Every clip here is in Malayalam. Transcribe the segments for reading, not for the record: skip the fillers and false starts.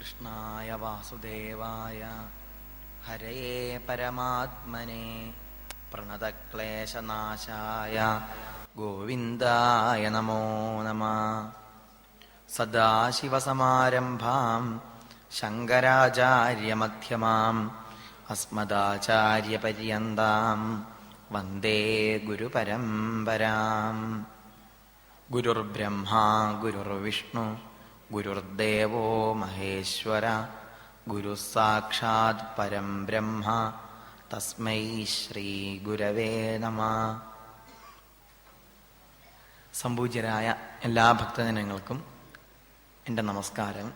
കൃഷ്ണായ വാസുദേവായ ഹരയേ പരമാത്മനെ പ്രണതക്ലേശനാശായ ഗോവിന്ദായ നമോ നമഃ. സദാശിവസമാരംഭാം ശങ്കരാചാര്യമധ്യമാം അസ്മദാചാര്യപര്യന്താം വന്ദേ ഗുരുപരമ്പരാം. ഗുരുർബ്രഹ്മാ ഗുരുർവിഷ്ണു ഗുരുർദേവോ മഹേശ്വര ഗുരു സാക്ഷാത് പരം ബ്രഹ്മ തസ്മൈ ശ്രീ ഗുരവേ നമഃ. സംപൂജ്യരായ എല്ലാ ഭക്തജനങ്ങൾക്കും എൻ്റെ നമസ്കാരം.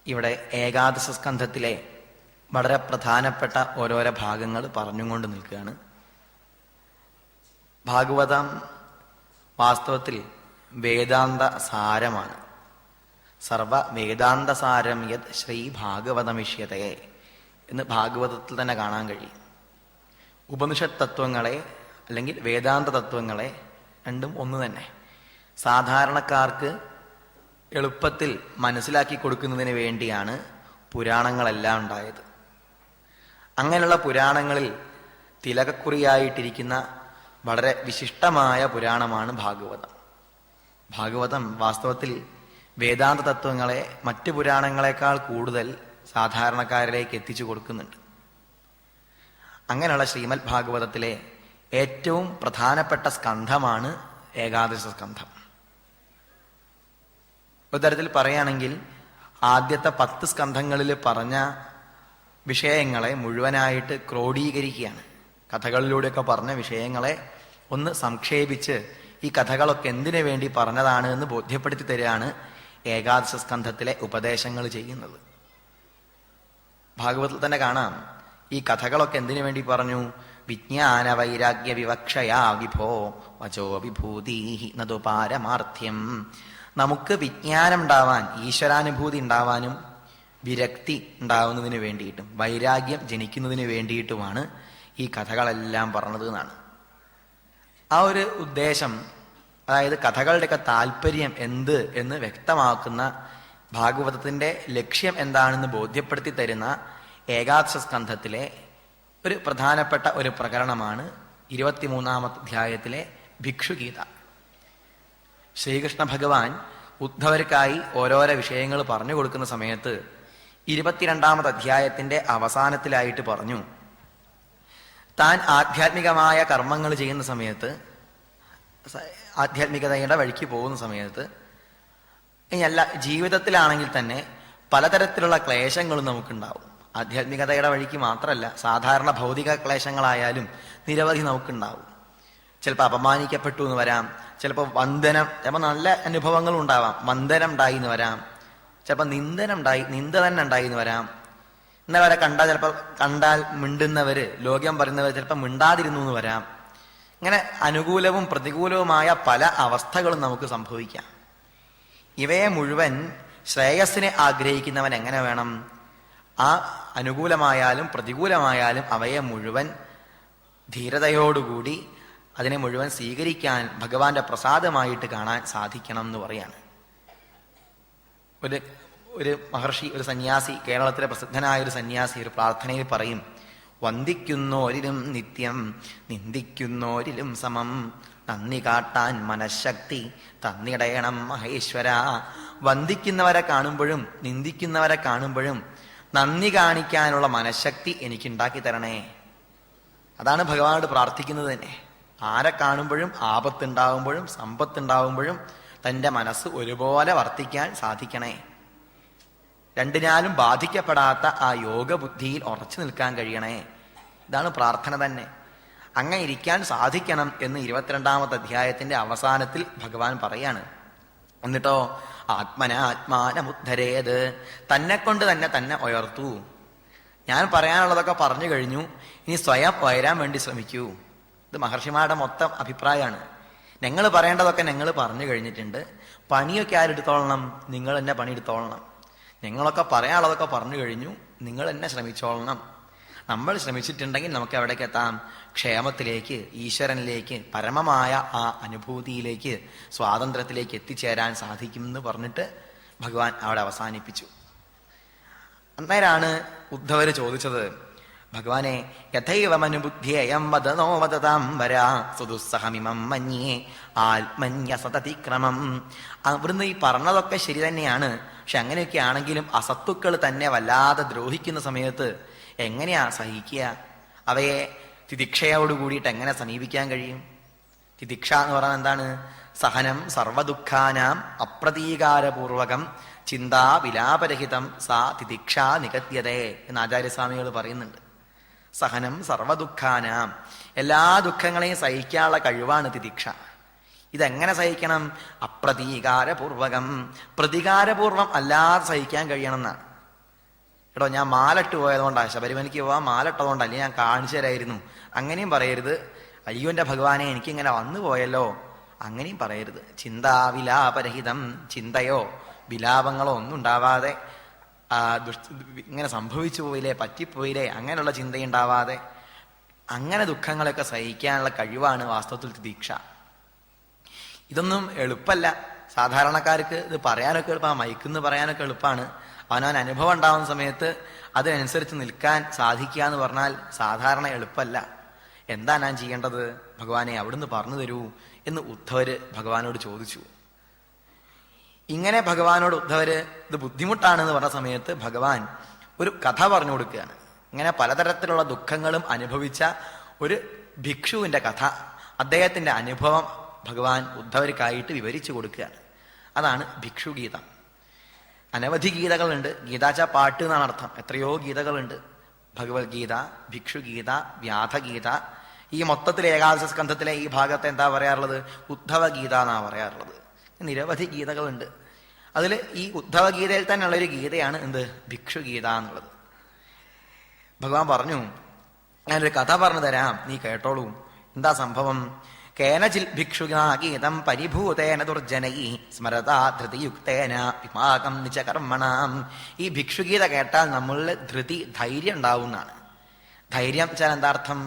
ഇവിടെ ഏകാദശ സ്കന്ധത്തിലെ വളരെ പ്രധാനപ്പെട്ട ഓരോരോ ഭാഗങ്ങൾ പറഞ്ഞുകൊണ്ട് നിൽക്കുകയാണ്. ഭാഗവതം വാസ്തവത്തിൽ വേദാന്ത സാരമാണ്. സർവ വേദാന്ത സാരം യത് ശ്രീ ഭാഗവതമിഷ്യതേ എന്ന് ഭാഗവതത്തിൽ തന്നെ കാണാൻ കഴിയും. ഉപനിഷത്ത് തത്വങ്ങളെ അല്ലെങ്കിൽ വേദാന്ത തത്വങ്ങളെ രണ്ടും ഒന്ന് തന്നെ. സാധാരണക്കാർക്ക് എളുപ്പത്തിൽ മനസ്സിലാക്കി കൊടുക്കുന്നതിന് വേണ്ടിയാണ് പുരാണങ്ങളെല്ലാം ഉണ്ടായത്. അങ്ങനെയുള്ള പുരാണങ്ങളിൽ തിലകക്കുറിയായിട്ടിരിക്കുന്ന വളരെ വിശിഷ്ടമായ പുരാണമാണ് ഭാഗവതം. ഭാഗവതം വാസ്തവത്തിൽ വേദാന്ത തത്വങ്ങളെ മറ്റ് പുരാണങ്ങളെക്കാൾ കൂടുതൽ സാധാരണക്കാരിലേക്ക് എത്തിച്ചു കൊടുക്കുന്നുണ്ട്. അങ്ങനെയുള്ള ശ്രീമദ് ഭാഗവതത്തിലെ ഏറ്റവും പ്രധാനപ്പെട്ട സ്കന്ധമാണ് ഏകാദശ സ്കന്ധം. ഒരു തരത്തിൽ പറയുകയാണെങ്കിൽ ആദ്യത്തെ 10 സ്കന്ധങ്ങളിൽ പറഞ്ഞ വിഷയങ്ങളെ മുഴുവനായിട്ട് ക്രോഡീകരിക്കുകയാണ്. കഥകളിലൂടെയൊക്കെ പറഞ്ഞ വിഷയങ്ങളെ ഒന്ന് സംക്ഷേപിച്ച് ഈ കഥകളൊക്കെ എന്തിനു വേണ്ടി പറഞ്ഞതാണ് എന്ന് ബോധ്യപ്പെടുത്തി തരികയാണ് ഏകാദശ സ്കന്ധത്തിലെ ഉപദേശങ്ങൾ ചെയ്യുന്നത്. ഭാഗവതത്തിൽ തന്നെ കാണാം ഈ കഥകളൊക്കെ എന്തിനു വേണ്ടി പറഞ്ഞു. വിജ്ഞാന വൈരാഗ്യ വിവക്ഷയാ വിഭോ വചോ വിഭൂതി നതു പാരമാർത്ഥ്യം. നമുക്ക് വിജ്ഞാനം ഉണ്ടാവാൻ, ഈശ്വരാനുഭൂതി ഉണ്ടാവാനും വിരക്തി ഉണ്ടാവുന്നതിന് വേണ്ടിയിട്ടും വൈരാഗ്യം ജനിക്കുന്നതിന് വേണ്ടിയിട്ടുമാണ് ഈ കഥകളെല്ലാം പറഞ്ഞത് എന്നാണ്. ആ ഒരു ഉദ്ദേശം, അതായത് കഥകളുടെയൊക്കെ താല്പര്യം എന്ത് എന്ന് വ്യക്തമാക്കുന്ന ഭാഗവതത്തിന്റെ ലക്ഷ്യം എന്താണെന്ന് ബോധ്യപ്പെടുത്തി തരുന്ന ഏകാദശ സ്കന്ധത്തിലെ ഒരു പ്രധാനപ്പെട്ട ഒരു പ്രകരണമാണ് 23-ാമത്തെ അധ്യായത്തിലെ ഭിക്ഷുഗീത. ശ്രീകൃഷ്ണ ഭഗവാൻ ഉദ്ധവർക്കായി ഓരോരോ വിഷയങ്ങൾ പറഞ്ഞു കൊടുക്കുന്ന സമയത്ത് 22-ാമത്തെ അധ്യായത്തിന്റെ അവസാനത്തിലായിട്ട് പറഞ്ഞു, താൻ ആധ്യാത്മികമായ കർമ്മങ്ങൾ ചെയ്യുന്ന സമയത്ത്, ആധ്യാത്മികതയുടെ വഴിക്ക് പോകുന്ന സമയത്ത്, ഇനിയല്ല ജീവിതത്തിലാണെങ്കിൽ തന്നെ പലതരത്തിലുള്ള ക്ലേശങ്ങളും നമുക്കുണ്ടാവും. ആധ്യാത്മികതയുടെ വഴിക്ക് മാത്രമല്ല, സാധാരണ ഭൗതിക ക്ലേശങ്ങളായാലും നിരവധി നമുക്കുണ്ടാവും. ചിലപ്പോൾ അപമാനിക്കപ്പെട്ടു എന്ന് വരാം, ചിലപ്പോൾ വന്ദനം, ചിലപ്പോൾ നല്ല അനുഭവങ്ങളും ഉണ്ടാവാം. വന്ദനം ഉണ്ടായി എന്ന് വരാം, ചിലപ്പോൾ നിന്ദ തന്നെ ഉണ്ടായി എന്ന് വരാം. എന്നവരെ കണ്ടാൽ മിണ്ടുന്നവര്, ലോകം പറയുന്നവർ ചിലപ്പോൾ മിണ്ടാതിരുന്നു എന്ന് വരാം. ഇങ്ങനെ അനുകൂലവും പ്രതികൂലവുമായ പല അവസ്ഥകളും നമുക്ക് സംഭവിക്കാം. ഇവയെ മുഴുവൻ ശ്രേയസ്സിനെ ആഗ്രഹിക്കുന്നവൻ എങ്ങനെ വേണം? ആ അനുകൂലമായാലും പ്രതികൂലമായാലും അവയെ മുഴുവൻ ധീരതയോടുകൂടി അതിനെ മുഴുവൻ സ്വീകരിക്കാൻ ഭഗവാന്റെ പ്രസാദമായിട്ട് കാണാൻ സാധിക്കണം എന്ന് പറയാണ്. ഒരു മഹർഷി, ഒരു സന്യാസി, കേരളത്തിലെ പ്രസിദ്ധനായ ഒരു സന്യാസി ഒരു പ്രാർത്ഥനയിൽ പറയും, വന്ദിക്കുന്നോരിലും നിത്യം നിന്ദിക്കുന്നോരിലും സമം നന്ദി കാട്ടാൻ മനഃശക്തി തന്നിടയണം മഹേശ്വര. വന്ദിക്കുന്നവരെ കാണുമ്പോഴും നിന്ദിക്കുന്നവരെ കാണുമ്പോഴും നന്ദി കാണിക്കാനുള്ള മനഃശക്തി എനിക്കുണ്ടാക്കി തരണേ. അതാണ് ഭഗവാനോട് പ്രാർത്ഥിക്കുന്നത് തന്നെ. ആരെ കാണുമ്പോഴും ആപത്തുണ്ടാവുമ്പോഴും സമ്പത്തുണ്ടാവുമ്പോഴും തൻ്റെ മനസ്സ് ഒരുപോലെ വർത്തിക്കാൻ സാധിക്കണേ. രണ്ടിനാലും ബാധിക്കപ്പെടാത്ത ആ യോഗബുദ്ധിയിൽ ഉറച്ചു നിൽക്കാൻ കഴിയണേ. ഇതാണ് പ്രാർത്ഥന തന്നെ. അങ്ങനെ ഇരിക്കാൻ സാധിക്കണം എന്ന് 22-ാമത്തെ അധ്യായത്തിന്റെ അവസാനത്തിൽ ഭഗവാൻ പറയാണ്. എന്നിട്ടോ ആത്മാനമുദ്ധരേത്, തന്നെ കൊണ്ട് തന്നെ ഉയർത്തൂ. ഞാൻ പറയാനുള്ളതൊക്കെ പറഞ്ഞു കഴിഞ്ഞു, ഇനി സ്വയം ഉയരാൻ വേണ്ടി ശ്രമിക്കൂ. ഇത് മഹർഷിമാരുടെ മൊത്തം അഭിപ്രായമാണ്. ഞങ്ങൾ പറയേണ്ടതൊക്കെ ഞങ്ങൾ പറഞ്ഞു കഴിഞ്ഞിട്ടുണ്ട്. പണിയൊക്കെ ആരെടുത്തോളണം? നിങ്ങൾ തന്നെ പണിയെടുത്തോളണം. ഞങ്ങളൊക്കെ പറയാനുള്ളതൊക്കെ പറഞ്ഞു കഴിഞ്ഞു, നിങ്ങൾ തന്നെ ശ്രമിച്ചോളണം. നമ്മൾ ശ്രമിച്ചിട്ടുണ്ടെങ്കിൽ നമുക്ക് എവിടേക്ക് എത്താം? ക്ഷേമത്തിലേക്ക്, ഈശ്വരനിലേക്ക്, പരമമായ ആ അനുഭൂതിയിലേക്ക്, സ്വാതന്ത്ര്യത്തിലേക്ക് എത്തിച്ചേരാൻ സാധിക്കും എന്ന് പറഞ്ഞിട്ട് ഭഗവാൻ അവിടെ അവസാനിപ്പിച്ചു. അന്നേരാണ് ഉദ്ധവര് ചോദിച്ചത്, ഭഗവാനെ യഥൈവമനുബുദ്ധ്യേയം വദനോ വദതാം വരാ സുദുസ്സഹമിമം മന്യേ ആത്മന്യ സതതിക്രമം. അവിടുന്ന് ഈ പറഞ്ഞതൊക്കെ ശരി തന്നെയാണ്. പക്ഷെ അങ്ങനെയൊക്കെ ആണെങ്കിലും അസത്തുക്കൾ തന്നെ വല്ലാതെ ദ്രോഹിക്കുന്ന സമയത്ത് എങ്ങനെയാ സഹിക്കുക? അവയെ തിദിക്ഷയോട് കൂടിയിട്ട് എങ്ങനെ സമീപിക്കാൻ കഴിയും? തിദിക്ഷ എന്ന് പറഞ്ഞാൽ എന്താണ്? സഹനം സർവദുഃഖാനാം അപ്രതീകാരപൂർവകം ചിന്താ വിലാപരഹിതം സാ തിദിക്ഷ നികത്യതേ എന്ന് ആചാര്യസ്വാമികൾ പറയുന്നുണ്ട്. സഹനം സർവദുഃഖാനാം, എല്ലാ ദുഃഖങ്ങളെയും സഹിക്കാനുള്ള കഴിവാണ് തിദിക്ഷ. ഇതെങ്ങനെ സഹിക്കണം? അപ്രതീകാരപൂർവകം, പ്രതികാരപൂർവം അല്ലാതെ സഹിക്കാൻ കഴിയണം എന്നാണ്. എടോ ഞാൻ മാലട്ട് പോയതുകൊണ്ടാണ്, ശബരിമലയ്ക്ക് പോവാൻ മാലട്ടതുകൊണ്ട്, അല്ലെങ്കിൽ ഞാൻ കാണിച്ചു തരായിരുന്നു, അങ്ങനെയും പറയരുത്. അയ്യോ എൻ്റെ ഭഗവാനെ എനിക്കിങ്ങനെ വന്നു പോയല്ലോ, അങ്ങനെയും പറയരുത്. ചിന്താവിലാപരഹിതം, ചിന്തയോ വിലാപങ്ങളോ ഒന്നും ഉണ്ടാവാതെ, ഇങ്ങനെ സംഭവിച്ചു പോയില്ലേ, പറ്റിപ്പോയില്ലേ, അങ്ങനെയുള്ള ചിന്തയുണ്ടാവാതെ അങ്ങനെ ദുഃഖങ്ങളൊക്കെ സഹിക്കാനുള്ള കഴിവാണ് വാസ്തവത്തിൽ തിദീക്ഷ. ഇതൊന്നും എളുപ്പമല്ല. സാധാരണക്കാർക്ക് ഇത് പറയാനൊക്കെ എളുപ്പമാണ്, മൈക്കെന്ന് പറയാനൊക്കെ എളുപ്പമാണ്. അവനവൻ അനുഭവം ഉണ്ടാവുന്ന സമയത്ത് അതിനനുസരിച്ച് നിൽക്കാൻ സാധിക്കുക എന്ന് പറഞ്ഞാൽ സാധാരണ എളുപ്പമല്ല. എന്താ ഞാൻ ചെയ്യേണ്ടത്? ഭഗവാനെ അവിടുന്ന് പറഞ്ഞു തരൂ എന്ന് ഉദ്ധവര് ഭഗവാനോട് ചോദിച്ചു. ഇങ്ങനെ ഭഗവാനോട് ഉദ്ധവര് ഇത് ബുദ്ധിമുട്ടാണെന്ന് പറഞ്ഞ സമയത്ത് ഭഗവാൻ ഒരു കഥ പറഞ്ഞു കൊടുക്കുകയാണ്. ഇങ്ങനെ പലതരത്തിലുള്ള ദുഃഖങ്ങളും അനുഭവിച്ച ഒരു ഭിക്ഷുവിന്റെ കഥ, അദ്ദേഹത്തിന്റെ അനുഭവം ഭഗവാൻ ഉദ്ധവർക്കായിട്ട് വിവരിച്ചു കൊടുക്കുകയാണ്. അതാണ് ഭിക്ഷുഗീതം. അനവധി ഗീതകളുണ്ട്. ഗീതാച്ച പാട്ട് എന്നാണ് അർത്ഥം. എത്രയോ ഗീതകളുണ്ട്. ഭഗവത്ഗീത, ഭിക്ഷുഗീത, വ്യാധഗീത. ഈ മൊത്തത്തിൽ ഏകാദശ സ്കന്ധത്തിലെ ഈ ഭാഗത്തെ എന്താ പറയാറുള്ളത്? ഉദ്ധവഗീത എന്നാ പറയാറുള്ളത്. നിരവധി ഗീതകളുണ്ട്. അതിൽ ഈ ഉദ്ധവഗീതയിൽ തന്നെയുള്ളൊരു ഗീതയാണ് എന്ത്? ഭിക്ഷുഗീത എന്നുള്ളത്. ഭഗവാൻ പറഞ്ഞു, ഞാനൊരു കഥ പറഞ്ഞു തരാം, നീ കേട്ടോളൂ. എന്താ സംഭവം? കേനചിൽ ഭിക്ഷുഗീതം പരിഭൂതേന ദുർജനൈ സ്മരതാ ധൃതിയുക്തേന വിമാകം നിജ കർമ്മണാം. ഈ ഭിക്ഷുഗീത കേട്ടാൽ നമ്മളിൽ ധൃതി, ധൈര്യം ഉണ്ടാവുന്നതാണ്. ധൈര്യം വെച്ചാൽ എന്താ അർത്ഥം?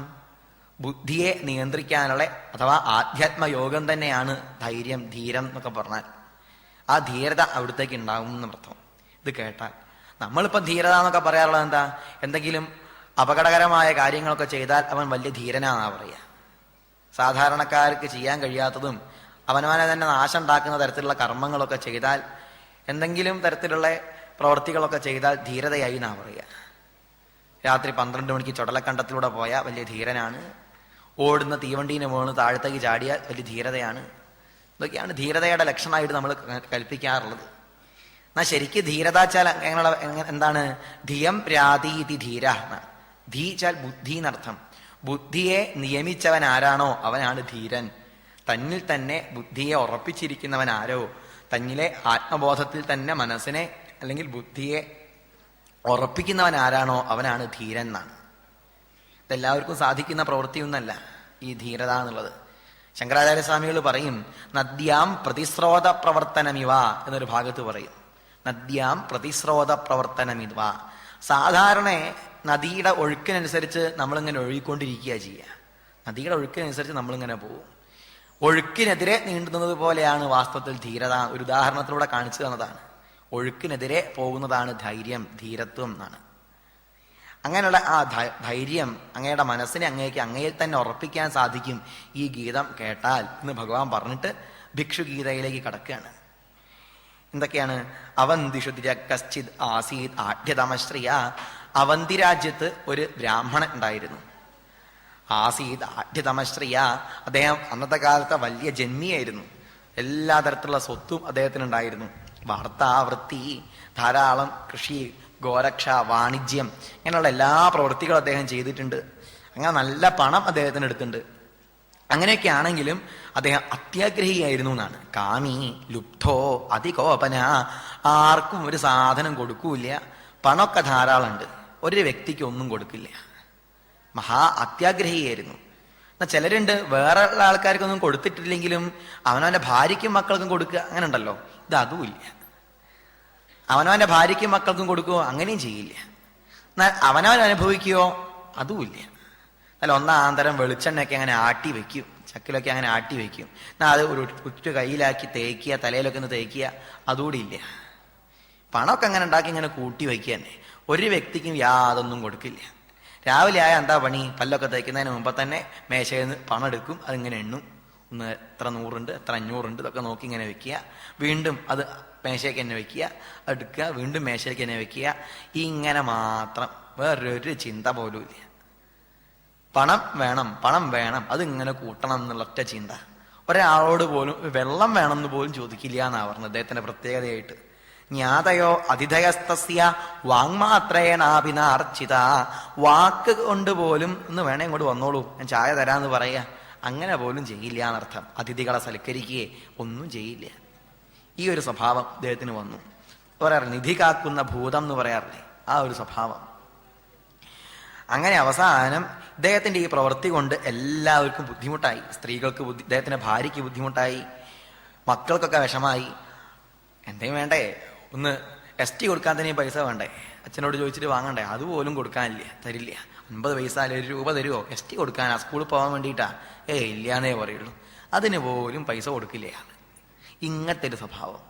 ബുദ്ധിയെ നിയന്ത്രിക്കാനുള്ള അഥവാ ആധ്യാത്മയോഗം തന്നെയാണ് ധൈര്യം, ധീരം എന്നൊക്കെ പറഞ്ഞാൽ. ആ ധീരത അവിടത്തേക്ക് ഉണ്ടാവും എന്നർത്ഥം. ഇത് കേട്ടാൽ നമ്മളിപ്പം ധീരത എന്നൊക്കെ പറയാറുള്ളത് എന്താ? എന്തെങ്കിലും അപകടകരമായ കാര്യങ്ങളൊക്കെ ചെയ്താൽ അവൻ വലിയ ധീരനാന്നാ പറയുക. സാധാരണക്കാർക്ക് ചെയ്യാൻ കഴിയാത്തതും അവനവനെ തന്നെ നാശം ഉണ്ടാക്കുന്ന തരത്തിലുള്ള കർമ്മങ്ങളൊക്കെ ചെയ്താൽ, എന്തെങ്കിലും തരത്തിലുള്ള പ്രവൃത്തികളൊക്കെ ചെയ്താൽ ധീരതയായി എന്നാ പറയുക. രാത്രി 12 മണിക്ക് ചുടലക്കണ്ടത്തിലൂടെ പോയാൽ വലിയ ധീരനാണ്. ഓടുന്ന തീവണ്ടീനെ വീണ് താഴത്തേക്ക് ചാടിയാൽ വലിയ ധീരതയാണ്. ഇതൊക്കെയാണ് ധീരതയുടെ ലക്ഷണമായിട്ട് നമ്മൾ കൽപ്പിക്കാറുള്ളത്. എന്നാൽ ശരിക്ക് ധീരത വെച്ചാൽ എന്താണ്? ധിയം രാതീതി ധീര. ധീ വെച്ചാൽ ബുദ്ധി എന്നർത്ഥം. ബുദ്ധിയെ നിയമിച്ചവൻ ആരാണോ അവനാണ് ധീരൻ. തന്നിൽ തന്നെ ബുദ്ധിയെ ഉറപ്പിച്ചിരിക്കുന്നവൻ ആരോ, തന്നിലെ ആത്മബോധത്തിൽ തന്നെ മനസ്സിനെ അല്ലെങ്കിൽ ബുദ്ധിയെ ഉറപ്പിക്കുന്നവൻ ആരാണോ അവനാണ് ധീരൻ എന്നാണ്. ഇതെല്ലാവർക്കും സാധിക്കുന്ന പ്രവൃത്തിയൊന്നല്ല ഈ ധീരത എന്നുള്ളത്. ശങ്കരാചാര്യസ്വാമികൾ പറയും, നദ്യാം പ്രതിസ്രോത പ്രവർത്തനമിവ എന്നൊരു ഭാഗത്ത് പറയും. നദ്യാം പ്രതിസ്രോത പ്രവർത്തനമിവ. സാധാരണ നദിയുടെ ഒഴുക്കിനനുസരിച്ച് നമ്മളിങ്ങനെ ഒഴുകിക്കൊണ്ടിരിക്കുക ചെയ്യുക. നദിയുടെ ഒഴുക്കിനനുസരിച്ച് നമ്മളിങ്ങനെ പോകും. ഒഴുക്കിനെതിരെ നീണ്ടുന്നത് പോലെയാണ് വാസ്തവത്തിൽ ധീരത. ഒരു ഉദാഹരണത്തിലൂടെ കാണിച്ചു തന്നതാണ്. ഒഴുക്കിനെതിരെ പോകുന്നതാണ് ധൈര്യം, ധീരത്വം എന്നാണ്. അങ്ങനെയുള്ള ആ ധൈര്യം അങ്ങയുടെ മനസ്സിനെ അങ്ങയിൽ തന്നെ ഉറപ്പിക്കാൻ സാധിക്കും ഈ ഗീതം കേട്ടാൽ എന്ന് ഭഗവാൻ പറഞ്ഞിട്ട് ഭിക്ഷുഗീതയിലേക്ക് കടക്കുകയാണ്. എന്തൊക്കെയാണ്? അവന്തിഷു കശ്ചിത് ആസീത് ആഢ്യതമശ്രിയ. അവന്തി രാജ്യത്ത് ഒരു ബ്രാഹ്മണൻ ഉണ്ടായിരുന്നു. ആസീത് ആഢ്യതമശ്രിയ. അദ്ദേഹം അന്നത്തെ കാലത്തെ വലിയ ജന്മിയായിരുന്നു. എല്ലാ തരത്തിലുള്ള സ്വത്തും അദ്ദേഹത്തിനുണ്ടായിരുന്നു. വാർത്താവൃത്തി, ധാരാളം കൃഷി, ഗോരക്ഷ, വാണിജ്യം, ഇങ്ങനെയുള്ള എല്ലാ പ്രവൃത്തികളും അദ്ദേഹം ചെയ്തിട്ടുണ്ട്. അങ്ങനെ നല്ല പണം അദ്ദേഹത്തിന് എടുത്തിട്ടുണ്ട്. അങ്ങനെയൊക്കെ ആണെങ്കിലും അദ്ദേഹം അത്യാഗ്രഹിയായിരുന്നു എന്നാണ്. കാമി ലുബ്ധോ അതികോപന. ആർക്കും ഒരു സാധനം കൊടുക്കൂല. പണമൊക്കെ ധാരാളമുണ്ട്, ഒരു വ്യക്തിക്ക് ഒന്നും കൊടുക്കില്ല. മഹാ അത്യാഗ്രഹിയായിരുന്നു. എന്നാൽ ചിലരുണ്ട് വേറെ ഉള്ള ആൾക്കാർക്കൊന്നും കൊടുത്തിട്ടില്ലെങ്കിലും അവനവന്റെ ഭാര്യയ്ക്കും മക്കൾക്കും കൊടുക്കുക, അങ്ങനെ ഉണ്ടല്ലോ. ഇത് അതുമില്ല. അവനവന്റെ ഭാര്യയ്ക്കും മക്കൾക്കും കൊടുക്കുകയോ അങ്ങനെയും ചെയ്യില്ല. എന്നാൽ അവനവൻ അനുഭവിക്കുകയോ അതുമില്ല. അല്ല, ഒന്നാന്തരം വെളിച്ചെണ്ണയൊക്കെ അങ്ങനെ ആട്ടി വെക്കും, ചക്കിലൊക്കെ അങ്ങനെ ആട്ടി വെക്കും. എന്നാൽ അത് ഒരു കയ്യിലാക്കി തേക്കുക, തലയിലൊക്കെ ഒന്ന് തേക്കുക, അതുകൂടി ഇല്ല. പണമൊക്കെ അങ്ങനെ ഉണ്ടാക്കി ഇങ്ങനെ കൂട്ടി വയ്ക്കുക തന്നെ. ഒരു വ്യക്തിക്കും യാതൊന്നും കൊടുക്കില്ല. രാവിലെ ആയ എന്താ പണി? പല്ലൊക്കെ തയ്ക്കുന്നതിന് മുമ്പ് തന്നെ മേശയിൽ നിന്ന് പണം എടുക്കും, അതിങ്ങനെ എണ്ണും. ഒന്ന് എത്ര 100 എത്ര 500 ഇതൊക്കെ നോക്കി ഇങ്ങനെ വെക്കുക. വീണ്ടും അത് മേശയ്ക്ക് തന്നെ വെക്കുക, എടുക്കുക, വീണ്ടും മേശയ്ക്ക് തന്നെ വെക്കുക. ഇങ്ങനെ മാത്രം, വേറൊരു ചിന്ത പോലും ഇല്ല. പണം വേണം, പണം വേണം, അതിങ്ങനെ കൂട്ടണം എന്നുള്ള ഒറ്റ ചിന്ത. ഒരാളോട് പോലും വെള്ളം വേണമെന്ന് പോലും ചോദിക്കില്ല എന്നാ പറഞ്ഞത് അദ്ദേഹത്തിന്റെ പ്രത്യേകതയായിട്ട്. ജ്ഞാതയോ അതിഥയസ്തസ്യ വാങ്മാത്രേണാഭിനാർച്ചിത. വാക്ക് കൊണ്ട് പോലും ഒന്ന് വേണേ ഇങ്ങോട്ട് വന്നോളൂ, ഞാൻ ചായ തരാന്ന് പറയാ, അങ്ങനെ പോലും ചെയ്യില്ല എന്നർത്ഥം. അതിഥികളെ സൽക്കരിക്കുകയെ ഒന്നും ചെയ്യില്ല. ഈ ഒരു സ്വഭാവം അദ്ദേഹത്തിന് വന്നു. പറയാറ് നിധി കാക്കുന്ന ഭൂതം എന്ന് പറയാറില്ലേ, ആ ഒരു സ്വഭാവം. അങ്ങനെ അവസാനം ഇദ്ദേഹത്തിന്റെ ഈ പ്രവൃത്തി കൊണ്ട് എല്ലാവർക്കും ബുദ്ധിമുട്ടായി. സ്ത്രീകൾക്ക് ഇദ്ദേഹത്തിന്റെ ഭാര്യയ്ക്ക് ബുദ്ധിമുട്ടായി, മക്കൾക്കൊക്കെ വിഷമായി. എന്തെങ്കിലും വേണ്ടേ, ഒന്ന് ST കൊടുക്കാൻ തന്നെ പൈസ വേണ്ടേ, അച്ഛനോട് ചോദിച്ചിട്ട് വാങ്ങണ്ടേ, അതുപോലും കൊടുക്കാനില്ല, തരില്ല. 50 പൈസ അല്ലെ 1 രൂപ തരുമോ ST കൊടുക്കാനാ, സ്കൂളിൽ പോകാൻ വേണ്ടിയിട്ടാ? ഇല്ലാന്നേ പറയുള്ളൂ. അതിന് പോലും പൈസ കൊടുക്കില്ല. ഇങ്ങനത്തെ ഒരു സ്വഭാവം.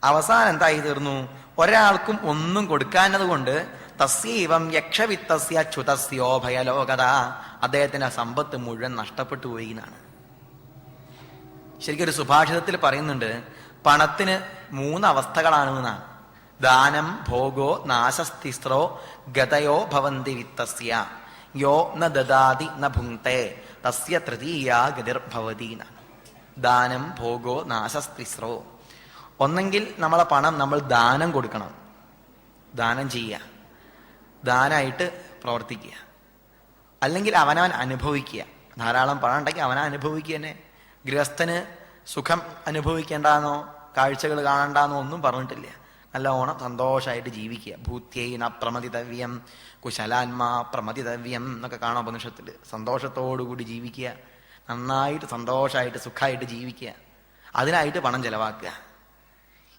അവസാനം എന്തായി തീർന്നു? ഒരാൾക്കും ഒന്നും കൊടുക്കാനത് കൊണ്ട് തസ്യൈവം യക്ഷവിത്തസ്യ ച്യുതസ്യോ ഭയലോകത. അദ്ദേഹത്തിന്റെ സമ്പത്ത് മുഴുവൻ നഷ്ടപ്പെട്ടു പോയി എന്നാണ്. ശരിക്കും ഒരു സുഭാഷിതത്തിൽ പറയുന്നുണ്ട്, പണത്തിന് 3 അവസ്ഥകളാണ് എന്നാണ്. ദാനം, ഭോഗോ, നാശസ്തിസ്രോ ഗതയോ ഭവന്തി വിത്തസ്യ. യോ ന ദദാതി ന ഭുങ്ക്തേ തസ്യ തൃതീയാ ഗതിർഭവതി എന്നാണ്. ദാനം, ഭോഗോ, നാശസ്തിസ്രോ. ഒന്നെങ്കിൽ നമ്മളെ പണം നമ്മൾ ദാനം കൊടുക്കണം, ദാനം ചെയ്യുക, ദാനമായിട്ട് പ്രവർത്തിക്കുക. അല്ലെങ്കിൽ അവനവൻ അനുഭവിക്കുക. ധാരാളം പണം ഉണ്ടെങ്കിൽ അവനെ അനുഭവിക്കുക തന്നെ. ഗൃഹസ്ഥന് സുഖം അനുഭവിക്കേണ്ടാന്നോ കാഴ്ചകൾ കാണണ്ടാന്നോ ഒന്നും പറഞ്ഞിട്ടില്ല. നല്ലോണം സന്തോഷമായിട്ട് ജീവിക്കുക. ഭൂത്യൈന പ്രമതിതവ്യം കുശലാത്മാ പ്രമതിതവ്യം എന്നൊക്കെ കാണാം ഉപനിഷത്തിൽ. സന്തോഷത്തോടുകൂടി ജീവിക്കുക, നന്നായിട്ട് സന്തോഷമായിട്ട് സുഖമായിട്ട് ജീവിക്കുക. അതിനായിട്ട് പണം ചെലവാക്കുക.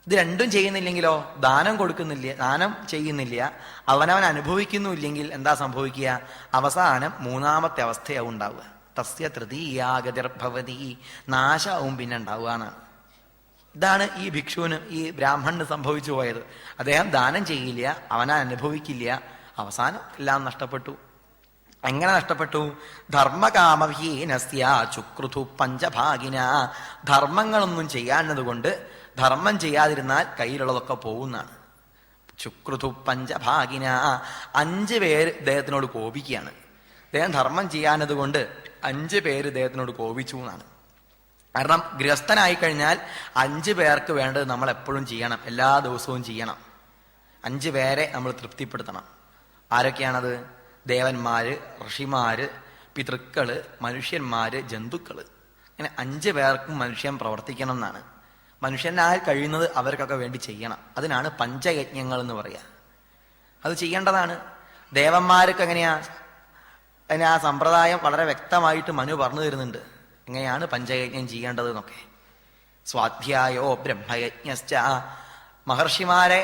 ഇത് രണ്ടും ചെയ്യുന്നില്ലെങ്കിലോ, ദാനം കൊടുക്കുന്നില്ല, ദാനം ചെയ്യുന്നില്ല, അവനവൻ അനുഭവിക്കുന്നുമില്ലെങ്കിൽ എന്താ സംഭവിക്കുക? അവസാനം 3ാമത്തെ അവസ്ഥയാവും ഉണ്ടാവുക. തസ്യ തൃതീയാ ഗതിർഭവതി. നാശവും പിന്നെ ഉണ്ടാവുക എന്നാണ്. ഇതാണ് ഈ ഭിക്ഷുവിന്, ഈ ബ്രാഹ്മണന് സംഭവിച്ചു പോയത്. അദ്ദേഹം ദാനം ചെയ്യില്ല, അവനെ അനുഭവിക്കില്ല, അവസാനം എല്ലാം നഷ്ടപ്പെട്ടു. എങ്ങനെ നഷ്ടപ്പെട്ടു? ധർമ്മകാമഹീനസ്യ ചുക്രുധു പഞ്ചഭാഗിന. ധർമ്മങ്ങളൊന്നും ചെയ്യാഞ്ഞത് കൊണ്ട്, ധർമ്മം ചെയ്യാതിരുന്നാൽ കയ്യിലുള്ളതൊക്കെ പോകുന്നതാണ്. ചുക്രുധു പഞ്ചഭാഗിന. 5 പേര് ഇദ്ദേഹത്തിനോട് കോപിക്കുകയാണ്. അദ്ദേഹം ധർമ്മം ചെയ്യാഞ്ഞത് കൊണ്ട് 5 പേര് ഇദ്ദേഹത്തിനോട് കോപിച്ചു എന്നാണ്. കാരണം ഗൃഹസ്ഥനായി കഴിഞ്ഞാൽ 5 പേർക്ക് വേണ്ടത് നമ്മൾ എപ്പോഴും ചെയ്യണം, എല്ലാ ദിവസവും ചെയ്യണം. 5 പേരെ നമ്മൾ തൃപ്തിപ്പെടുത്തണം. ആരൊക്കെയാണത്? ദേവന്മാര്, ഋഷിമാര്, പിതൃക്കള്, മനുഷ്യന്മാര്, ജന്തുക്കള്. ഇങ്ങനെ 5 പേർക്കും മനുഷ്യൻ പ്രവർത്തിക്കണം എന്നാണ്. മനുഷ്യനാൽ കഴിയുന്നത് അവർക്കൊക്കെ വേണ്ടി ചെയ്യണം. അതിനാണ് പഞ്ചയജ്ഞങ്ങൾ എന്ന് പറയുക. അത് ചെയ്യേണ്ടതാണ്. ദേവന്മാർക്ക് എങ്ങനെയാ? അതിന് ആ സമ്പ്രദായം വളരെ വ്യക്തമായിട്ട് മനു പറഞ്ഞു തരുന്നുണ്ട്, എങ്ങനെയാണ് പഞ്ചയജ്ഞം ചെയ്യേണ്ടത് എന്നൊക്കെ. സ്വാധ്യായോ ബ്രഹ്മയജ്ഞശ്ച. മഹർഷിമാരെ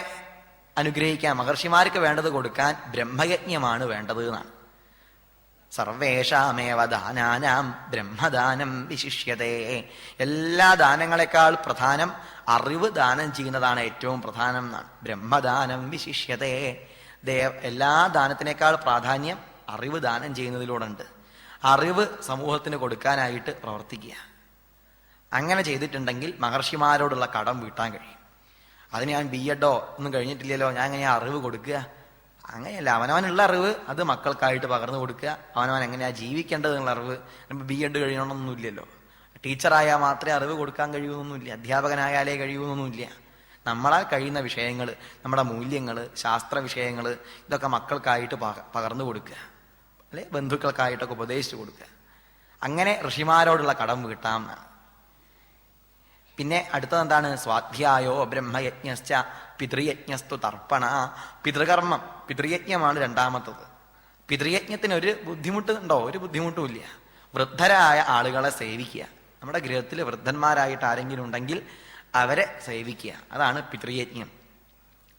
അനുഗ്രഹിക്കാൻ, മഹർഷിമാർക്ക് വേണ്ടത് കൊടുക്കാൻ ബ്രഹ്മയജ്ഞമാണ് വേണ്ടത് എന്നാണ്. സർവേഷാമേവ ദാനാനാം ബ്രഹ്മദാനം വിശിഷ്യതേ. എല്ലാ ദാനങ്ങളെക്കാൾ പ്രധാനം അറിവ് ദാനം ചെയ്യുന്നതാണ് ഏറ്റവും പ്രധാനം എന്നാണ്. ബ്രഹ്മദാനം വിശിഷ്യതേ. എല്ലാ ദാനത്തിനേക്കാൾ പ്രാധാന്യം അറിവ് ദാനം ചെയ്യുന്നതിലൂടെ ഉണ്ട്. അറിവ് സമൂഹത്തിന് കൊടുക്കാനായിട്ട് പ്രവർത്തിക്കുക. അങ്ങനെ ചെയ്തിട്ടുണ്ടെങ്കിൽ മഹർഷിമാരോടുള്ള കടം വീട്ടാൻ കഴിയും. അതിന് ഞാൻ BEd ഒന്നും കഴിഞ്ഞിട്ടില്ലല്ലോ, ഞാൻ എങ്ങനെയാ അറിവ് കൊടുക്കുക? അങ്ങനെയല്ല. അവനവനുള്ള അറിവ് അത് മക്കൾക്കായിട്ട് പകർന്നു കൊടുക്കുക. അവനവൻ എങ്ങനെയാ ജീവിക്കേണ്ടത് എന്നുള്ള അറിവ്. BEd കഴിയണമെന്നൊന്നുമില്ലല്ലോ. ടീച്ചറായാൽ മാത്രമേ അറിവ് കൊടുക്കാൻ കഴിയൂന്നൊന്നുമില്ല, അധ്യാപകനായാലേ കഴിയൂന്നൊന്നുമില്ല. നമ്മളാൽ കഴിയുന്ന വിഷയങ്ങൾ, നമ്മുടെ മൂല്യങ്ങൾ, ശാസ്ത്ര വിഷയങ്ങൾ, ഇതൊക്കെ മക്കൾക്കായിട്ട് പകർന്നു കൊടുക്കുക, അല്ലെ ബന്ധുക്കൾക്കായിട്ടൊക്കെ ഉപദേശിച്ചു കൊടുക്കുക. അങ്ങനെ ഋഷിമാരോടുള്ള കടം വീട്ടാം. പിന്നെ അടുത്തത് എന്താണ്? സ്വാധ്യായോ ബ്രഹ്മയജ്ഞശ്ച പിതൃയജ്ഞസ്തു തർപ്പണ. പിതൃകർമ്മം, പിതൃയജ്ഞമാണ് 2ാമത്തത്. പിതൃയജ്ഞത്തിന് ഒരു ബുദ്ധിമുട്ടുണ്ടോ? ഒരു ബുദ്ധിമുട്ടുമില്ല. വൃദ്ധരായ ആളുകളെ സേവിക്കുക. നമ്മുടെ ഗൃഹത്തിൽ വൃദ്ധന്മാരായിട്ട് ആരെങ്കിലും ഉണ്ടെങ്കിൽ അവരെ സേവിക്കുക. അതാണ് പിതൃയജ്ഞം.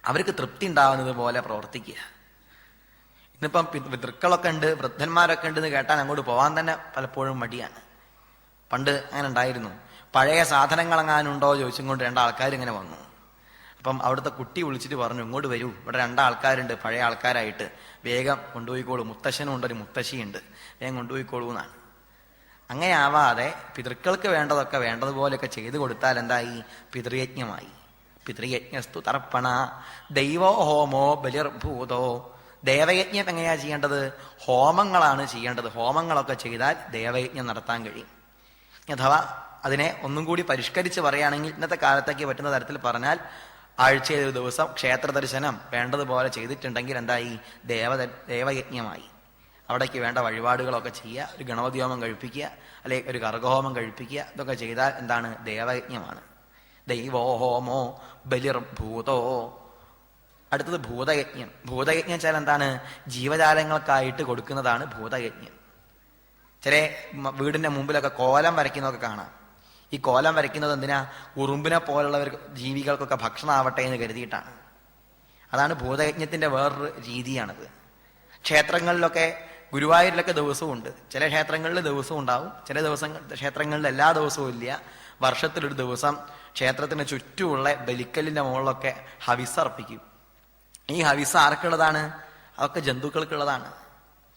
അവർക്ക് തൃപ്തി ഉണ്ടാവുന്നത് പോലെ പ്രവർത്തിക്കുക. ഇന്നിപ്പം പിതൃക്കളൊക്കെ ഉണ്ട്, വൃദ്ധന്മാരൊക്കെ ഉണ്ടെന്ന് കേട്ടാൽ അങ്ങോട്ട് പോകാൻ തന്നെ പലപ്പോഴും മടിയാണ്. പണ്ട് അങ്ങനെ ഉണ്ടായിരുന്നു. പഴയ സാധനങ്ങൾ എങ്ങാനുണ്ടോ ചോദിച്ചും കൊണ്ട് 2 ആൾക്കാർ ഇങ്ങനെ വന്നു. അപ്പം അവിടുത്തെ കുട്ടി വിളിച്ചിട്ട് പറഞ്ഞു, ഇങ്ങോട്ട് വരൂ, ഇവിടെ രണ്ടാൾക്കാരുണ്ട് പഴയ ആൾക്കാരായിട്ട്, വേഗം കൊണ്ടുപോയിക്കോളൂ, മുത്തശ്ശനും ഉണ്ട് ഒരു മുത്തശ്ശിയുണ്ട്, വേഗം കൊണ്ടുപോയിക്കോളൂ എന്നാണ്. അങ്ങനെ ആവാതെ പിതൃക്കൾക്ക് വേണ്ടതൊക്കെ വേണ്ടതുപോലെയൊക്കെ ചെയ്തു കൊടുത്താൽ എന്തായി? പിതൃയജ്ഞമായി. പിതൃയജ്ഞസ്തു തർപ്പണ ദൈവോ ഹോമോ ബലിർഭൂതോ. ദേവയജ്ഞം എങ്ങനെയാ ചെയ്യേണ്ടത്? ഹോമങ്ങളാണ് ചെയ്യേണ്ടത്. ഹോമങ്ങളൊക്കെ ചെയ്താൽ ദേവയജ്ഞം നടത്താൻ കഴിയും. അഥവാ അതിനെ ഒന്നും കൂടി പരിഷ്കരിച്ച് പറയുകയാണെങ്കിൽ ഇന്നത്തെ കാലത്തേക്ക് പറ്റുന്ന തരത്തിൽ പറഞ്ഞാൽ, ആഴ്ചയിൽ ഒരു ദിവസം ക്ഷേത്ര ദർശനം വേണ്ടതുപോലെ ചെയ്തിട്ടുണ്ടെങ്കിൽ എന്തായി? ദേവയജ്ഞമായി. അവിടേക്ക് വേണ്ട വഴിപാടുകളൊക്കെ ചെയ്യുക, ഒരു ഗണപതി ഹോമം കഴിപ്പിക്കുക, അല്ലെങ്കിൽ ഒരു കർഗഹോമം കഴിപ്പിക്കുക, ഇതൊക്കെ ചെയ്താൽ എന്താണ്? ദേവയജ്ഞമാണ്. ദൈവോ ഹോമോ ബലിർഭൂതോ. അടുത്തത് ഭൂതയജ്ഞം. ഭൂതയജ്ഞം വെച്ചാൽ എന്താണ്? ജീവജാലങ്ങൾക്കായിട്ട് കൊടുക്കുന്നതാണ് ഭൂതയജ്ഞം. ചില വീടിന്റെ മുമ്പിലൊക്കെ കോലം വരയ്ക്കുന്നതൊക്കെ കാണാം. ഈ കോലം വരയ്ക്കുന്നത് എന്തിനാ? ഉറുമ്പിനെ പോലുള്ളവർ ജീവികൾക്കൊക്കെ ഭക്ഷണമാവട്ടെ എന്ന് കരുതിയിട്ടാണ്. അതാണ് ഭൂതയജ്ഞത്തിന്റെ വേറൊരു രീതിയാണത്. ക്ഷേത്രങ്ങളിലൊക്കെ, ഗുരുവായൂരിലൊക്കെ ദിവസവും ഉണ്ട്. ചില ക്ഷേത്രങ്ങളിൽ ദിവസവും ഉണ്ടാവും, ചില ക്ഷേത്രങ്ങളിൽ എല്ലാ ദിവസവും ഇല്ല. വർഷത്തിലൊരു ദിവസം ക്ഷേത്രത്തിന് ചുറ്റുമുള്ള ബലിക്കല്ലിന്റെ മുകളിലൊക്കെ ഹവിസ് അർപ്പിക്കും. ഈ ഹവിസ് ആർക്കുള്ളതാണ്? അതൊക്കെ ജന്തുക്കൾക്കുള്ളതാണ്.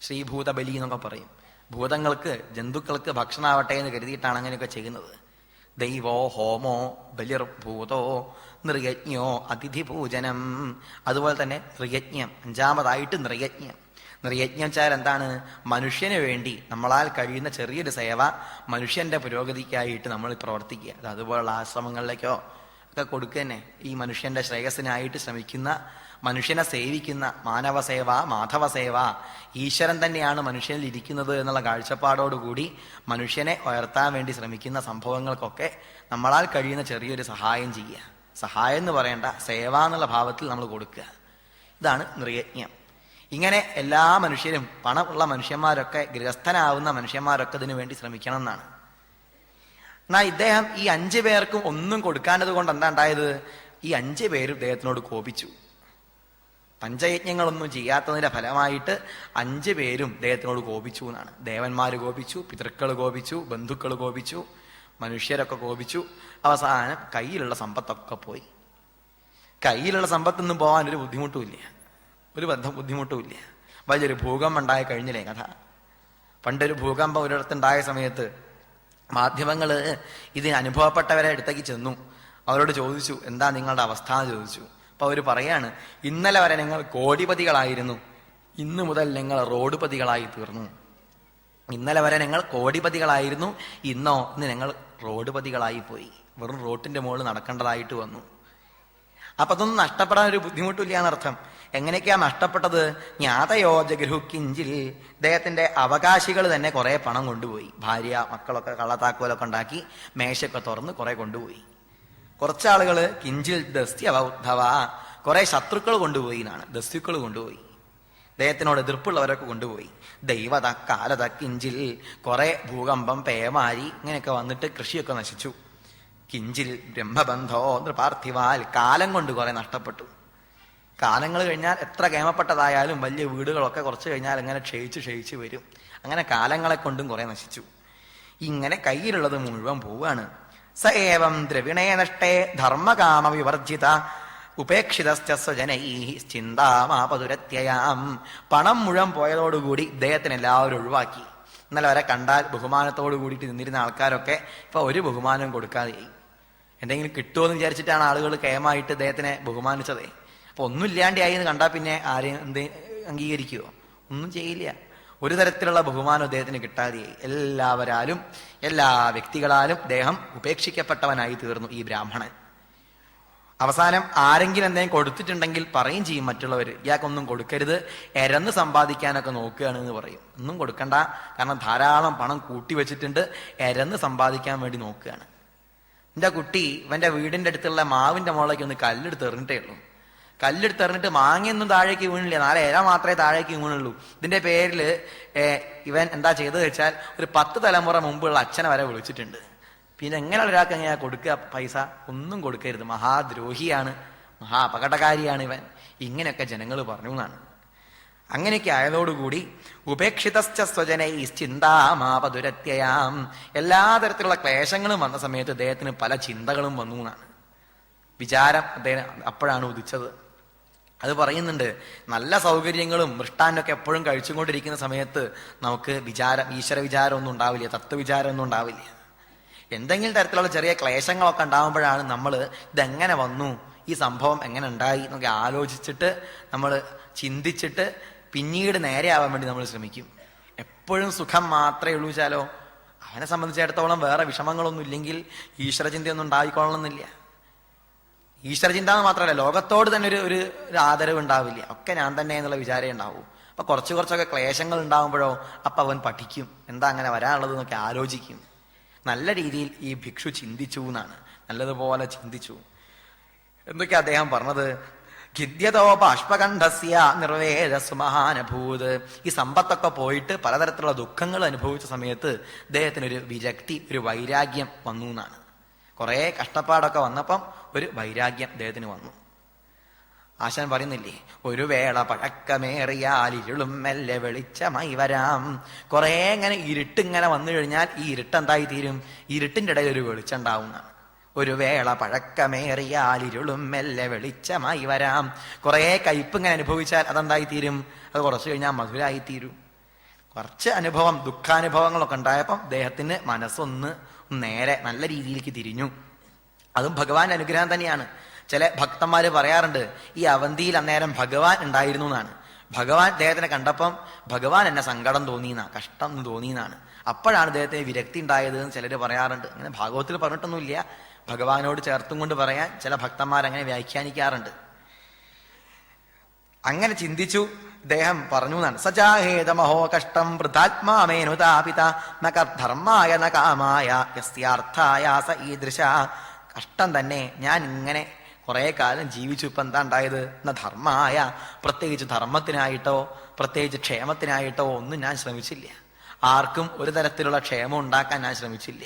ശ്രീഭൂത ബലി എന്നൊക്കെ പറയും. ഭൂതങ്ങൾക്ക്, ജന്തുക്കൾക്ക് ഭക്ഷണമാവട്ടെ എന്ന് കരുതിയിട്ടാണ് അങ്ങനെയൊക്കെ ചെയ്യുന്നത്. ദൈവോ ഹോമോ ബലിർഭൂതോ നൃയജ്ഞോ അതിഥി പൂജനം. അതുപോലെ തന്നെ നൃയജ്ഞം, അഞ്ചാമതായിട്ട് നൃയജ്ഞം. നൃയജ്ഞം വെച്ചാൽ എന്താണ്? മനുഷ്യന് വേണ്ടി നമ്മളാൽ കഴിയുന്ന ചെറിയൊരു സേവ മനുഷ്യന്റെ പുരോഗതിക്കായിട്ട് നമ്മൾ പ്രവർത്തിക്കുക. അത് അതുപോലുള്ള ആശ്രമങ്ങളിലേക്കോ ഒക്കെ കൊടുക്കുക തന്നെ. ഈ മനുഷ്യന്റെ ശ്രേയസ്സിനായിട്ട് ശ്രമിക്കുന്ന, മനുഷ്യനെ സേവിക്കുന്ന മാനവസേവ, മാധവസേവ, ഈശ്വരൻ തന്നെയാണ് മനുഷ്യനിൽ ഇരിക്കുന്നത് എന്നുള്ള കാഴ്ചപ്പാടോടുകൂടി മനുഷ്യനെ ഉയർത്താൻ വേണ്ടി ശ്രമിക്കുന്ന സംഭവങ്ങൾക്കൊക്കെ നമ്മളാൽ കഴിയുന്ന ചെറിയൊരു സഹായം ചെയ്യുക. സഹായം എന്ന് പറയേണ്ട, സേവ എന്നുള്ള ഭാവത്തിൽ നമ്മൾ കൊടുക്കുക. ഇതാണ് നൃയജ്ഞം. ഇങ്ങനെ എല്ലാ മനുഷ്യരും, പണമുള്ള മനുഷ്യന്മാരൊക്കെ, ഗൃഹസ്ഥനാവുന്ന മനുഷ്യന്മാരൊക്കെ ഇതിനു വേണ്ടി ശ്രമിക്കണം എന്നാണ്. എന്നാൽ ഇദ്ദേഹം ഈ 5 പേർക്കും ഒന്നും കൊടുക്കാനത് കൊണ്ട് എന്താ ഉണ്ടായത്? ഈ 5 പേരും ഇദ്ദേഹത്തിനോട് കോപിച്ചു. പഞ്ചയജ്ഞങ്ങളൊന്നും ചെയ്യാത്തതിന്റെ ഫലമായിട്ട് 5 പേരും ഇദ്ദേഹത്തിനോട് കോപിച്ചു എന്നാണ്. ദേവന്മാര് കോപിച്ചു, പിതൃക്കൾ കോപിച്ചു, ബന്ധുക്കൾ കോപിച്ചു, മനുഷ്യരൊക്കെ കോപിച്ചു. അവസാനം കയ്യിലുള്ള സമ്പത്തൊക്കെ പോയി. കയ്യിലുള്ള സമ്പത്തൊന്നും പോകാൻ ഒരു ബുദ്ധിമുട്ടുമില്ല, ഒരു ബുദ്ധിമുട്ടുമില്ല. വലിയൊരു ഭൂകമ്പം ഉണ്ടായി കഴിഞ്ഞില്ലേ കഥ. പണ്ടൊരു ഭൂകമ്പം ഒരിടത്തുണ്ടായ സമയത്ത് മാധ്യമങ്ങൾ ഇതിന് അനുഭവപ്പെട്ടവരെ അടുത്തേക്ക് ചെന്നു. അവരോട് ചോദിച്ചു, എന്താ നിങ്ങളുടെ അവസ്ഥ എന്ന് ചോദിച്ചു. അപ്പൊ അവർ പറയാണ്, ഇന്നലെ വരെ ഞങ്ങൾ കോടിപതികളായിരുന്നു, ഇന്നു മുതൽ ഞങ്ങൾ റോഡുപതികളായി തീർന്നു. ഇന്നലെ വരെ ഞങ്ങൾ കോടിപതികളായിരുന്നു, ഇന്ന് ഞങ്ങൾ റോഡുപതികളായി പോയി. വെറും റോട്ടിന്റെ മുകളിൽ നടക്കേണ്ടതായിട്ട് വന്നു. അപ്പൊ അതൊന്നും നഷ്ടപ്പെടാൻ ഒരു ബുദ്ധിമുട്ടില്ല എന്നർത്ഥം. എങ്ങനെയൊക്കെയാ നഷ്ടപ്പെട്ടത്? ജ്ഞാതയോജഗൃഹുക്കിഞ്ചിൽ. ഇദ്ദേഹത്തിന്റെ അവകാശികൾ തന്നെ കുറെ പണം കൊണ്ടുപോയി. ഭാര്യ, മക്കളൊക്കെ കള്ളത്താക്കോലൊക്കെ ഉണ്ടാക്കി മേശയൊക്കെ തുറന്ന് കുറെ കൊണ്ടുപോയി. കുറച്ചാളുകള് കിഞ്ചിൽ ദസ്യവൗദ്ധവ, കുറെ ശത്രുക്കൾ കൊണ്ടുപോയി എന്നാണ്. ദസ്യുക്കൾ കൊണ്ടുപോയി, അദ്ദേഹത്തിനോട് എതിർപ്പുള്ളവരൊക്കെ കൊണ്ടുപോയി. ദൈവത കാലത കിഞ്ചിൽ, കുറെ ഭൂകമ്പം, പേമാരി ഇങ്ങനെയൊക്കെ വന്നിട്ട് കൃഷിയൊക്കെ നശിച്ചു. കിഞ്ചിൽ ബ്രഹ്മബന്ധോ പാർത്ഥിവാൽ, കാലം കൊണ്ട് കുറെ നഷ്ടപ്പെട്ടു. കാലങ്ങൾ കഴിഞ്ഞാൽ എത്ര കേമപ്പെട്ടതായാലും വലിയ വീടുകളൊക്കെ കുറച്ച് കഴിഞ്ഞാൽ അങ്ങനെ ക്ഷയിച്ച് വരും. അങ്ങനെ കാലങ്ങളെ കൊണ്ടും കുറെ നശിച്ചു. ഇങ്ങനെ കയ്യിലുള്ളത് മുഴുവൻ പോവുകയാണ്. സ ഏവം ദ്രവിണേ നഷ്ടേ ധർമ്മകാമ വിവർജിത ഉപേക്ഷിതശ്ച സ്വജനൈ ചിന്താമാപതുരത്യയാം. പണം മുഴുവൻ പോയതോടുകൂടി ഇദ്ദേഹത്തിന് എല്ലാവരും ഒഴിവാക്കി. ഇന്നലെ വരെ കണ്ടാൽ ബഹുമാനത്തോടു കൂടിയിട്ട് നിന്നിരുന്ന ആൾക്കാരൊക്കെ ഇപ്പൊ ഒരു ബഹുമാനം കൊടുക്കാതെയായി. എന്തെങ്കിലും കിട്ടുമെന്ന് വിചാരിച്ചിട്ടാണ് ആളുകൾ കേമായിട്ട് ഇദ്ദേഹത്തിനെ ബഹുമാനിച്ചതേ. അപ്പൊ ഒന്നും ഇല്ലാണ്ടായി എന്ന് കണ്ടാൽ പിന്നെ ആരെയും അംഗീകരിക്കുവോ? ഒന്നും ചെയ്യില്ല. ഒരു തരത്തിലുള്ള ബഹുമാനം അദ്ദേഹത്തിന് കിട്ടാതെയായി. എല്ലാവരാലും, എല്ലാ വ്യക്തികളാലും അദ്ദേഹം ഉപേക്ഷിക്കപ്പെട്ടവനായി തീർന്നു ഈ ബ്രാഹ്മണൻ. അവസാനം ആരെങ്കിലും എന്തെങ്കിലും കൊടുത്തിട്ടുണ്ടെങ്കിൽ പറയും ചെയ്യും മറ്റുള്ളവർ, ഇയാൾക്കൊന്നും കൊടുക്കരുത്, എരന്ന് സമ്പാദിക്കാനൊക്കെ നോക്കുകയാണ് എന്ന് പറയും. ഒന്നും കൊടുക്കണ്ട, കാരണം ധാരാളം പണം കൂട്ടി വെച്ചിട്ടുണ്ട്, എരന്ന് സമ്പാദിക്കാൻ വേണ്ടി നോക്കുകയാണ്. എൻ്റെ കുട്ടി ഇവന്റെ വീടിന്റെ അടുത്തുള്ള മാവിന്റെ മുകളിലേക്ക് ഒന്ന് കല്ലെടുത്ത് എറിഞ്ഞിട്ടേ ഉള്ളൂ. കല്ലെടുത്ത് എറിഞ്ഞിട്ട് മാങ്ങയൊന്നും താഴേക്ക് വീണില്ല, 4 ഇല മാത്രമേ താഴേക്ക് വീണുള്ളൂ. ഇതിന്റെ പേരിൽ ഇവൻ എന്താ ചെയ്തത് വെച്ചാൽ ഒരു 10 തലമുറ മുമ്പുള്ള അച്ഛനെ വരെ വിളിച്ചിട്ടുണ്ട്. പിന്നെ എങ്ങനെ ഒരാൾക്ക് എങ്ങനെയാ കൊടുക്കുക പൈസ? ഒന്നും കൊടുക്കരുത്, മഹാദ്രോഹിയാണ്, മഹാ അപകടകാരിയാണ് ഇവൻ. ഇങ്ങനെയൊക്കെ ജനങ്ങൾ പറഞ്ഞു എന്നാണ്. അങ്ങനെയൊക്കെ ആയതോടുകൂടി ഉപേക്ഷിതശ്ച സ്വജനൈ ചിന്താമാപതുരത്യയാം, എല്ലാ തരത്തിലുള്ള ക്ലേശങ്ങളും വന്ന സമയത്ത് ഇദ്ദേഹത്തിന് പല ചിന്തകളും വന്നു എന്നാണ്. വിചാരം അദ്ദേഹം അപ്പോഴാണ് ഉദിച്ചത്. അത് പറയുന്നുണ്ട്, നല്ല സൗകര്യങ്ങളും മൃഷ്ടാന്നൊക്കെ എപ്പോഴും കഴിച്ചുകൊണ്ടിരിക്കുന്ന സമയത്ത് നമുക്ക് ഈശ്വര വിചാരം ഒന്നും ഉണ്ടാവില്ല, തത്വവിചാരം ഒന്നും ഉണ്ടാവില്ല. എന്തെങ്കിലും തരത്തിലുള്ള ചെറിയ ക്ലേശങ്ങളൊക്കെ ഉണ്ടാകുമ്പോഴാണ് നമ്മൾ ഇതെങ്ങനെ വന്നു, ഈ സംഭവം എങ്ങനെ ഉണ്ടായി എന്നൊക്കെ ആലോചിച്ചിട്ട് നമ്മൾ ചിന്തിച്ചിട്ട് പിന്നീട് നേരെയാവാൻ വേണ്ടി നമ്മൾ ശ്രമിക്കും. എപ്പോഴും സുഖം മാത്രമേ ഉള്ളൂ വെച്ചാലോ അവനെ സംബന്ധിച്ചിടത്തോളം വേറെ വിഷമങ്ങളൊന്നും ഇല്ലെങ്കിൽ ഈശ്വരചിന്തയൊന്നും ഉണ്ടായിക്കൊള്ളണമെന്നില്ല. ഈശ്വരചിന്ത എന്ന് മാത്രമല്ല, ലോകത്തോട് തന്നെ ഒരു ആദരവ് ഉണ്ടാവില്ല. ഒക്കെ ഞാൻ തന്നെ എന്നുള്ള വിചാരമേ ഉണ്ടാവൂ. അപ്പൊ കുറച്ചൊക്കെ ക്ലേശങ്ങൾ ഉണ്ടാകുമ്പോഴോ അപ്പൊ അവൻ പഠിക്കും, എന്താ അങ്ങനെ വരാനുള്ളത് എന്നൊക്കെ ആലോചിക്കും. നല്ല രീതിയിൽ ഈ ഭിക്ഷു ചിന്തിച്ചു എന്നാണ്, നല്ലതുപോലെ ചിന്തിച്ചു. എന്തൊക്കെയാ അദ്ദേഹം പറഞ്ഞത്? ഖിദ്യതോ ബാഷ്പകണ്ഠസ്യ നിർവേദസ് മഹാനഭൂത്. ഈ സമ്പത്തൊക്കെ പോയിട്ട് പലതരത്തിലുള്ള ദുഃഖങ്ങൾ അനുഭവിച്ച സമയത്ത് അദ്ദേഹത്തിനൊരു വിരക്തി, ഒരു വൈരാഗ്യം വന്നു എന്നാണ്. കുറെ കഷ്ടപ്പാടൊക്കെ വന്നപ്പം ഒരു വൈരാഗ്യം അദ്ദേഹത്തിന് വന്നു. ആശാൻ പറയുന്നില്ലേ, ഒരു വേള പഴക്കമേറിയാൽ ഇരുളും മെല്ലെ വെളിച്ചമായി വരാം. കുറെ ഇങ്ങനെ ഇരുട്ടിങ്ങനെ വന്നു കഴിഞ്ഞാൽ ഈ ഇരുട്ടെന്തായി തീരും? ഇരുട്ടിൻ്റെ ഇടയിൽ ഒരു വെളിച്ചം ഉണ്ടാവും എന്നാണ്. ഒരു വേള പഴക്കമേറിയാൽ ഇരുളും മെല്ലെ വെളിച്ചമായി വരാം. കുറെ കയ്പ് ഇങ്ങനെ അനുഭവിച്ചാൽ അതെന്തായി തീരും? അത് കുറച്ചു കഴിഞ്ഞാൽ മധുരായി തീരും. കുറച്ച് അനുഭവം, ദുഃഖാനുഭവങ്ങളൊക്കെ ഉണ്ടായപ്പം അദ്ദേഹത്തിന് മനസ്സൊന്ന് നേരെ നല്ല രീതിയിലേക്ക് തിരിഞ്ഞു. അതും ഭഗവാന്റെ അനുഗ്രഹം തന്നെയാണ്. ചില ഭക്തന്മാര് പറയാറുണ്ട്, ഈ അവന്തിയിൽ അന്നേരം ഭഗവാൻ ഉണ്ടായിരുന്നു എന്നാണ്. ഭഗവാൻ അദ്ദേഹത്തിനെ കണ്ടപ്പം ഭഗവാൻ എന്നെ സങ്കടം തോന്നിയെന്നാ, കഷ്ടം തോന്നിയെന്നാണ്. അപ്പോഴാണ് അദ്ദേഹത്തിന് വിരക്തി ഉണ്ടായത് എന്ന് ചിലർ പറയാറുണ്ട്. അങ്ങനെ ഭാഗവത്തിൽ പറഞ്ഞിട്ടൊന്നുമില്ല, ഭഗവാനോട് ചേർത്തും കൊണ്ട് പറയാൻ ചില ഭക്തന്മാരങ്ങനെ വ്യാഖ്യാനിക്കാറുണ്ട്. അങ്ങനെ ചിന്തിച്ചു അദ്ദേഹം പറഞ്ഞു എന്നാണ്. സജാഹേതമഹോ കഷ്ടം വൃഥാത്മാമേനുതാപിത നകർധർമായ ന കാമായ യസ്യാർത്ഥായ സ ഈദൃശ. കഷ്ടം തന്നെ, ഞാൻ ഇങ്ങനെ കുറെ കാലം ജീവിച്ചു, ഇപ്പം എന്താ ഉണ്ടായത്? എന്ന ധർമായ, പ്രത്യേകിച്ച് ധർമ്മത്തിനായിട്ടോ പ്രത്യേകിച്ച് ക്ഷേമത്തിനായിട്ടോ ഒന്നും ഞാൻ ശ്രമിച്ചില്ല. ആർക്കും ഒരു തരത്തിലുള്ള ക്ഷേമം ഉണ്ടാക്കാൻ ഞാൻ ശ്രമിച്ചില്ല.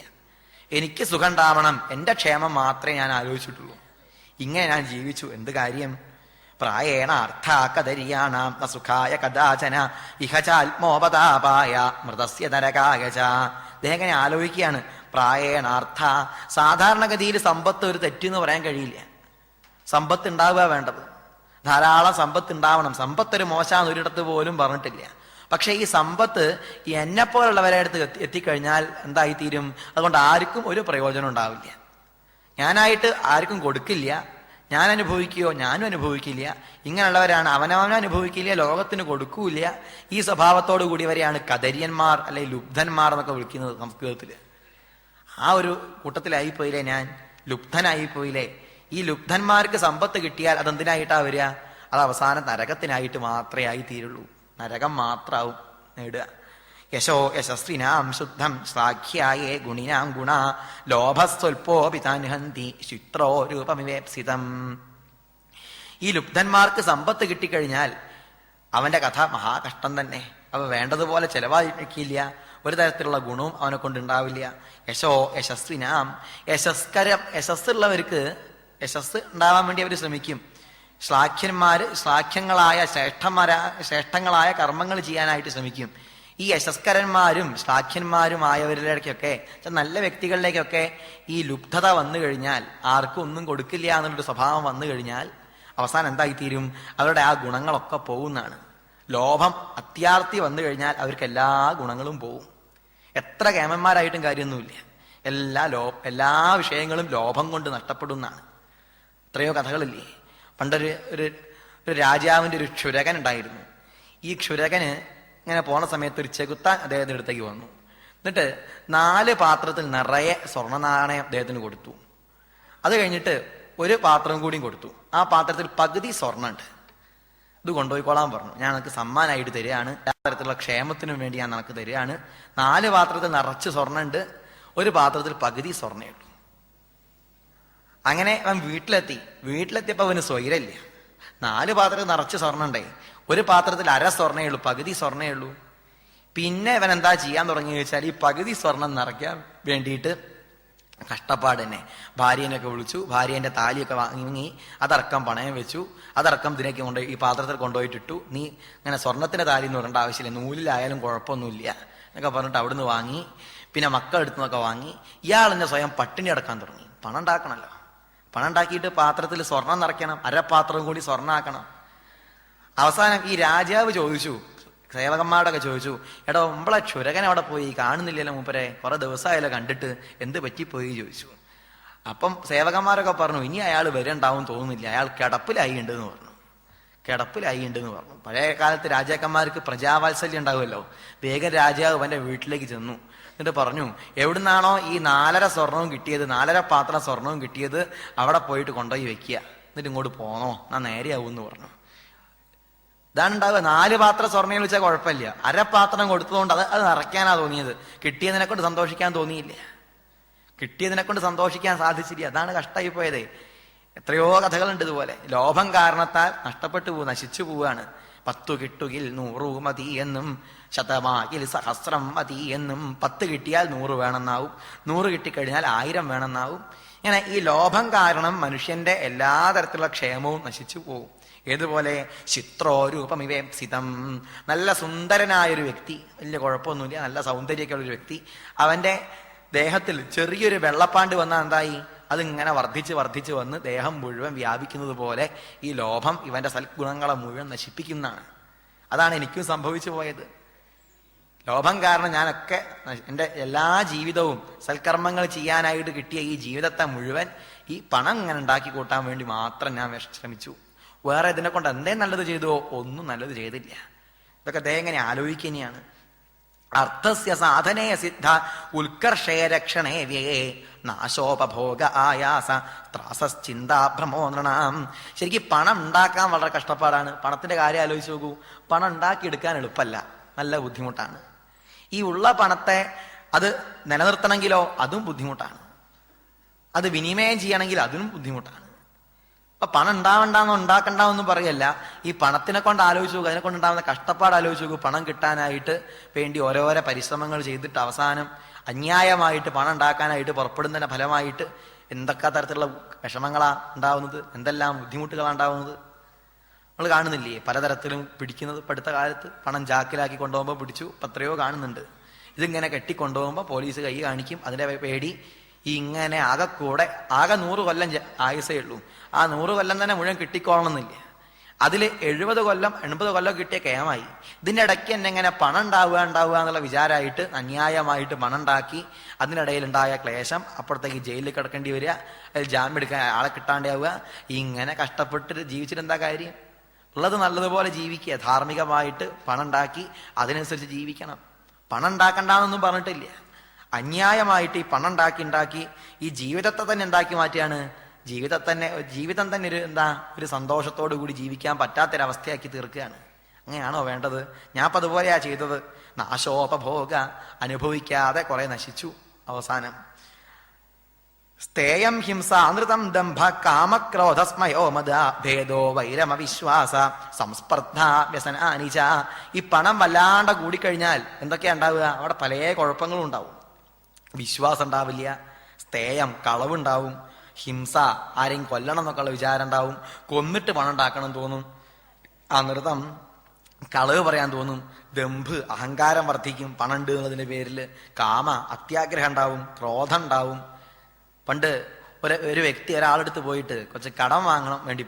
എനിക്ക് സുഖം ഉണ്ടാവണം, എൻ്റെ ക്ഷേമം മാത്രമേ ഞാൻ ആലോചിച്ചിട്ടുള്ളൂ. ഇങ്ങനെ ഞാൻ ജീവിച്ചു. എന്ത് കാര്യം? പ്രായേണ അർത്ഥാകദരിയാണാം ന സുഖായ കഥാചന ഇഹചാത്മോപതാപായ മൃതസ്യ നരകായ ച. അദ്ദേഹം ഇങ്ങനെ ആലോചിക്കുകയാണ്. പ്രായേണാർത്ഥ, സാധാരണഗതിയിൽ സമ്പത്ത് ഒരു തെറ്റെന്ന് പറയാൻ കഴിയില്ല. സമ്പത്ത് ഉണ്ടാവുക വേണ്ടത്, ധാരാളം സമ്പത്ത് ഉണ്ടാവണം. സമ്പത്ത് ഒരു മോശാന്ന് ഒരിടത്ത് പോലും പറഞ്ഞിട്ടില്ല. പക്ഷെ ഈ സമ്പത്ത് എന്നെപ്പോലുള്ളവരെ അടുത്ത് എത്തിക്കഴിഞ്ഞാൽ എന്തായിത്തീരും? അതുകൊണ്ട് ആർക്കും ഒരു പ്രയോജനം ഉണ്ടാവില്ല. ഞാനായിട്ട് ആർക്കും കൊടുക്കില്ല, ഞാൻ അനുഭവിക്കുകയോ ഞാനും അനുഭവിക്കില്ല. ഇങ്ങനെയുള്ളവരാണ് അവനവനും അനുഭവിക്കില്ല, ലോകത്തിന് കൊടുക്കൂല. ഈ സ്വഭാവത്തോടു കൂടിയവരെയാണ് കദര്യന്മാർ അല്ലെങ്കിൽ ലുബ്ധന്മാർ എന്നൊക്കെ വിളിക്കുന്നത് സംസ്കൃതത്തില്. ആ ഒരു കൂട്ടത്തിലായിപ്പോയില്ലേ ഞാൻ, ലുബ്ധനായിപ്പോയില്ലേ. ഈ ലുബ്ധന്മാർക്ക് സമ്പത്ത് കിട്ടിയാൽ അതെന്തിനായിട്ടാ വരിക? അത് അവസാനം നരകത്തിനായിട്ട് മാത്രമേ ആയി തീരുള്ളൂ. നരകം മാത്രാവും നേടുക. യശോ യശസ്വിനാം ശുദ്ധം ശ്ലാഘ്യായേ ഗുണിനാം ഗുണ ലോഭസ്വൽപ്പോപിതാൻഹന്തി ശുത്രോ രൂപമിവേപ്സിതം. ഈ ലുബ്ധന്മാർക്ക് സമ്പത്ത് കിട്ടിക്കഴിഞ്ഞാൽ അവന്റെ കഥ മഹാകഷ്ടം തന്നെ. അവ വേണ്ടതുപോലെ ചെലവാക്കിയില്ല, ഒരു തരത്തിലുള്ള ഗുണവും അവനെ കൊണ്ടുണ്ടാവില്ല. യശോ യശസ്വിനാം, യശസ്സുള്ളവർക്ക് യശസ് ഉണ്ടാവാൻ വേണ്ടി അവർ ശ്രമിക്കും. ശ്ലാഘ്യങ്ങളായ ശ്രേഷ്ഠങ്ങളായ കർമ്മങ്ങൾ ചെയ്യാനായിട്ട് ശ്രമിക്കും. ഈ യശസ്കരന്മാരും ശ്ലാഘ്യന്മാരുമായവരിലേക്കൊക്കെ, നല്ല വ്യക്തികളിലേക്കൊക്കെ ഈ ലുബ്ധത വന്നു കഴിഞ്ഞാൽ, ആർക്കും ഒന്നും കൊടുക്കില്ല എന്നുള്ളൊരു സ്വഭാവം വന്നു കഴിഞ്ഞാൽ അവസാനം എന്തായിത്തീരും? അവരുടെ ആ ഗുണങ്ങളൊക്കെ പോകുന്നതാണ്. ലോഭം, അത്യാർത്തി വന്നു കഴിഞ്ഞാൽ അവർക്ക് എല്ലാ ഗുണങ്ങളും പോവും. എത്ര കേമന്മാരായിട്ടും കാര്യമൊന്നുമില്ല, എല്ലാ വിഷയങ്ങളും ലോഭം കൊണ്ട് നഷ്ടപ്പെടുന്നതാണ്. എത്രയോ കഥകളില്ലേ. പണ്ടൊരു രാജാവിൻ്റെ ഒരു ക്ഷുരകൻ ഉണ്ടായിരുന്നു. ഈ ക്ഷുരകന് ഇങ്ങനെ പോണ സമയത്ത് ഒരു ചെകുത്താൻ അദ്ദേഹത്തിൻ്റെ അടുത്തേക്ക് വന്നു. എന്നിട്ട് 4 പാത്രത്തിൽ നിറയെ സ്വർണ്ണ നാണയം അദ്ദേഹത്തിന് കൊടുത്തു. അത് കഴിഞ്ഞിട്ട് ഒരു പാത്രം കൂടിയും കൊടുത്തു. ആ പാത്രത്തിൽ പകുതി സ്വർണ്ണമുണ്ട്, ഇത് കൊണ്ടുപോയിക്കോളാൻ പറഞ്ഞു. ഞാൻ നിനക്ക് സമ്മാനമായിട്ട് തരികയാണ്, ആ തരത്തിലുള്ള ക്ഷേമത്തിനും വേണ്ടി ഞാൻ നിനക്ക് തരികയാണ്. 4 പാത്രത്തിൽ നിറച്ച് സ്വർണ്ണമുണ്ട്, ഒരു പാത്രത്തിൽ പകുതി സ്വർണ്ണയുള്ളൂ. അങ്ങനെ അവൻ വീട്ടിലെത്തിയപ്പോൾ അവന് സ്വൈരമില്ല. 4 പാത്രത്തിൽ നിറച്ച് സ്വർണ്ണണ്ടേ, ഒരു പാത്രത്തിൽ അര സ്വർണ്ണേ ഉള്ളൂ, പകുതി സ്വർണ്ണേ ഉള്ളൂ. പിന്നെ ഇവൻ എന്താ ചെയ്യാൻ തുടങ്ങി ചോദിച്ചാൽ, ഈ പകുതി സ്വർണം നിറയ്ക്കാൻ വേണ്ടിയിട്ട് കഷ്ടപ്പാട് തന്നെ. ഭാര്യേനൊക്കെ വിളിച്ചു, ഭാര്യേന്റെ താലിയൊക്കെ വാങ്ങി അതടക്കം പണയം വെച്ചു, അതടക്കം ഇതിനൊക്കെ കൊണ്ടുപോയി ഈ പാത്രത്തിൽ കൊണ്ടുപോയിട്ടിട്ടു. നീ അങ്ങനെ സ്വർണത്തിന്റെ താലി എന്ന് പറയേണ്ട ആവശ്യമില്ല, നൂലിലായാലും കുഴപ്പമൊന്നുമില്ല എന്നൊക്കെ പറഞ്ഞിട്ട് അവിടുന്ന് വാങ്ങി. പിന്നെ മക്കളെടുത്തുനിന്നൊക്കെ വാങ്ങി. ഇയാൾ തന്നെ സ്വയം പട്ടിണി അടക്കാൻ തുടങ്ങി. പണം ഉണ്ടാക്കണമല്ലോ, പണം ഉണ്ടാക്കിയിട്ട് പാത്രത്തിൽ സ്വർണം നിറയ്ക്കണം, അരപ്പാത്രം കൂടി സ്വർണ്ണാക്കണം. അവസാനം ഈ രാജാവ് ചോദിച്ചു, സേവകന്മാരോടൊക്കെ ചോദിച്ചു, എടോ നമ്മളെ ക്ഷുരകൻ അവിടെ പോയി, കാണുന്നില്ലല്ലോ മൂപ്പരെ, കുറെ ദിവസമായല്ലോ കണ്ടിട്ട്, എന്ത് പറ്റിപ്പോയി ചോദിച്ചു. അപ്പം സേവകന്മാരൊക്കെ പറഞ്ഞു, ഇനി അയാൾ വരണ്ടാവും തോന്നുന്നില്ല, അയാൾ കിടപ്പിലായി ഉണ്ടെന്ന് പറഞ്ഞു. പഴയ കാലത്ത് രാജാക്കന്മാർക്ക് പ്രജാവാത്സല്യം ഉണ്ടാവുമല്ലോ. വേഗം രാജാവ് അവന്റെ വീട്ടിലേക്ക് ചെന്നു. എന്നിട്ട് പറഞ്ഞു, എവിടുന്നാണോ ഈ 4.5 സ്വർണവും കിട്ടിയത്, 4.5 പാത്രം സ്വർണവും കിട്ടിയത്, അവിടെ പോയിട്ട് കൊണ്ടുപോയി വെക്കുക, എന്നിട്ട് ഇങ്ങോട്ട് പോന്നോ, ഞാൻ നേരെയാവും എന്ന് പറഞ്ഞു. ഇതാണ് ഉണ്ടാവുക. 4 പാത്രം സ്വർണ്ണം വെച്ചാൽ കുഴപ്പമില്ല, അരപ്പാത്രം കൊടുത്തതുകൊണ്ട് അത് നിറയ്ക്കാനാ തോന്നിയത്. കിട്ടിയതിനെ കൊണ്ട് സന്തോഷിക്കാൻ തോന്നിയില്ല, കിട്ടിയതിനെ കൊണ്ട് സന്തോഷിക്കാൻ സാധിച്ചില്ല. അതാണ് കഷ്ടമായി പോയത്. എത്രയോ കഥകളുണ്ട് ഇതുപോലെ. ലോഭം കാരണത്താൽ നഷ്ടപ്പെട്ടു പോകും, നശിച്ചു പോവുകയാണ്. 10 കിട്ടുകിൽ 100 മതി എന്നും, ശതമാകിൽ സഹസ്രം മതി എന്നും. 10 കിട്ടിയാൽ 100 വേണമെന്നാവും, 100 കിട്ടിക്കഴിഞ്ഞാൽ 1000 വേണമെന്നാവും. ഇങ്ങനെ ഈ ലോഭം കാരണം മനുഷ്യന്റെ എല്ലാ തരത്തിലുള്ള ക്ഷേമവും നശിച്ചു പോകും. ഏതുപോലെ ചിത്രോരൂപമിവേപ്സിതം, നല്ല സുന്ദരനായൊരു വ്യക്തി, വലിയ കുഴപ്പമൊന്നുമില്ല, നല്ല സൗന്ദര്യമൊക്കെ ഉള്ളൊരു വ്യക്തി, അവന്റെ ദേഹത്തിൽ ചെറിയൊരു വെള്ളപ്പാണ്ട് വന്നാൽ എന്തായി, അതിങ്ങനെ വർദ്ധിച്ച് വന്ന് ദേഹം മുഴുവൻ വ്യാപിക്കുന്നത് പോലെ ഈ ലോഭം ഇവന്റെ സൽഗുണങ്ങളെ മുഴുവൻ നശിപ്പിക്കുന്നതാണ്. അതാണ് എനിക്കും സംഭവിച്ചു പോയത്. ലോഭം കാരണം ഞാനൊക്കെ എൻ്റെ എല്ലാ ജീവിതവും സൽക്കർമ്മങ്ങൾ ചെയ്യാനായിട്ട് കിട്ടിയ ഈ ജീവിതത്തെ മുഴുവൻ ഈ പണം ഇങ്ങനെ ഉണ്ടാക്കി കൂട്ടാൻ വേണ്ടി മാത്രം ഞാൻ ശ്രമിച്ചു. വേറെ ഇതിനെ കൊണ്ട് എന്തേ നല്ലത് ചെയ്തോ, ഒന്നും നല്ലത് ചെയ്തില്ല. ഇതൊക്കെ അദ്ദേഹം എങ്ങനെ ആലോചിക്കുകയാണ്. അർത്ഥസ്യ സാധനേ സിദ്ധ ഉത്കർഷേ രക്ഷണേ വ്യയേ നാശോപഭോഗ ആയാസ ത്രാസശ്ചിന്താഭ്രമോ നൃണാം. ശരിക്കും പണം ഉണ്ടാക്കാൻ വളരെ കഷ്ടപ്പാടാണ്. പണത്തിന്റെ കാര്യം ആലോചിച്ച് നോക്കൂ. പണം ഉണ്ടാക്കിയെടുക്കാൻ എളുപ്പമല്ല, നല്ല ബുദ്ധിമുട്ടാണ്. ഈ ഉള്ള പണത്തെ അത് നിലനിർത്തണമെങ്കിലോ അതും ബുദ്ധിമുട്ടാണ്. അത് വിനിമയം ചെയ്യണമെങ്കിൽ അതിനും ബുദ്ധിമുട്ടാണ്. അപ്പൊ പണം ഉണ്ടാവണ്ടെന്നോ ഉണ്ടാക്കണ്ടെന്നൊന്നും പറയല്ല. ഈ പണത്തിനെ കൊണ്ട് ആലോചിച്ച് നോക്കുക, അതിനെ കൊണ്ടുണ്ടാവുന്ന കഷ്ടപ്പാട് ആലോചിച്ച് നോക്കൂ. പണം കിട്ടാനായിട്ട് വേണ്ടി ഓരോരോ പരിശ്രമങ്ങൾ ചെയ്തിട്ട് അവസാനം അന്യായമായിട്ട് പണം ഉണ്ടാക്കാനായിട്ട് പുറപ്പെടുന്നതിന്റെ ഫലമായിട്ട് എന്തൊക്കെ തരത്തിലുള്ള വിഷമങ്ങളാ ഉണ്ടാവുന്നത്, എന്തെല്ലാം ബുദ്ധിമുട്ടുകളാണ് ഉണ്ടാവുന്നത്. നമ്മൾ കാണുന്നില്ലേ പലതരത്തിലും പിടിക്കുന്നത്. ഇപ്പൊ അടുത്ത കാലത്ത് പണം ജാക്കിലാക്കി കൊണ്ടുപോകുമ്പോൾ പിടിച്ചു, എത്രയോ കാണുന്നുണ്ട്. ഇതിങ്ങനെ കെട്ടിക്കൊണ്ടുപോകുമ്പോൾ പോലീസ് കൈ കാണിക്കും. അതിന്റെ പേടി ഇങ്ങനെ ആകെ 100 കൊല്ലം ആയുസേ ഉള്ളൂ. ആ 100 കൊല്ലം തന്നെ മുഴുവൻ കിട്ടിക്കോളണമെന്നില്ല. അതിൽ 70 കൊല്ലം 80 കൊല്ലം കിട്ടിയ കേമായി. ഇതിൻ്റെ ഇടയ്ക്ക് തന്നെ ഇങ്ങനെ പണം ഉണ്ടാവുക എന്നുള്ള വിചാരമായിട്ട് അന്യായമായിട്ട് പണം ഉണ്ടാക്കി അതിനിടയിലുണ്ടായ ക്ലേശം, അപ്പുറത്തേക്ക് ജയിലിൽ കിടക്കേണ്ടി വരിക, അതിൽ ജാമ്യം എടുക്കാൻ ആളെ കിട്ടാണ്ടാവുക. ഇങ്ങനെ കഷ്ടപ്പെട്ട് ജീവിച്ചിട്ട് എന്താ കാര്യം? ഉള്ളത് നല്ലതുപോലെ ജീവിക്കുക, ധാർമ്മികമായിട്ട് പണം ഉണ്ടാക്കി അതിനനുസരിച്ച് ജീവിക്കണം. പണം ഉണ്ടാക്കണ്ടെന്നൊന്നും പറഞ്ഞിട്ടില്ല. അന്യായമായിട്ട് ഈ പണം ഉണ്ടാക്കി ഈ ജീവിതത്തെ തന്നെ ഉണ്ടാക്കി മാറ്റിയാണ്. ജീവിതം തന്നെ ഒരു സന്തോഷത്തോടു കൂടി ജീവിക്കാൻ പറ്റാത്തൊരവസ്ഥയാക്കി തീർക്കുകയാണ്. അങ്ങനെയാണോ വേണ്ടത്? ഞാൻ ഇപ്പം അതുപോലെയാ ചെയ്തത്. നാശോപഭോഗ, അനുഭവിക്കാതെ കുറെ നശിച്ചു. അവസാനം സ്ഥേയം ഹിംസ അനൃതം ദംഭ കാമക്രോധസ്മയോ മദ ഭേദോ വൈരമവിശ്വാസ സംസ്പർദ്ധ വ്യസനാനിച. ഈ പണം വല്ലാണ്ട് കൂടിക്കഴിഞ്ഞാൽ എന്തൊക്കെയാ ഉണ്ടാവുക? അവിടെ പല കുഴപ്പങ്ങളും ഉണ്ടാവും. വിശ്വാസം ഉണ്ടാവില്ല, സ്ഥേയം കളവുണ്ടാവും, ഹിംസ ആരെയും കൊല്ലണം എന്നൊക്കെയുള്ള വിചാരം ഉണ്ടാവും, കൊന്നിട്ട് പണം ഉണ്ടാക്കണം തോന്നും, അനൃതം കളവ് പറയാൻ തോന്നും, ദമ്പ് അഹങ്കാരം വർദ്ധിക്കും പണം ഉണ്ട് എന്നുള്ളതിന്റെ പേരിൽ, കാമ അത്യാഗ്രഹം ഉണ്ടാവും, ക്രോധം ഉണ്ടാവും. പണ്ട് ഒരു വ്യക്തി ഒരാളെടുത്ത് പോയിട്ട് കുറച്ച് കടം വാങ്ങണം വേണ്ടി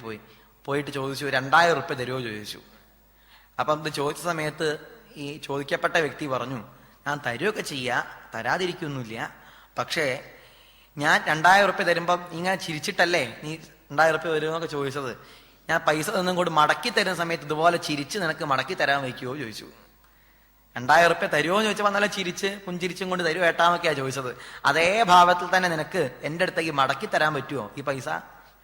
പോയിട്ട് ചോദിച്ചു, 2000 റുപ്യ തരുമോ ചോദിച്ചു. അപ്പം ഇത് ചോദിച്ച സമയത്ത് ഈ ചോദിക്കപ്പെട്ട വ്യക്തി പറഞ്ഞു, ഞാൻ തരുമൊക്കെ ചെയ്യാ, തരാതിരിക്കൊന്നുമില്ല, പക്ഷേ ഞാൻ 2000 റുപ്യ തരുമ്പം ഇങ്ങനെ ചിരിച്ചിട്ടല്ലേ നീ 2000 റുപ്യ വരുമെന്നൊക്കെ ചോദിച്ചത്. ഞാൻ പൈസ ഒന്നും കൂടി മടക്കി തരുന്ന സമയത്ത് ഇതുപോലെ ചിരിച്ച് നിനക്ക് മടക്കി തരാൻ വയ്ക്കുമോ ചോദിച്ചു. 2000 റുപ്യ തരുമോ എന്ന് ചോദിച്ചപ്പോൾ നല്ല ചിരിച്ച് പുഞ്ചിരിച്ചും കൊണ്ട് തരുമോ ഏട്ടാന്നൊക്കെയാ ചോദിച്ചത്. അതേ ഭാവത്തിൽ തന്നെ നിനക്ക് എൻ്റെ അടുത്തേക്ക് മടക്കി തരാൻ പറ്റുമോ? ഈ പൈസ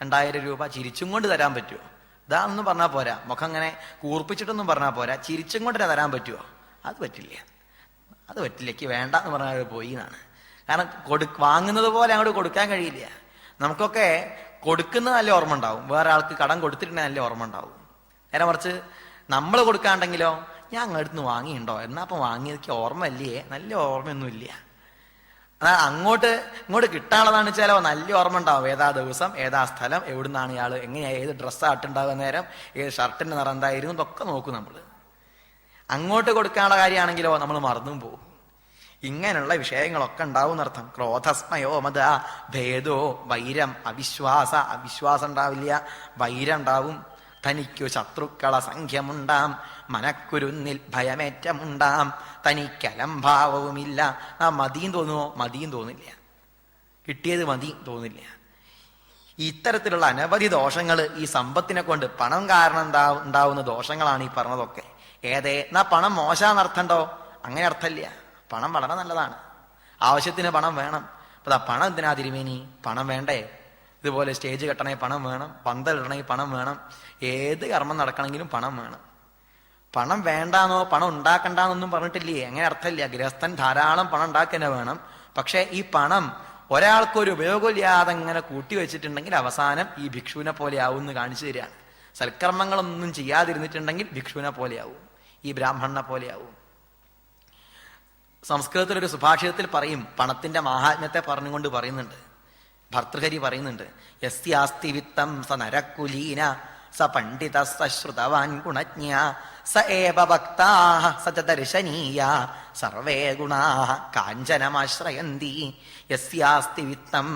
2000 രൂപ ചിരിച്ചും കൊണ്ട് തരാൻ പറ്റുമോ? ഇതാണെന്നും പറഞ്ഞാൽ പോരാ, മുഖം അങ്ങനെ കൂർപ്പിച്ചിട്ടൊന്നും പറഞ്ഞാൽ പോരാ, ചിരിച്ചും കൊണ്ട് തരാൻ പറ്റുമോ? അത് പറ്റില്ല, എനിക്ക് വേണ്ട എന്ന് പറഞ്ഞാൽ പോയി എന്നാണ്. കാരണം വാങ്ങുന്നത് പോലെ അങ്ങോട്ട് കൊടുക്കാൻ കഴിയില്ല. നമുക്കൊക്കെ കൊടുക്കുന്നത് നല്ല ഓർമ്മ ഉണ്ടാവും, വേറെ ആൾക്ക് കടം കൊടുത്തിട്ടുണ്ടെങ്കിൽ നല്ല ഓർമ്മ ഉണ്ടാവും. നേരെ മറിച്ച് നമ്മൾ കൊടുക്കാണ്ടെങ്കിലോ, ഞാൻ അങ്ങടുത്ത് വാങ്ങിയിട്ടുണ്ടോ, എന്നാ അപ്പം വാങ്ങിയതൊക്കെ ഓർമ്മയില്ലേ, നല്ല ഓർമ്മയൊന്നുമില്ല. എന്നാൽ ഇങ്ങോട്ട് കിട്ടാനുള്ളതാണ് വെച്ചാലോ നല്ല ഓർമ്മ ഉണ്ടാവും. ഏതാ ദിവസം, ഏതാ സ്ഥലം, എവിടുന്നാണ് ഇയാൾ, എങ്ങനെയാ, ഏത് ഡ്രസ്സാണ് ഇട്ടുണ്ടാകുക, നേരം ഏത് ഷർട്ടിന്റെ നിറം എന്തായിരുന്നു, ഇതൊക്കെ നോക്കും നമ്മൾ. അങ്ങോട്ട് കൊടുക്കാനുള്ള കാര്യമാണെങ്കിലോ നമ്മൾ മറന്നും പോകും. ഇങ്ങനെയുള്ള വിഷയങ്ങളൊക്കെ ഉണ്ടാവും എന്നർത്ഥം. ക്രോധസ്മയോ മത ഭേദോ വൈരം അവിശ്വാസം ഉണ്ടാവില്ല, വൈരം ഉണ്ടാവും. തനിക്കു ശത്രുക്കള സംഖ്യമുണ്ടാം, മനക്കുരുന്നിൽ ഭയമേറ്റമുണ്ടാം. തനിക്കലംഭാവവുമില്ല. മതിയും തോന്നുമോ? മതിയും തോന്നില്ല, കിട്ടിയത് മതി തോന്നില്ല. ഇത്തരത്തിലുള്ള അനവധി ദോഷങ്ങൾ ഈ സമ്പത്തിനെ കൊണ്ട്, പണം കാരണം ഉണ്ടാവുന്ന ദോഷങ്ങളാണ് ഈ പറഞ്ഞതൊക്കെ. എന്നാ പണം മോശമെന്നർത്ഥമുണ്ടോ? അങ്ങനെ അർത്ഥമില്ല. പണം വളരെ നല്ലതാണ്, ആവശ്യത്തിന് പണം വേണം. അപ്പൊ പണം എന്തിനാ തിരുമേനി? പണം വേണ്ടേ? ഇതുപോലെ സ്റ്റേജ് കെട്ടണമെങ്കിൽ പണം വേണം, പന്തലിടണമെങ്കിൽ പണം വേണം, ഏത് കർമ്മം നടക്കണമെങ്കിലും പണം വേണം. പണം വേണ്ടാന്നോ പണം ഉണ്ടാക്കണ്ടെന്നൊന്നും പറഞ്ഞിട്ടില്ലേ, അങ്ങനെ അർത്ഥമില്ല. ഗൃഹസ്ഥൻ ധാരാളം പണം ഉണ്ടാക്കുക വേണം. പക്ഷെ ഈ പണം ഒരാൾക്കൊരു ഉപയോഗമില്ലാതെ ഇങ്ങനെ കൂട്ടി വെച്ചിട്ടുണ്ടെങ്കിൽ അവസാനം ഈ ഭിക്ഷുവിനെ പോലെ ആവും എന്ന് കാണിച്ചു തരികയാണ്. സൽക്കർമ്മങ്ങളൊന്നും ചെയ്യാതിരുന്നിട്ടുണ്ടെങ്കിൽ ഭിക്ഷുവിനെ പോലെയാവും, ഈ ബ്രാഹ്മണനെ പോലെയാവും. സംസ്കൃതത്തിലൊരു സുഭാഷിതത്തിൽ പറയും, പണത്തിന്റെ മാഹാത്മ്യത്തെ പറഞ്ഞുകൊണ്ട് പറയുന്നുണ്ട്, ഭർതൃഹരി പറയുന്നുണ്ട്, യസ്യാസ്തി വിത്തം സ നരകുലീന സ പണ്ഡിത ശ്രുതവാൻ ഗുണജ്ഞ സ ഏവ ഭക്താഃ സ ച ദർശനീയ സർവേ ഗുണാഃ കാഞ്ചനമാശ്രയന്തി. യസ്യാസ്തി വിത്തം,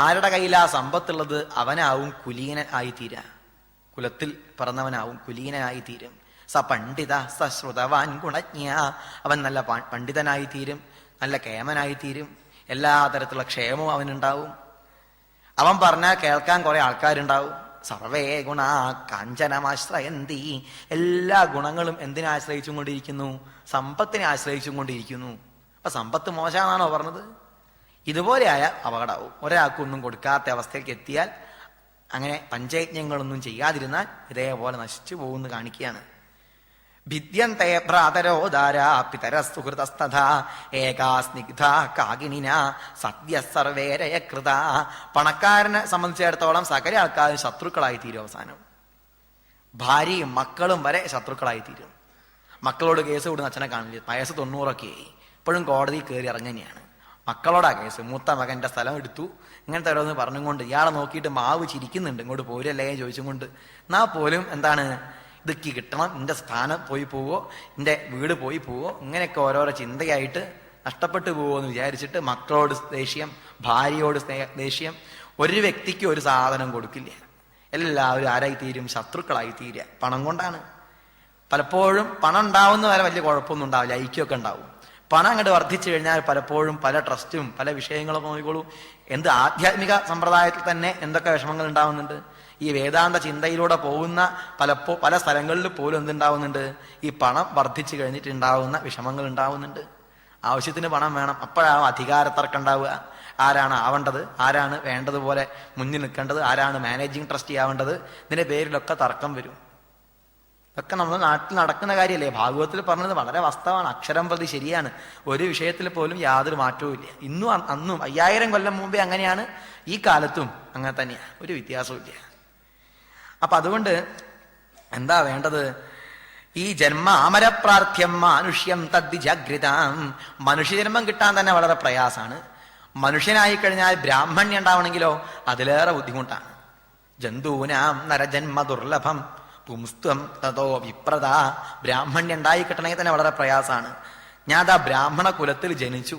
ആരുടെ കയ്യിലാ സമ്പത്തുള്ളത് അവനാവും കുലീനൻ ആയിത്തീരാ, കുലത്തിൽ പിറന്നവനാവും കുലീനനായി തീരും. സ പണ്ഡിത സ ശ്രുതവാൻ ഗുണജ്ഞ, അവൻ നല്ല പണ്ഡിതനായിത്തീരും, നല്ല കേമനായിത്തീരും, എല്ലാ തരത്തിലുള്ള ക്ഷേമവും അവനുണ്ടാവും. അവൻ പറഞ്ഞാൽ കേൾക്കാൻ കുറെ ആൾക്കാരുണ്ടാവും. സർവേ ഗുണ കാഞ്ചനമാശ്രയന്തി, എല്ലാ ഗുണങ്ങളും എന്തിനെ ആശ്രയിച്ചും കൊണ്ടിരിക്കുന്നു? സമ്പത്തിനെ ആശ്രയിച്ചും കൊണ്ടിരിക്കുന്നു. അപ്പൊ സമ്പത്ത് മോശമാണോ പറഞ്ഞത്? ഇതുപോലെയായ അപകടമാവും. ഒരാൾക്കൊന്നും കൊടുക്കാത്ത അവസ്ഥയിലേക്ക് എത്തിയാൽ, അങ്ങനെ പഞ്ചയജ്ഞങ്ങളൊന്നും ചെയ്യാതിരുന്നാൽ ഇതേപോലെ നശിച്ചു പോകുമെന്ന് കാണിക്കുകയാണ്. ഭിദ്യന്തേ ഭ്രാതരോദാര പിതരസുഹൃതസ്തഥാ ഏകാ സ്നിഗ്ധ കാകിനിന സദ്യ സർവേരയകൃത. പണക്കാരനെ സംബന്ധിച്ചിടത്തോളം സകല ആൾക്കാരും ശത്രുക്കളായി തീരും. അവസാനം ഭാര്യയും മക്കളും വരെ ശത്രുക്കളായി തീരും. മക്കളോട് കേസ് വിടുന്ന അച്ഛനെ കാണില്ല, വയസ്സ് 90 ആയി, ഇപ്പോഴും കോടതി കയറി ഇറങ്ങുകയാണ്. മക്കളോടാ കേസ്. മൂത്ത മകന്റെ സ്ഥലം എടുത്തു, ഇങ്ങനത്തെ ഓരോന്ന് പറഞ്ഞുകൊണ്ട് ഇയാളെ നോക്കിയിട്ട് മാവ് ചിരിക്കുന്നുണ്ട്, ഇങ്ങോട്ട് പോരല്ലേ ചോദിച്ചും കൊണ്ട്. എന്നാ പോലും എന്താണ്, ഇതൊക്കെ കിട്ടണം, എൻ്റെ സ്ഥാനം പോയി പോവോ, എൻ്റെ വീട് പോയി പോവോ, ഇങ്ങനെയൊക്കെ ഓരോരോ ചിന്തയായിട്ട് നഷ്ടപ്പെട്ടു പോവോ എന്ന് വിചാരിച്ചിട്ട് മക്കളോട് ദേഷ്യം, ഭാര്യയോട് ദേഷ്യം. ഒരു വ്യക്തിക്ക് ഒരു സാധനം കൊടുക്കില്ല, എല്ലാവരും ആരായിത്തീരും? ശത്രുക്കളായി തീരുക. പണം കൊണ്ടാണ്. പലപ്പോഴും പണം ഉണ്ടാവുന്ന വരെ വലിയ കുഴപ്പമൊന്നും ഉണ്ടാവില്ല, ഐക്യമൊക്കെ ഉണ്ടാവും. പണം അങ്ങോട്ട് വർദ്ധിച്ചു കഴിഞ്ഞാൽ പലപ്പോഴും പല ട്രസ്റ്റും പല വിഷയങ്ങളും നോക്കിക്കോളൂ. എന്ത് ആധ്യാത്മിക സമ്പ്രദായത്തിൽ തന്നെ എന്തൊക്കെ വിഷമങ്ങൾ ഉണ്ടാവുന്നുണ്ട്. ഈ വേദാന്ത ചിന്തയിലൂടെ പോകുന്ന പല സ്ഥലങ്ങളിൽ പോലും എന്തുണ്ടാവുന്നുണ്ട്? ഈ പണം വർദ്ധിച്ചു കഴിഞ്ഞിട്ടുണ്ടാവുന്ന വിഷമങ്ങൾ ഉണ്ടാവുന്നുണ്ട്. ആവശ്യത്തിന് പണം വേണം, അപ്പോഴാവും അധികാരത്തർക്കം ഉണ്ടാവുക. ആരാണ് ആവേണ്ടത്, ആരാണ് വേണ്ടതുപോലെ മുന്നിൽ നിൽക്കേണ്ടത്, ആരാണ് മാനേജിങ് ട്രസ്റ്റി ആവേണ്ടത്, ഇതിന്റെ പേരിലൊക്കെ തർക്കം വരും. ഇതൊക്കെ നമ്മുടെ നാട്ടിൽ നടക്കുന്ന കാര്യമല്ലേ. ഭാഗവതത്തിൽ പറഞ്ഞത് വളരെ വാസ്തവമാണ്, അക്ഷരം പ്രതി ശരിയാണ്. ഒരു വിഷയത്തിൽ പോലും യാതൊരു മാറ്റവും ഇല്ല. ഇന്നും അന്നും 5000 കൊല്ലം മുമ്പേ അങ്ങനെയാണ്, ഈ കാലത്തും അങ്ങനെ തന്നെയാണ്, ഒരു വ്യത്യാസവും ഇല്ല. അപ്പൊ അതുകൊണ്ട് എന്താ വേണ്ടത്? ഈ ജന്മ അമരപ്രാർത്ഥ്യം മാനുഷ്യം തദ്ദി ജാഗ്രതാം. മനുഷ്യജന്മം കിട്ടാൻ തന്നെ വളരെ പ്രയാസാണ്. മനുഷ്യനായി കഴിഞ്ഞാൽ ബ്രാഹ്മണ്യം ഉണ്ടാവണമെങ്കിലോ അതിലേറെ ബുദ്ധിമുട്ടാണ്. ജന്തൂനാം നരജന്മ ദുർലഭം പുംസ്ത്വം തതോ വിപ്രത. ബ്രാഹ്മണ്യം ഉണ്ടായി കിട്ടണമെങ്കിൽ തന്നെ വളരെ പ്രയാസാണ്. ഞാൻ ആ ബ്രാഹ്മണ കുലത്തിൽ ജനിച്ചു,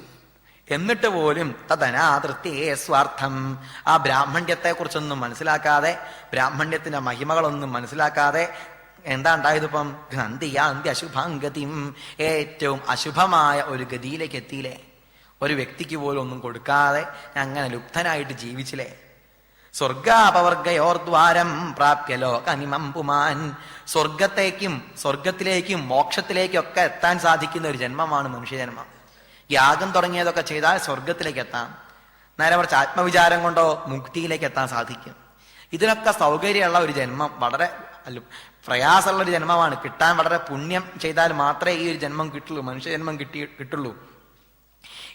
എന്നിട്ട് പോലും തദനാതൃത്യേ സ്വാർത്ഥം. ആ ബ്രാഹ്മണ്യത്തെ കുറിച്ചൊന്നും മനസ്സിലാക്കാതെ, ബ്രാഹ്മണ്യത്തിന്റെ മഹിമകളൊന്നും മനസ്സിലാക്കാതെ എന്താ ഉണ്ടായതിപ്പം? ഗ്രന്ഥിയാന്തി അശുഭാംഗതിം. ഏറ്റവും അശുഭമായ ഒരു ഗതിയിലേക്ക് എത്തിയില്ലേ. ഒരു വ്യക്തിക്ക് പോലും ഒന്നും കൊടുക്കാതെ അങ്ങനെ ലുപ്തനായിട്ട് ജീവിച്ചില്ലേ. സ്വർഗാപവർഗയോർദ്വാരം പ്രാപ്യ ലോകനിമം പുമാൻ. സ്വർഗത്തിലേക്കും മോക്ഷത്തിലേക്കും ഒക്കെ എത്താൻ സാധിക്കുന്ന ഒരു ജന്മമാണ് മനുഷ്യജന്മം. യാഗം തുടങ്ങിയതൊക്കെ ചെയ്താൽ സ്വർഗത്തിലേക്ക് എത്താം. നേരെ കുറച്ച് ആത്മവിചാരം കൊണ്ടോ മുക്തിയിലേക്ക് എത്താൻ സാധിക്കും. ഇതിനൊക്കെ സൗകര്യമുള്ള ഒരു ജന്മം, വളരെ പ്രയാസമുള്ള ഒരു ജന്മമാണ്. കിട്ടാൻ വളരെ പുണ്യം ചെയ്താൽ മാത്രമേ ഈ ഒരു ജന്മം കിട്ടുള്ളൂ, മനുഷ്യജന്മം കിട്ടുള്ളൂ.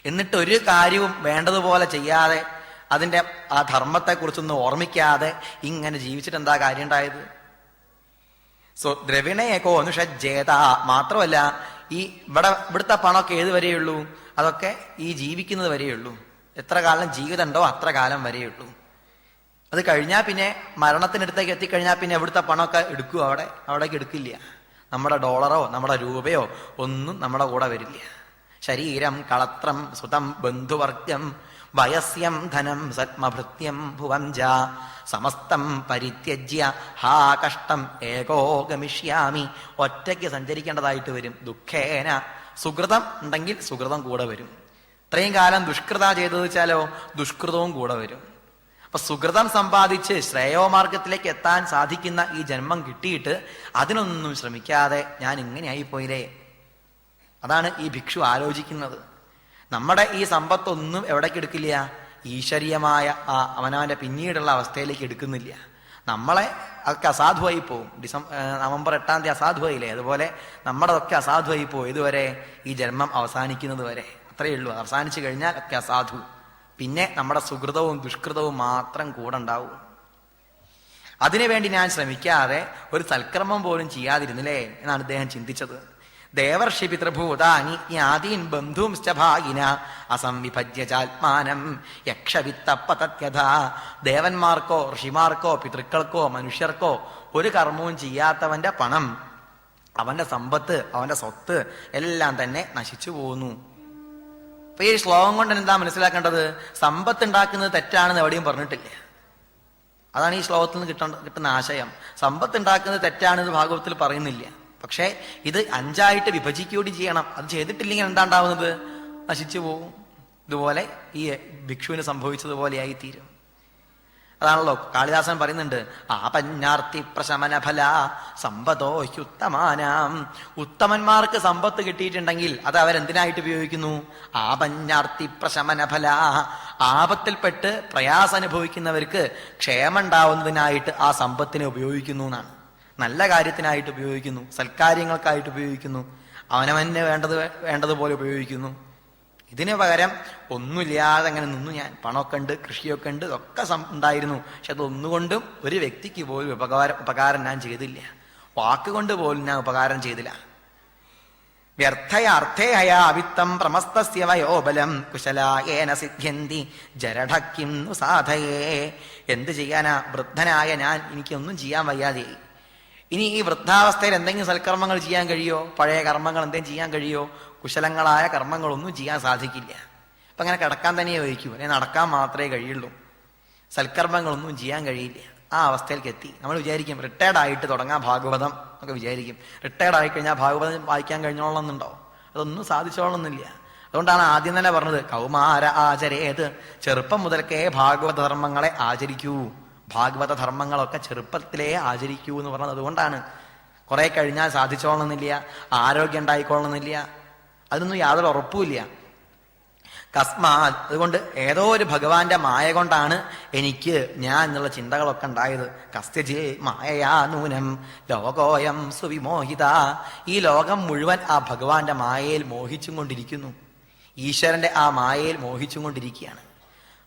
എന്നിട്ട് ഒരു കാര്യവും വേണ്ടതുപോലെ ചെയ്യാതെ, അതിന്റെ ആ ധർമ്മത്തെക്കുറിച്ചൊന്നും ഓർമ്മിക്കാതെ ഇങ്ങനെ ജീവിച്ചിട്ട് എന്താ കാര്യം ഉണ്ടായത്? ദ്രവിണേകോ അനുഷജ്ജേത. മാത്രമല്ല, ഇവിടുത്തെ പണമൊക്കെ ഏത് വരെയുള്ളൂ? അതൊക്കെ ഈ ജീവിക്കുന്നത് വരെയുള്ളൂ. എത്ര കാലം ജീവിതമുണ്ടോ അത്ര കാലം വരെയുള്ളൂ. അത് കഴിഞ്ഞാൽ പിന്നെ മരണത്തിനടുത്തേക്ക് എത്തിക്കഴിഞ്ഞാൽ പിന്നെ എവിടുത്തെ പണമൊക്കെ എടുക്കുക? അവിടേക്ക് എടുക്കില്ല. നമ്മുടെ ഡോളറോ നമ്മുടെ രൂപയോ ഒന്നും നമ്മുടെ കൂടെ വരില്ല. ശരീരം കളത്രം സുതം ബന്ധുവർഗം വയസ്യം ധനം സത്മഭൃത്യം ഭുവഞ്ച സമസ്തം പരിത്യജ്യ ഹാ കഷ്ടം ഏകോ ഗമിഷ്യാമി. ഒറ്റയ്ക്ക് സഞ്ചരിക്കേണ്ടതായിട്ട് വരും. ദുഃഖേന സുഹൃതം ഉണ്ടെങ്കിൽ സുഹൃതം കൂടെ വരും. ഇത്രയും കാലം ദുഷ്കൃത ചെയ്തത് വെച്ചാലോ ദുഷ്കൃതവും കൂടെ വരും. അപ്പൊ സുഹൃതം സമ്പാദിച്ച് ശ്രേയോമാർഗത്തിലേക്ക് എത്താൻ സാധിക്കുന്ന ഈ ജന്മം കിട്ടിയിട്ട് അതിനൊന്നും ശ്രമിക്കാതെ ഞാൻ ഇങ്ങനെയായി പോയില്ലേ. അതാണ് ഈ ഭിക്ഷു ആലോചിക്കുന്നത്. നമ്മുടെ ഈ സമ്പത്തൊന്നും എവിടേക്ക് എടുക്കില്ല? ഈശ്വരീയമായ ആ അവനവന്റെ പിന്നീടുള്ള അവസ്ഥയിലേക്ക് എടുക്കുന്നില്ല. നമ്മളെ അതൊക്കെ അസാധുവായി പോവും. നവംബർ 8 തീയതി അസാധുവായില്ലേ, അതുപോലെ നമ്മുടെതൊക്കെ അസാധുവായി പോവും. ഇതുവരെ ഈ ജന്മം അവസാനിക്കുന്നത് വരെ അത്രയേ ഉള്ളൂ. അവസാനിച്ചു കഴിഞ്ഞാൽ ഒക്കെ അസാധു. പിന്നെ നമ്മുടെ സുഹൃതവും ദുഷ്കൃതവും മാത്രം കൂടെ ഉണ്ടാവും. അതിനുവേണ്ടി ഞാൻ ശ്രമിക്കാതെ ഒരു സൽക്കർമ്മം പോലും ചെയ്യാതിരുന്നില്ലേ എന്നാണ് ഇദ്ദേഹം ചിന്തിച്ചത്. ദേവർഷി പിതൃഭൂതാനി ജ്ഞാതീൻ ബന്ധുംശ്ച ഭാഗിന അസംവിഭജ്യ ചാത്മാനം യക്ഷവിത്തപ്പതത്യഥ. ദേവന്മാർക്കോ ഋഷിമാർക്കോ പിതൃക്കൾക്കോ മനുഷ്യർക്കോ ഒരു കർമ്മവും ചെയ്യാത്തവന്റെ പണം, അവന്റെ സമ്പത്ത്, അവന്റെ സ്വത്ത് എല്ലാം തന്നെ നശിച്ചു പോകുന്നു. അപ്പൊ ഈ ശ്ലോകം കൊണ്ട് എന്താ മനസ്സിലാക്കേണ്ടത്? സമ്പത്ത് ഉണ്ടാക്കുന്നത് തെറ്റാണെന്ന് എവിടെയും പറഞ്ഞിട്ടില്ല. അതാണ് ഈ ശ്ലോകത്തിൽ നിന്ന് കിട്ടുന്ന ആശയം. സമ്പത്ത് ഉണ്ടാക്കുന്നത് തെറ്റാണെന്ന് ഭാഗവത്തിൽ പറയുന്നില്ല. പക്ഷെ ഇത് 5ആയിട്ട് വിഭജിക്കൂടി ചെയ്യണം. അത് ചെയ്തിട്ടില്ലെങ്കിൽ എന്താ ഉണ്ടാവുന്നത്? നശിച്ചു പോവും. ഇതുപോലെ ഈ ഭിക്ഷുവിന് സംഭവിച്ചതുപോലെയായി തീരും. അതാണല്ലോ കാളിദാസൻ പറയുന്നുണ്ട്, ആപഞ്ഞാർത്തി പ്രശമന ഫല സമ്പതോ ഹ്യുത്തമാനാം. ഉത്തമന്മാർക്ക് സമ്പത്ത് കിട്ടിയിട്ടുണ്ടെങ്കിൽ അത് അവരെന്തിനായിട്ട് ഉപയോഗിക്കുന്നു? ആപഞ്ഞാർത്തി പ്രശമന ഫല. ആപത്തിൽപ്പെട്ട് പ്രയാസം അനുഭവിക്കുന്നവർക്ക് ക്ഷേമം ഉണ്ടാവുന്നതിനായിട്ട് ആ സമ്പത്തിനെ ഉപയോഗിക്കുന്നു എന്നാണ്. നല്ല കാര്യത്തിനായിട്ട് ഉപയോഗിക്കുന്നു, സൽക്കാര്യങ്ങൾക്കായിട്ട് ഉപയോഗിക്കുന്നു, അവനവന് വേണ്ടതുപോലെ ഉപയോഗിക്കുന്നു. ഇതിന് പകരം ഒന്നുമില്ലാതെ അങ്ങനെ നിന്നു ഞാൻ. പണമൊക്കെ ഉണ്ട്, കൃഷിയൊക്കെ ഉണ്ട്, ഒക്കെ ഉണ്ടായിരുന്നു. പക്ഷെ അതൊന്നുകൊണ്ടും ഒരു വ്യക്തിക്ക് പോലും ഉപകാരം ഞാൻ ചെയ്തില്ല. വാക്കുകൊണ്ട് പോലും ഞാൻ ഉപകാരം ചെയ്തില്ല. വ്യർത്ഥയ അർത്ഥേയ അവിത്തം പ്രമസ്തസ്യ വയോബലം കുശലായേന സിദ്ധ്യന്തി ജരഠക്കിം സാധയേ. എന്ത് ചെയ്യാനാ? വൃദ്ധനായ ഞാൻ, എനിക്കൊന്നും ചെയ്യാൻ വയ്യാതെയായി. ഇനി ഈ വൃദ്ധാവസ്ഥയിൽ എന്തെങ്കിലും സൽക്കർമ്മങ്ങൾ ചെയ്യാൻ കഴിയോ? പഴയ കർമ്മങ്ങൾ എന്തെങ്കിലും ചെയ്യാൻ കഴിയോ? കുശലങ്ങളായ കർമ്മങ്ങളൊന്നും ചെയ്യാൻ സാധിക്കില്ല. അപ്പൊ അങ്ങനെ കിടക്കാൻ തന്നെ വഹിക്കൂ, അല്ലെങ്കിൽ നടക്കാൻ മാത്രമേ കഴിയുള്ളൂ. സൽക്കർമ്മങ്ങളൊന്നും ചെയ്യാൻ കഴിയില്ല. ആ അവസ്ഥയിലേക്ക് എത്തി. നമ്മൾ വിചാരിക്കും റിട്ടയർഡ് ആയിട്ട് തുടങ്ങാം ഭാഗവതം ഒക്കെ വിചാരിക്കും. റിട്ടയർഡ് ആയി കഴിഞ്ഞാൽ ഭാഗവതം വായിക്കാൻ കഴിഞ്ഞോളണമെന്നുണ്ടോ? അതൊന്നും സാധിച്ചോളണമെന്നില്ല. അതുകൊണ്ടാണ് ആദ്യം തന്നെ പറഞ്ഞത് കൗമാര ആചരേത്. ചെറുപ്പം മുതൽക്കേ ഭാഗവത ധർമ്മങ്ങളെ ആചരിക്കൂ. ഭാഗവത ധർമ്മങ്ങളൊക്കെ ചെറുപ്പത്തിലേ ആചരിക്കൂ എന്ന് പറഞ്ഞത് അതുകൊണ്ടാണ്. കുറെ കഴിഞ്ഞാൽ സാധിച്ചോളണമെന്നില്ല, ആരോഗ്യം ഉണ്ടായിക്കൊള്ളണമെന്നില്ല, അതിനൊന്നും യാതൊരു ഉറപ്പുമില്ല. കസ്മാത്, അതുകൊണ്ട് ഏതോ ഒരു ഭഗവാന്റെ മായ കൊണ്ടാണ് എനിക്ക് ഞാൻ എന്നുള്ള ചിന്തകളൊക്കെ ഉണ്ടായത്. കസ്യജിൽ മായയാ നൂനം ലോകോയം സുവിമോഹിത. ഈ ലോകം മുഴുവൻ ആ ഭഗവാന്റെ മായയിൽ മോഹിച്ചും കൊണ്ടിരിക്കുന്നു. ഈശ്വരന്റെ ആ മായയിൽ മോഹിച്ചും കൊണ്ടിരിക്കുകയാണ്.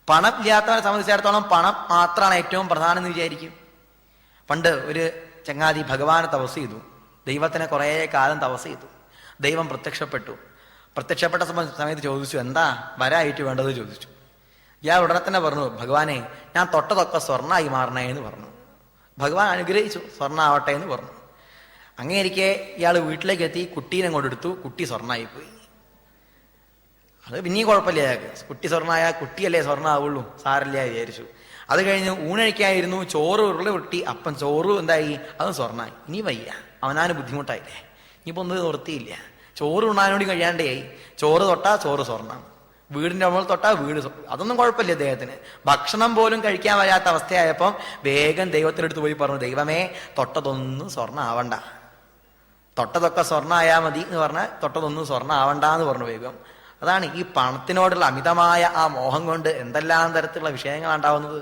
പണം ഇല്ലാത്തവനെ സംബന്ധിച്ചിടത്തോളം പണം മാത്രമാണ് ഏറ്റവും പ്രധാനം എന്ന് വിചാരിക്കും. പണ്ട് ഒരു ചങ്ങാതി ഭഗവാനെ തപസ് ചെയ്തു. ദൈവത്തിനെ കുറേ കാലം തപസ് ചെയ്തു. ദൈവം പ്രത്യക്ഷപ്പെട്ട സമയത്ത് ചോദിച്ചു, എന്താ വരായിട്ട് വേണ്ടത് ചോദിച്ചു. ഇയാൾ ഉടനെ തന്നെ പറഞ്ഞു, ഭഗവാനെ ഞാൻ തൊട്ടതൊക്കെ സ്വർണ്ണമായി മാറണേ എന്ന് പറഞ്ഞു. ഭഗവാൻ അനുഗ്രഹിച്ചു, സ്വർണ്ണാവട്ടെ എന്ന് പറഞ്ഞു. അങ്ങനെയിരിക്കെ ഇയാൾ വീട്ടിലേക്ക് എത്തി, കുട്ടീനെ കൊണ്ടെടുത്തു. കുട്ടി സ്വർണ്ണമായിപ്പോയി. അത് പിന്നെയും കുഴപ്പമില്ല. കുട്ടി സ്വർണ്ണമായ കുട്ടിയല്ലേ സ്വർണ്ണമാവുള്ളൂ, സാരല്ല വിചാരിച്ചു. അത് കഴിഞ്ഞ് ഊണഴിക്കായിരുന്നു. ചോറ് ഉരുളി ഉരുട്ടി, അപ്പം ചോറ് എന്തായി? അതും സ്വർണ്ണമായി. ഇനി വയ്യ, അവനാന് ബുദ്ധിമുട്ടായില്ലേ, ഇനിയിപ്പോ ഒന്നും നിർത്തിയില്ല. ചോറ് ഉണ്ണാനോടി കഴിയാണ്ടേയായി. ചോറ് തൊട്ടാ ചോറ് സ്വർണ്ണം, വീടിന്റെ മുകളിൽ തൊട്ടാ വീട്. അതൊന്നും കുഴപ്പമില്ല അദ്ദേഹത്തിന്. ഭക്ഷണം പോലും കഴിക്കാൻ വയ്യാത്ത അവസ്ഥയായപ്പം വേഗം ദൈവത്തിനടുത്ത് പോയി പറഞ്ഞു, ദൈവമേ തൊട്ടതൊന്നും സ്വർണ്ണം ആവണ്ട, തൊട്ടതൊക്കെ സ്വർണ്ണമായാൽ മതി എന്ന് പറഞ്ഞാൽ തൊട്ടതൊന്നും സ്വർണ്ണം ആവണ്ട എന്ന് പറഞ്ഞു വേഗം. അതാണ് ഈ പണത്തിനോടുള്ള അമിതമായ ആ മോഹം കൊണ്ട് എന്തെല്ലാം തരത്തിലുള്ള വിഷയങ്ങളാണ് ഉണ്ടാവുന്നത്.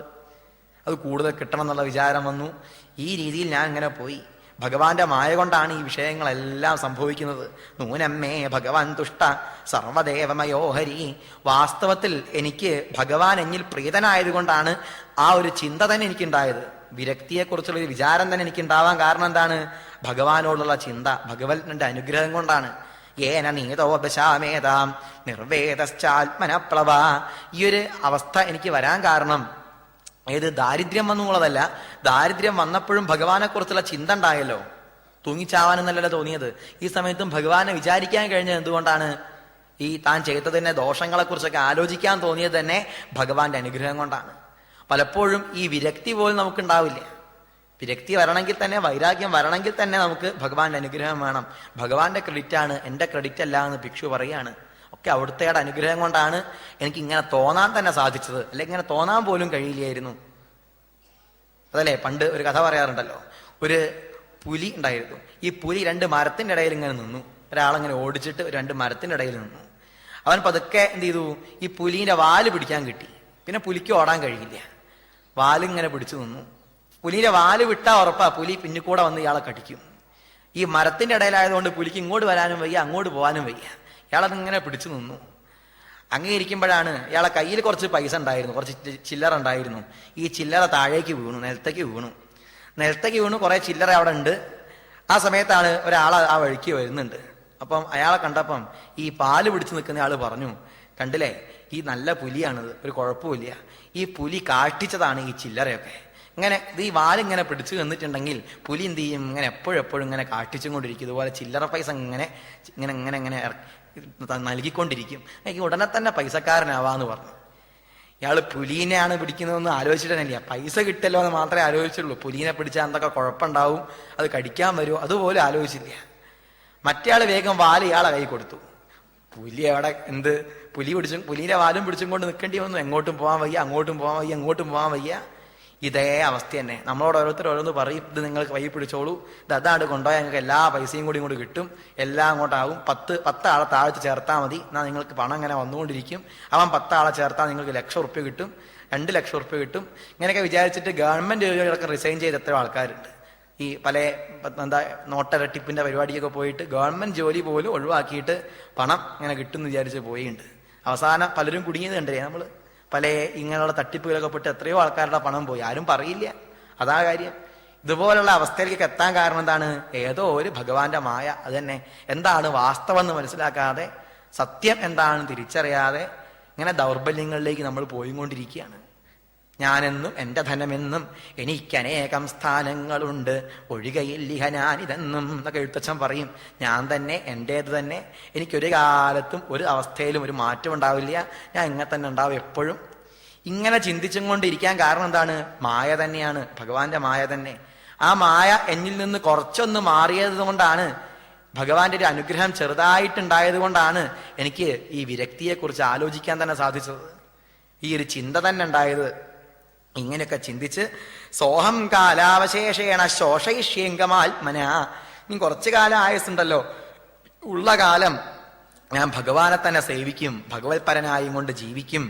അത് കൂടുതൽ കിട്ടണം എന്നുള്ള വിചാരം വന്നു. ഈ രീതിയിൽ ഞാൻ ഇങ്ങനെ പോയി. ഭഗവാന്റെ മായ കൊണ്ടാണ് ഈ വിഷയങ്ങളെല്ലാം സംഭവിക്കുന്നത്. നൂനമ്മേ ഭഗവാൻ തുഷ്ട സർവദേവമയോഹരി. വാസ്തവത്തിൽ എനിക്ക് ഭഗവാൻ എന്നിൽ പ്രീതനായതുകൊണ്ടാണ് ആ ഒരു ചിന്ത തന്നെ എനിക്കുണ്ടായത്. വിരക്തിയെക്കുറിച്ചുള്ള ഒരു വിചാരം തന്നെ എനിക്കുണ്ടാവാൻ കാരണം എന്താണ്? ഭഗവാനോടുള്ള ചിന്ത, ഭഗവന്റെ അനുഗ്രഹം കൊണ്ടാണ്. ഏന നീതോപശാമേതാം നിർവേദശ്ചാത്മനപ്ലവ. ഈ ഒരു അവസ്ഥ എനിക്ക് വരാൻ കാരണം ഏത് ദാരിദ്ര്യം വന്നുള്ളതല്ല. ദാരിദ്ര്യം വന്നപ്പോഴും ഭഗവാനെ കുറിച്ചുള്ള ചിന്ത ഉണ്ടായല്ലോ. തൂങ്ങിച്ചാവാനെന്നല്ലല്ലോ തോന്നിയത്. ഈ സമയത്തും ഭഗവാനെ വിചാരിക്കാൻ കഴിഞ്ഞത് എന്തുകൊണ്ടാണ്? ഈ താൻ ചെയ്തതിന്റെ ദോഷങ്ങളെക്കുറിച്ചൊക്കെ ആലോചിക്കാൻ തോന്നിയത് തന്നെ ഭഗവാന്റെ അനുഗ്രഹം കൊണ്ടാണ്. പലപ്പോഴും ഈ വിരക്തി പോലും നമുക്കുണ്ടാവില്ല. വിരക്തി വരണമെങ്കിൽ തന്നെ, വൈരാഗ്യം വരണമെങ്കിൽ തന്നെ നമുക്ക് ഭഗവാന്റെ അനുഗ്രഹം വേണം. ഭഗവാന്റെ ക്രെഡിറ്റ് ആണ്, എൻ്റെ ക്രെഡിറ്റ് അല്ല എന്ന് ഭിക്ഷു പറയാണ്. ഒക്കെ അവിടുത്തെയുടെ അനുഗ്രഹം കൊണ്ടാണ് എനിക്ക് ഇങ്ങനെ തോന്നാൻ തന്നെ സാധിച്ചത്, അല്ലെങ്കിൽ ഇങ്ങനെ തോന്നാൻ പോലും കഴിയില്ലായിരുന്നു. അതല്ലേ പണ്ട് ഒരു കഥ പറയാറുണ്ടല്ലോ, ഒരു പുലി ഉണ്ടായിരുന്നു. ഈ പുലി 2 മരത്തിന്റെ ഇടയിൽ ഇങ്ങനെ നിന്നു. ഒരാളിങ്ങനെ ഓടിച്ചിട്ട് 2 മരത്തിന്റെ ഇടയിൽ നിന്നു. അവൻ പതുക്കെ എന്ത് ചെയ്തു, ഈ പുലിന്റെ വാല് പിടിക്കാൻ കിട്ടി. പിന്നെ പുലിക്ക് ഓടാൻ കഴിയില്ല, വാലിങ്ങനെ പിടിച്ചു നിന്നു. പുലിയുടെ വാല് വിട്ടാ ഉറപ്പാ പുലി പിന്നിക്കൂടെ വന്ന് ഇയാളെ കടിക്കും. ഈ മരത്തിന്റെ ഇടയിലായതുകൊണ്ട് പുലിക്ക് ഇങ്ങോട്ട് വരാനും വയ്യ, അങ്ങോട്ട് പോകാനും വയ്യ. ഇയാളതിങ്ങനെ പിടിച്ചു നിന്നു. അങ്ങനെ ഇരിക്കുമ്പോഴാണ് ഇയാളെ കയ്യിൽ കുറച്ച് പൈസ ഉണ്ടായിരുന്നു, കുറച്ച് ചില്ലറ ഉണ്ടായിരുന്നു. ഈ ചില്ലറ താഴേക്ക് വീണു, നിലത്തേക്ക് വീണു. കുറെ ചില്ലറ അവിടെ ഉണ്ട്. ആ സമയത്താണ് ഒരാൾ ആ വഴിക്ക് വരുന്നുണ്ട്. അപ്പം അയാളെ കണ്ടപ്പം ഈ പാല് പിടിച്ചു നിൽക്കുന്ന ആള് പറഞ്ഞു, കണ്ടില്ലേ, ഈ നല്ല പുലിയാണിത്, ഒരു കുഴപ്പമില്ല. ഈ പുലി കാട്ടിച്ചതാണ് ഈ ചില്ലറയൊക്കെ. ഇങ്ങനെ ഈ വാലിങ്ങനെ പിടിച്ചു നിന്നിട്ടുണ്ടെങ്കിൽ പുലി എന്ത് ചെയ്യും, ഇങ്ങനെ എപ്പോഴും ഇങ്ങനെ കാട്ടിച്ചും കൊണ്ടിരിക്കും. ഇതുപോലെ ചില്ലറ പൈസ ഇങ്ങനെ നൽകിക്കൊണ്ടിരിക്കും. എനിക്ക് ഉടനെ തന്നെ പൈസക്കാരനാവാന്ന് പറഞ്ഞു. ഇയാള് പുലീനെയാണ് പിടിക്കുന്നതെന്ന് ആലോചിച്ചിട്ടില്ല, പൈസ കിട്ടല്ലോ എന്ന് മാത്രമേ ആലോചിച്ചുള്ളൂ. പുലീനെ പിടിച്ചാൽ എന്തൊക്കെ കുഴപ്പമുണ്ടാവും, അത് കടിക്കാൻ വരുമോ, അതുപോലെ ആലോചിച്ചില്ല. മറ്റേ ആള് വേഗം വാല് ഇയാളെ കൈ കൊടുത്തു. പുലി അവിടെ പുലിയുടെ വാലും പിടിച്ചും കൊണ്ട് നിൽക്കേണ്ടി വന്നു. എങ്ങോട്ടും പോകാൻ വയ്യ, അങ്ങോട്ടും പോകാൻ വയ്യ. ഇതേ അവസ്ഥ തന്നെ. നമ്മളോട് ഓരോരുത്തർ ഓരോന്ന് പറയും, ഇത് നിങ്ങൾ കൈ പിടിച്ചോളൂ, ഇത് അതാണ്ട് കൊണ്ടുപോയാൽ ഞങ്ങൾക്ക് എല്ലാ പൈസയും കൂടി ഇങ്ങോട്ട് കിട്ടും, എല്ലാം അങ്ങോട്ടാവും. 10 ആളെ താഴ്ത്തി ചേർത്താൽ മതി, എന്നാൽ നിങ്ങൾക്ക് പണം ഇങ്ങനെ വന്നുകൊണ്ടിരിക്കും. അവൻ 10 ആളെ ചേർത്താൽ നിങ്ങൾക്ക് ₹1,00,000 കിട്ടും, ₹2,00,000 കിട്ടും. ഇങ്ങനെയൊക്കെ വിചാരിച്ചിട്ട് ഗവൺമെന്റ് ജോലികളൊക്കെ റിസൈൻ ചെയ്ത് എത്രയോ ആൾക്കാരുണ്ട്. ഈ പല നോട്ടരട്ടിപ്പിന്റെ പരിപാടിയൊക്കെ പോയിട്ട് ഗവൺമെന്റ് ജോലി പോലും ഒഴിവാക്കിയിട്ട് പണം ഇങ്ങനെ കിട്ടുമെന്ന് വിചാരിച്ച് പോയിട്ടുണ്ട്. അവസാനം പലരും കുടുങ്ങിയത് കണ്ടേ നമ്മൾ. പല ഇങ്ങനെയുള്ള തട്ടിപ്പുകളൊക്കെ പെട്ട് എത്രയോ ആൾക്കാരുടെ പണം പോയി, ആരും പറയില്ല. അതാ കാര്യം. ഇതുപോലുള്ള അവസ്ഥയിലേക്ക് എത്താൻ കാരണം എന്താണ്? ഏതോ ഒരു ഭഗവാന്റെ മായ. അത് തന്നെ. എന്താണ് വാസ്തവം എന്ന് മനസ്സിലാക്കാതെ, സത്യം എന്താണെന്ന് തിരിച്ചറിയാതെ ഇങ്ങനെ ദൗർബല്യങ്ങളിലേക്ക് നമ്മൾ പോയിക്കൊണ്ടിരിക്കുകയാണ്. ഞാനെന്നും എൻ്റെ ധനമെന്നും എനിക്കനേകം സ്ഥാനങ്ങളുണ്ട്, ഒഴികയില്ലിഹ ഞാനിതെന്നും എന്നൊക്കെ എഴുത്തച്ഛൻ പറയും. ഞാൻ തന്നെ, എൻ്റേത് തന്നെ, എനിക്കൊരു കാലത്തും ഒരു അവസ്ഥയിലും ഒരു മാറ്റം ഉണ്ടാവില്ല, ഞാൻ ഇങ്ങനെ തന്നെ ഉണ്ടാവും എപ്പോഴും. ഇങ്ങനെ ചിന്തിച്ചും കൊണ്ടിരിക്കാൻ കാരണം എന്താണ്? മായ തന്നെയാണ്, ഭഗവാന്റെ മായ തന്നെ. ആ മായ എന്നിൽ നിന്ന് കുറച്ചൊന്ന് മാറിയത് കൊണ്ടാണ്, ഭഗവാന്റെ ഒരു അനുഗ്രഹം ചെറുതായിട്ടുണ്ടായത് കൊണ്ടാണ് എനിക്ക് ഈ വിരക്തിയെക്കുറിച്ച് ആലോചിക്കാൻ തന്നെ സാധിച്ചത്, ഈ ഒരു ചിന്ത തന്നെ ഉണ്ടായത്. ഇങ്ങനെയൊക്കെ ചിന്തിച്ച് സോഹം കാലാവശേഷേണ ശോഷയിഷ്യേങ്കമാത്മന, ഇനി കുറച്ചു കാലം ആയുസുണ്ടല്ലോ, ഉള്ള കാലം ഞാൻ ഭഗവാനെ തന്നെ സേവിക്കും, ഭഗവത് പരനായും കൊണ്ട് ജീവിക്കും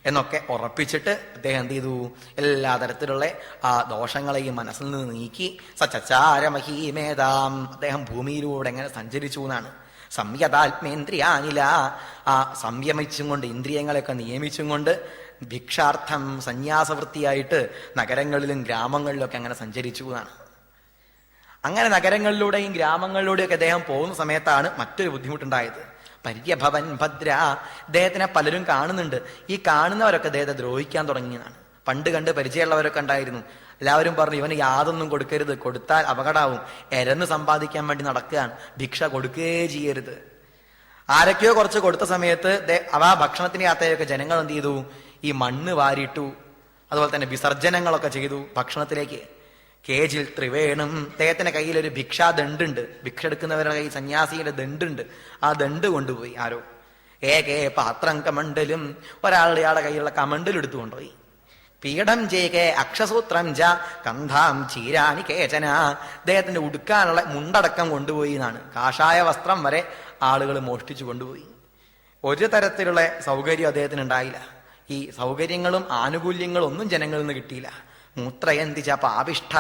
എന്നൊക്കെ ഉറപ്പിച്ചിട്ട് അദ്ദേഹം എന്ത് ചെയ്തു? എല്ലാ തരത്തിലുള്ള ആ ദോഷങ്ങളെയും മനസ്സിൽ നിന്ന് നീക്കി സചാരമഹീമേതാം, അദ്ദേഹം ഭൂമിയിലൂടെ എങ്ങനെ സഞ്ചരിച്ചു എന്നാണ്. സംയതാത്മേന്ദ്രിയാനില, ആ സംയമിച്ചും കൊണ്ട്, ഇന്ദ്രിയങ്ങളെയൊക്കെ നിയമിച്ചും കൊണ്ട് ഭിക്ഷാർത്ഥം സന്യാസവൃത്തിയായിട്ട് നഗരങ്ങളിലും ഗ്രാമങ്ങളിലൊക്കെ അങ്ങനെ സഞ്ചരിച്ചു എന്നാണ്. അങ്ങനെ നഗരങ്ങളിലൂടെയും ഗ്രാമങ്ങളിലൂടെയൊക്കെ അദ്ദേഹം പോകുന്ന സമയത്താണ് മറ്റൊരു ബുദ്ധിമുട്ടുണ്ടായത്. പര്യഭവൻ ഭദ്ര, അദ്ദേഹത്തിനെ പലരും കാണുന്നുണ്ട്. ഈ കാണുന്നവരൊക്കെ അദ്ദേഹത്തെ ദ്രോഹിക്കാൻ തുടങ്ങിയതാണ്. പണ്ട് കണ്ട് പരിചയമുള്ളവരൊക്കെ ഉണ്ടായിരുന്നു. എല്ലാവരും പറഞ്ഞു, ഇവന് യാതൊന്നും കൊടുക്കരുത്, കൊടുത്താൽ അപകടമാവും, എരന്ന് സമ്പാദിക്കാൻ വേണ്ടി നടക്കുകയാണ്, ഭിക്ഷ കൊടുക്കുകയേ ചെയ്യരുത്. ആരൊക്കെയോ കുറച്ച് കൊടുത്ത സമയത്ത് ആ ഭക്ഷണത്തിന് യാത്രയൊക്കെ ജനങ്ങൾ എന്ത് ചെയ്തു? ഈ മണ്ണ് വാരിയിട്ടു, അതുപോലെ തന്നെ വിസർജനങ്ങളൊക്കെ ചെയ്തു ഭക്ഷണത്തിലേക്ക്. കേജിൽ ത്രിവേണും, അദ്ദേഹത്തിന്റെ കയ്യിൽ ഒരു ഭിക്ഷാ ദണ്ടുണ്ട്, ഭിക്ഷ എടുക്കുന്നവരുടെ കയ്യിൽ സന്യാസിയുടെ ദണ്ടുണ്ട്. ആ ദണ്ട് കൊണ്ടുപോയി ആരോ. ഏകേ പാത്രം കമണ്ടലും, ഒരാളുടെ ഇയാളുടെ കയ്യിലുള്ള കമണ്ടലും എടുത്തു കൊണ്ടുപോയി. പീഠം ജേകെ അക്ഷസൂത്രം ജ കന്ധാം ചീരാനി കേചന, അദ്ദേഹത്തിന്റെ ഉടുക്കാനുള്ള മുണ്ടടക്കം കൊണ്ടുപോയി എന്നാണ്. കാഷായ വസ്ത്രം വരെ ആളുകൾ മോഷ്ടിച്ചു കൊണ്ടുപോയി. ഒരു തരത്തിലുള്ള സൗകര്യം അദ്ദേഹത്തിന് ഉണ്ടായില്ല. ഈ സൗകര്യങ്ങളും ആനുകൂല്യങ്ങളും ഒന്നും ജനങ്ങളിൽ നിന്ന് കിട്ടിയില്ല. മൂത്രയന്തിച്ച പാപിഷ്ഠ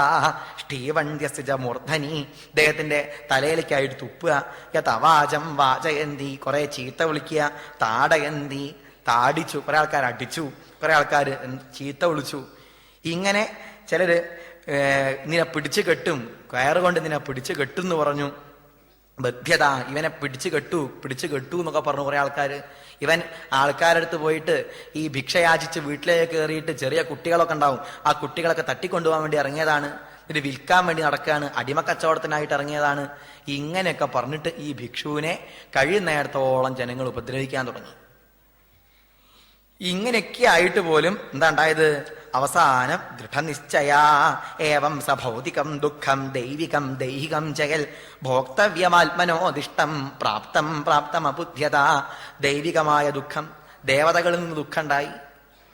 ഷ്ടീവണ്യസിച്ച മൂർധനി, അദ്ദേഹത്തിന്റെ തലയിലേക്കായിട്ട് തുപ്പുക. യഥവാചം വാചയന്തി, കുറെ ചീത്ത വിളിക്കുക. താടയന്തി, താടിച്ചു, കുറെ ആൾക്കാർ അടിച്ചു, കുറെ ആൾക്കാർ ചീത്ത വിളിച്ചു. ഇങ്ങനെ ചിലര് നിന്നെ പിടിച്ചു കെട്ടും, കയറുകൊണ്ട് നിന്നെ പിടിച്ചു കെട്ടും എന്ന് പറഞ്ഞു. ബദ്ധ്യത, ഇവനെ പിടിച്ചു കെട്ടു എന്നൊക്കെ പറഞ്ഞു കുറെ ആൾക്കാര്. ഇവൻ ആൾക്കാരടുത്ത് പോയിട്ട് ഈ ഭിക്ഷയാചിച്ച് വീട്ടിലേക്ക് കയറിയിട്ട് ചെറിയ കുട്ടികളൊക്കെ ഉണ്ടാവും, ആ കുട്ടികളൊക്കെ തട്ടിക്കൊണ്ടുപോകാൻ വേണ്ടി ഇറങ്ങിയതാണ്. ഇത് വിൽക്കാൻ വേണ്ടി നടക്കുകയാണ്, അടിമക്കച്ചവടത്തിനായിട്ട് ഇറങ്ങിയതാണ്. ഇങ്ങനെയൊക്കെ പറഞ്ഞിട്ട് ഈ ഭിക്ഷുവിനെ കഴിയുന്നിടത്തോളം ജനങ്ങൾ ഉപദ്രവിക്കാൻ തുടങ്ങി. ഇങ്ങനെയൊക്കെ ആയിട്ട് പോലും എന്താ ഉണ്ടായത്? അവസാനം ദൃഢനിശ്ചയാ ഏവം സഭൗതികം ദുഃഖം ദൈവികം ദൈഹികം ചകൽ ഭോക്തവ്യമാത്മനോദിഷ്ടം പ്രാപ്തം പ്രാപ്തമബുദ്ധ്യത. ദൈവികമായ ദുഃഖം, ദേവതകളിൽ നിന്ന് ദുഃഖം ഉണ്ടായി.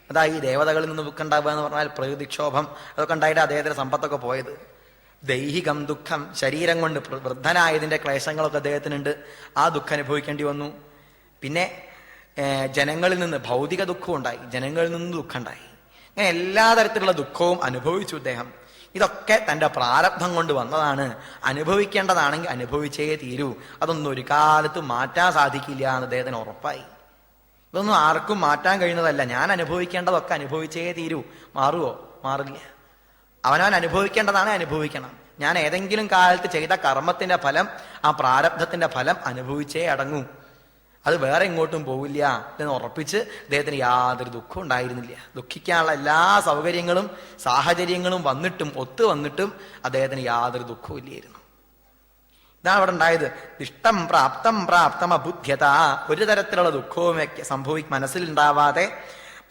അതായി ദേവതകളിൽ നിന്ന് ദുഃഖം ഉണ്ടാവുക എന്ന് പറഞ്ഞാൽ പ്രകൃതിക്ഷോഭം, അതൊക്കെ ഉണ്ടായിട്ട് അദ്ദേഹത്തിന്റെ സമ്പത്തൊക്കെ പോയത്. ദൈഹികം ദുഃഖം, ശരീരം കൊണ്ട് വൃദ്ധനായതിന്റെ ക്ലേശങ്ങളൊക്കെ അദ്ദേഹത്തിനുണ്ട്, ആ ദുഃഖം അനുഭവിക്കേണ്ടി വന്നു. പിന്നെ ജനങ്ങളിൽ നിന്ന് ഭൗതിക ദുഃഖവും ഉണ്ടായി, ജനങ്ങളിൽ നിന്ന് ദുഃഖം ഉണ്ടായി. അങ്ങനെ എല്ലാ തരത്തിലുള്ള ദുഃഖവും അനുഭവിച്ചു അദ്ദേഹം. ഇതൊക്കെ തന്റെ പ്രാരബ്ധം കൊണ്ട് വന്നതാണ്, അനുഭവിക്കേണ്ടതാണെങ്കിൽ അനുഭവിച്ചേ തീരൂ, അതൊന്നും ഒരു കാലത്തും മാറ്റാൻ സാധിക്കില്ല എന്ന് അദ്ദേഹത്തിന് ഉറപ്പായി. ഇതൊന്നും ആർക്കും മാറ്റാൻ കഴിയുന്നതല്ല, ഞാൻ അനുഭവിക്കേണ്ടതൊക്കെ അനുഭവിച്ചേ തീരൂ. മാറുവോ? മാറില്ല. അവനവൻ അനുഭവിക്കേണ്ടതാണ് അനുഭവിക്കണം. ഞാൻ ഏതെങ്കിലും കാലത്ത് ചെയ്ത കർമ്മത്തിന്റെ ഫലം, ആ പ്രാരബ്ധത്തിന്റെ ഫലം അനുഭവിച്ചേ അടങ്ങൂ, അത് വേറെ എങ്ങോട്ടും പോവില്ല എന്ന് ഉറപ്പിച്ച് അദ്ദേഹത്തിന് യാതൊരു ദുഃഖം ഉണ്ടായിരുന്നില്ല. ദുഃഖിക്കാനുള്ള എല്ലാ സൗകര്യങ്ങളും സാഹചര്യങ്ങളും വന്നിട്ടും ഒത്തു വന്നിട്ടും അദ്ദേഹത്തിന് യാതൊരു ദുഃഖവും ഇല്ലായിരുന്നു. ഇതാണ് അവിടെ ഉണ്ടായത്. ഇഷ്ടം പ്രാപ്തം പ്രാപ്തം അബുദ്ധ്യത. ഒരു തരത്തിലുള്ള ദുഃഖവും മനസ്സിലുണ്ടാവാതെ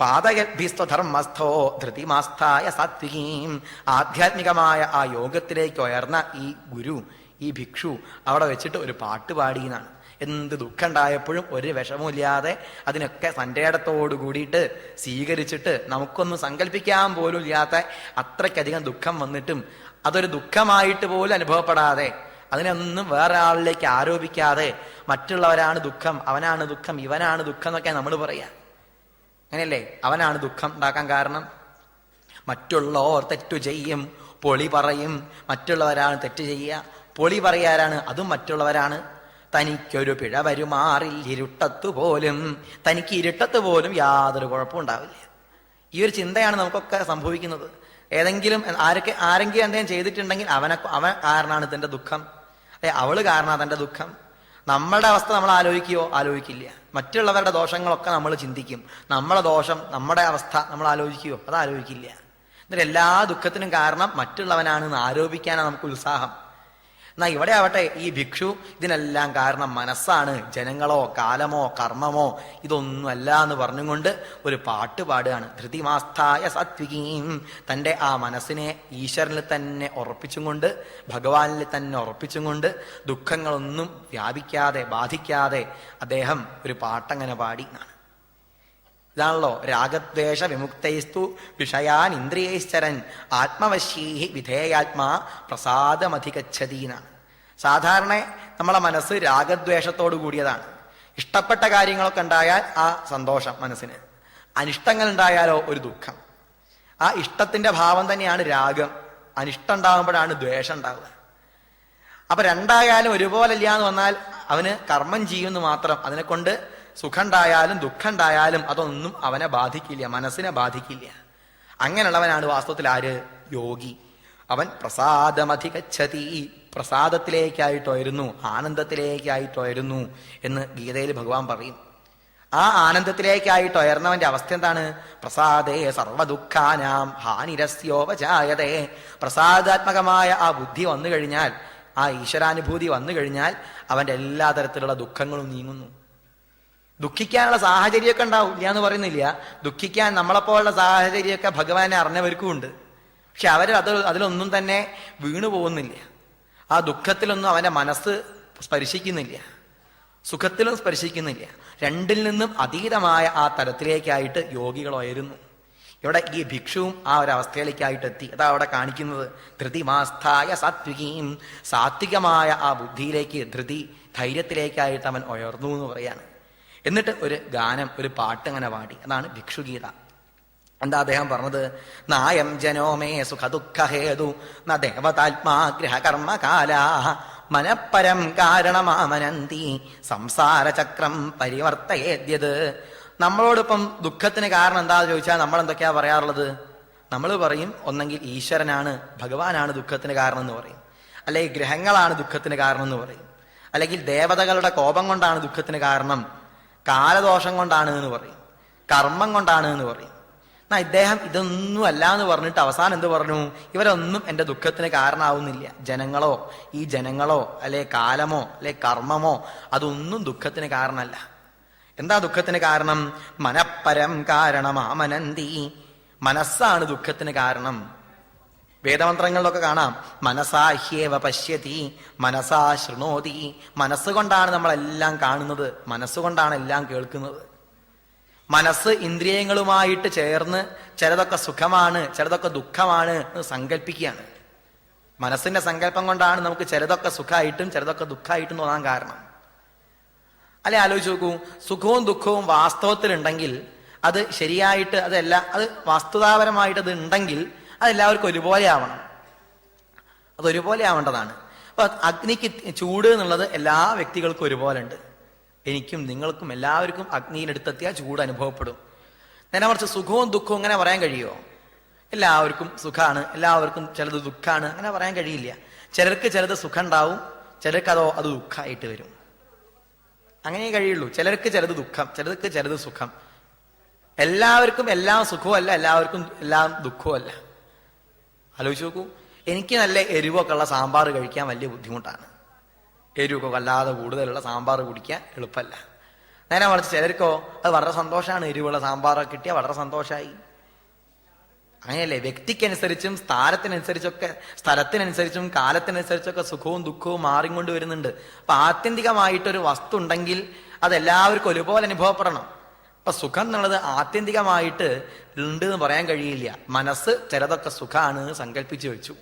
പാതയദ്ഭിസ്വധർമ്മസ്ഥോ ധൃതിമാസ്ഥായ സാത്വികീം. ആധ്യാത്മികമായ ആ യോഗത്തിലേക്ക് ഉയർന്ന ഈ ഗുരു, ഈ ഭിക്ഷു അവിടെ വെച്ചിട്ട് ഒരു പാട്ട് പാടിയെന്നാണ്. എന്ത് ദുഃഖം ഉണ്ടായപ്പോഴും ഒരു വിഷമമില്ലാതെ അതിനൊക്കെ സന്റേടത്തോടു കൂടിയിട്ട് സ്വീകരിച്ചിട്ട് നമുക്കൊന്നും സങ്കല്പിക്കാൻ പോലും ഇല്ലാത്ത അത്രയ്ക്കധികം ദുഃഖം വന്നിട്ടും അതൊരു ദുഃഖമായിട്ട് പോലും അനുഭവപ്പെടാതെ, അതിനൊന്നും വേറെ ആളിലേക്ക് ആരോപിക്കാതെ, മറ്റുള്ളവരാണ് ദുഃഖം, അവനാണ് ദുഃഖം, ഇവനാണ് ദുഃഖം എന്നൊക്കെ നമ്മൾ പറയാ. അങ്ങനെയല്ലേ? അവനാണ് ദുഃഖം ഉണ്ടാക്കാൻ കാരണം. മറ്റുള്ളവർ തെറ്റു ചെയ്യും, പൊളി പറയും. മറ്റുള്ളവരാണ് തെറ്റ് ചെയ്യുക, പൊളി പറയാരാണ്? അതും മറ്റുള്ളവരാണ്. തനിക്കൊരു പിഴ വരുമാറിൽ ഇരുട്ടത്തു പോലും, തനിക്ക് ഇരുട്ടത്ത് പോലും യാതൊരു കുഴപ്പവും ഉണ്ടാവില്ല. ഈ ഒരു ചിന്തയാണ് നമുക്കൊക്കെ സംഭവിക്കുന്നത്. ഏതെങ്കിലും ആരെങ്കിലും എന്തെങ്കിലും ചെയ്തിട്ടുണ്ടെങ്കിൽ അവൻ കാരണമാണ് ഇതിന്റെ ദുഃഖം, അല്ലെ അവള് കാരണമാണ് തന്റെ ദുഃഖം. നമ്മളുടെ അവസ്ഥ നമ്മൾ ആലോചിക്കുകയോ? ആലോചിക്കില്ല. മറ്റുള്ളവരുടെ ദോഷങ്ങളൊക്കെ നമ്മൾ ചിന്തിക്കും. നമ്മളെ ദോഷം, നമ്മുടെ അവസ്ഥ നമ്മൾ ആലോചിക്കുകയോ? അത് ആലോചിക്കില്ല. എന്നിട്ട് എല്ലാ ദുഃഖത്തിനും കാരണം മറ്റുള്ളവനാണെന്ന് ആരോപിക്കാനാണ് നമുക്ക് ഉത്സാഹം. എന്നാ ഇവിടെ ആവട്ടെ, ഈ ഭിക്ഷു ഇതിനെല്ലാം കാരണം മനസ്സാണ്, ജനങ്ങളോ കാലമോ കർമ്മമോ ഇതൊന്നുമല്ല എന്ന് പറഞ്ഞുകൊണ്ട് ഒരു പാട്ട് പാടുകയാണ്. ധൃതിമാസ്ഥായ സാത്വികീം. തൻ്റെ ആ മനസ്സിനെ ഈശ്വരനിൽ തന്നെ ഉറപ്പിച്ചും കൊണ്ട്, ഭഗവാനിൽ തന്നെ ഉറപ്പിച്ചും കൊണ്ട്, ദുഃഖങ്ങളൊന്നും വ്യാപിക്കാതെ ബാധിക്കാതെ അദ്ദേഹം ഒരു പാട്ടങ്ങനെ പാടി എന്നാണ്. ഇതാണല്ലോ രാഗദ്വേഷ വിമുക്തൈസ്തു വിഷയാൻ ഇന്ദ്രിയൈശ്ചരൻ ആത്മവശ്യൈ വിധേയാത്മാ പ്രസാദമധിഗച്ഛതി എന്നാണ്. സാധാരണ നമ്മളെ മനസ്സ് രാഗദ്വേഷത്തോടു കൂടിയതാണ്. ഇഷ്ടപ്പെട്ട കാര്യങ്ങളൊക്കെ ഉണ്ടായാൽ ആ സന്തോഷം മനസ്സിന്, അനിഷ്ടങ്ങൾ ഉണ്ടായാലോ ഒരു ദുഃഖം. ആ ഇഷ്ടത്തിന്റെ ഭാവം തന്നെയാണ് രാഗം, അനിഷ്ടം ഉണ്ടാകുമ്പോഴാണ് ദ്വേഷം ഉണ്ടാവുക. അപ്പൊ രണ്ടായാലും ഒരുപോലെ ഇല്ല എന്ന് വന്നാൽ അവന് കർമ്മം ചെയ്യുമെന്ന് മാത്രം. അതിനെ കൊണ്ട് സുഖം ഉണ്ടായാലും ദുഃഖം ഉണ്ടായാലും അതൊന്നും അവനെ ബാധിക്കില്ല, മനസ്സിനെ ബാധിക്കില്ല. അങ്ങനെയുള്ളവനാണ് വാസ്തവത്തിൽ ആര്? യോഗി. അവൻ പ്രസാദമധിഗച്ഛതി, പ്രസാദത്തിലേക്കായിട്ടായിരുന്നു, ആനന്ദത്തിലേക്കായിട്ടായിരുന്നു എന്ന് ഗീതയിൽ ഭഗവാൻ പറയും. ആ ആനന്ദത്തിലേക്കായിട്ടുയർന്നവന്റെ അവസ്ഥ എന്താണ്? പ്രസാദേ സർവദുഃഖാനാം ഹാനിരസ്യോപജായതേ. പ്രസാദാത്മകമായ ആ ബുദ്ധി വന്നു കഴിഞ്ഞാൽ, ആ ഈശ്വരാനുഭൂതി വന്നു കഴിഞ്ഞാൽ അവന്റെ എല്ലാ തരത്തിലുള്ള ദുഃഖങ്ങളും നീങ്ങുന്നു. ദുഃഖിക്കാനുള്ള സാഹചര്യമൊക്കെ ഉണ്ടാവും, ഇല്ല എന്ന് പറയുന്നില്ല. ദുഃഖിക്കാൻ നമ്മളെപ്പോലുള്ള സാഹചര്യമൊക്കെ ഭഗവാനെ അറിഞ്ഞവർക്കും ഉണ്ട്. പക്ഷെ അതിലൊന്നും തന്നെ വീണു പോകുന്നില്ല. ആ ദുഃഖത്തിലൊന്നും അവന്റെ മനസ്സ് സ്പർശിക്കുന്നില്ല, സുഖത്തിലും സ്പർശിക്കുന്നില്ല. രണ്ടിൽ നിന്നും അതീതമായ ആ തലത്തിലേക്കായിട്ട് യോഗികൾ ഉയരുന്നു. ഇവിടെ ഈ ഭിക്ഷുവും ആ ഒരു അവസ്ഥയിലേക്കായിട്ട് എത്തി. അതാ അവിടെ കാണിക്കുന്നത്. ധൃതിമാസ്ഥായ സാത്വികീം. സാത്വികമായ ആ ബുദ്ധിയിലേക്ക്, ധൃതി ധൈര്യത്തിലേക്കായിട്ട് അവൻ ഉയർന്നു എന്ന് പറയാണ്. എന്നിട്ട് ഒരു ഗാനം, ഒരു പാട്ട് അങ്ങനെ പാടി. അതാണ് ഭിക്ഷുഗീത. എന്താ അദ്ദേഹം പറഞ്ഞത്? നായം ജനോമേ സുഖദുഃഖഹേതു ന ദേവതാത്മാഗ്രഹകർമ്മകാലാ മനഃപരം കാരണമാമനന്തി സംസാരചക്രം പരിവർത്തയേദ്യത്. നമ്മളോടൊപ്പം ദുഃഖത്തിന് കാരണം എന്താന്ന് ചോദിച്ചാൽ നമ്മൾ എന്തൊക്കെയാ പറയാറുള്ളത്? നമ്മൾ പറയും ഒന്നെങ്കിൽ ഈശ്വരനാണ്, ഭഗവാനാണ് ദുഃഖത്തിന് കാരണം എന്ന് പറയും, അല്ലെങ്കിൽ ഗ്രഹങ്ങളാണ് ദുഃഖത്തിന് കാരണം എന്ന് പറയും, അല്ലെങ്കിൽ ദേവതകളുടെ കോപം കൊണ്ടാണ് ദുഃഖത്തിന് കാരണം, കാലദോഷം കൊണ്ടാണ് എന്ന് പറയും, കർമ്മം കൊണ്ടാണ് എന്ന് പറയും. എന്നാ ഇദ്ദേഹം ഇതൊന്നും അല്ല എന്ന് പറഞ്ഞിട്ട് അവസാനം എന്ത് പറഞ്ഞു? ഇവരൊന്നും എന്റെ ദുഃഖത്തിന് കാരണമാവുന്നില്ല. ഈ ജനങ്ങളോ അല്ലെ കാലമോ അല്ലെ കർമ്മമോ അതൊന്നും ദുഃഖത്തിന് കാരണമല്ല. എന്താ ദുഃഖത്തിന് കാരണം? മനഃപരം കാരണമാമനന്തി, മനസ്സാണ് ദുഃഖത്തിന് കാരണം. വേദമന്ത്രങ്ങളിലൊക്കെ കാണാം, മനസാ ഹ്യേവ പശ്യതി മനസാ ശൃണോതി. മനസ്സുകൊണ്ടാണ് നമ്മളെല്ലാം കാണുന്നത്, മനസ്സുകൊണ്ടാണ് എല്ലാം കേൾക്കുന്നത്. മനസ്സ് ഇന്ദ്രിയങ്ങളുമായിട്ട് ചേർന്ന് ചിലതൊക്കെ സുഖമാണ് ചിലതൊക്കെ ദുഃഖമാണ് എന്ന് സങ്കല്പിക്കുകയാണ്. മനസ്സിന്റെ സങ്കല്പം കൊണ്ടാണ് നമുക്ക് ചിലതൊക്കെ സുഖമായിട്ടും ചിലതൊക്കെ ദുഃഖമായിട്ടും തോന്നാൻ കാരണം. അല്ലെ, ആലോചിച്ച് നോക്കൂ, സുഖവും ദുഃഖവും വാസ്തവത്തിലുണ്ടെങ്കിൽ അത് ശരിയായിട്ട് അത് വാസ്തുതാപരമായിട്ട് അത് ഉണ്ടെങ്കിൽ അതെല്ലാവർക്കും ഒരുപോലെ ആവണം. അതൊരുപോലെ ആവേണ്ടതാണ്. അപ്പൊ അഗ്നിക്ക് ചൂട് എന്നുള്ളത് എല്ലാ വ്യക്തികൾക്കും ഒരുപോലെ ഉണ്ട്. എനിക്കും നിങ്ങൾക്കും എല്ലാവർക്കും അഗ്നിയിലെടുത്തെത്തിയാൽ ചൂട് അനുഭവപ്പെടും. നേരെ മറിച്ച് സുഖവും ദുഃഖവും അങ്ങനെ പറയാൻ കഴിയുമോ? എല്ലാവർക്കും സുഖമാണ്, എല്ലാവർക്കും ചിലത് ദുഃഖമാണ്, അങ്ങനെ പറയാൻ കഴിയില്ല. ചിലർക്ക് ചിലത് സുഖം ഉണ്ടാവും, ചിലർക്ക് അത് ദുഃഖമായിട്ട് വരും. അങ്ങനെ കഴിയുള്ളൂ. ചിലർക്ക് ചിലത് ദുഃഖം, ചിലർക്ക് ചിലത് സുഖം. എല്ലാവർക്കും എല്ലാം സുഖവുമല്ല, എല്ലാവർക്കും എല്ലാം ദുഃഖവുമല്ല. ആലോചിച്ച് നോക്കൂ, എനിക്ക് നല്ല എരിവൊക്കെ ഉള്ള സാമ്പാർ കഴിക്കാൻ വലിയ ബുദ്ധിമുട്ടാണ്. എരിവൊക്കെ വല്ലാതെ കൂടുതലുള്ള സാമ്പാർ കുടിക്കാൻ എളുപ്പമല്ല. നേരെ മറിച്ച് ചിലർക്കോ അത് വളരെ സന്തോഷമാണ്. എരിവുള്ള സാമ്പാറൊക്കെ കിട്ടിയാൽ വളരെ സന്തോഷമായി. അങ്ങനെയല്ലേ? വ്യക്തിക്കനുസരിച്ചും സ്ഥലത്തിനനുസരിച്ചും കാലത്തിനനുസരിച്ചൊക്കെ സുഖവും ദുഃഖവും മാറിക്കൊണ്ട് വരുന്നുണ്ട്. അപ്പൊ ആത്യന്തികമായിട്ടൊരു വസ്തു ഉണ്ടെങ്കിൽ അതെല്ലാവർക്കും ഒരുപോലെ അനുഭവപ്പെടണം. അപ്പൊ സുഖം എന്നുള്ളത് ആത്യന്തികമായിട്ട് ഉണ്ട് എന്ന് പറയാൻ കഴിയില്ല. മനസ്സ് ചിലതൊക്കെ സുഖമാണ് സങ്കല്പിച്ചു വെച്ചു.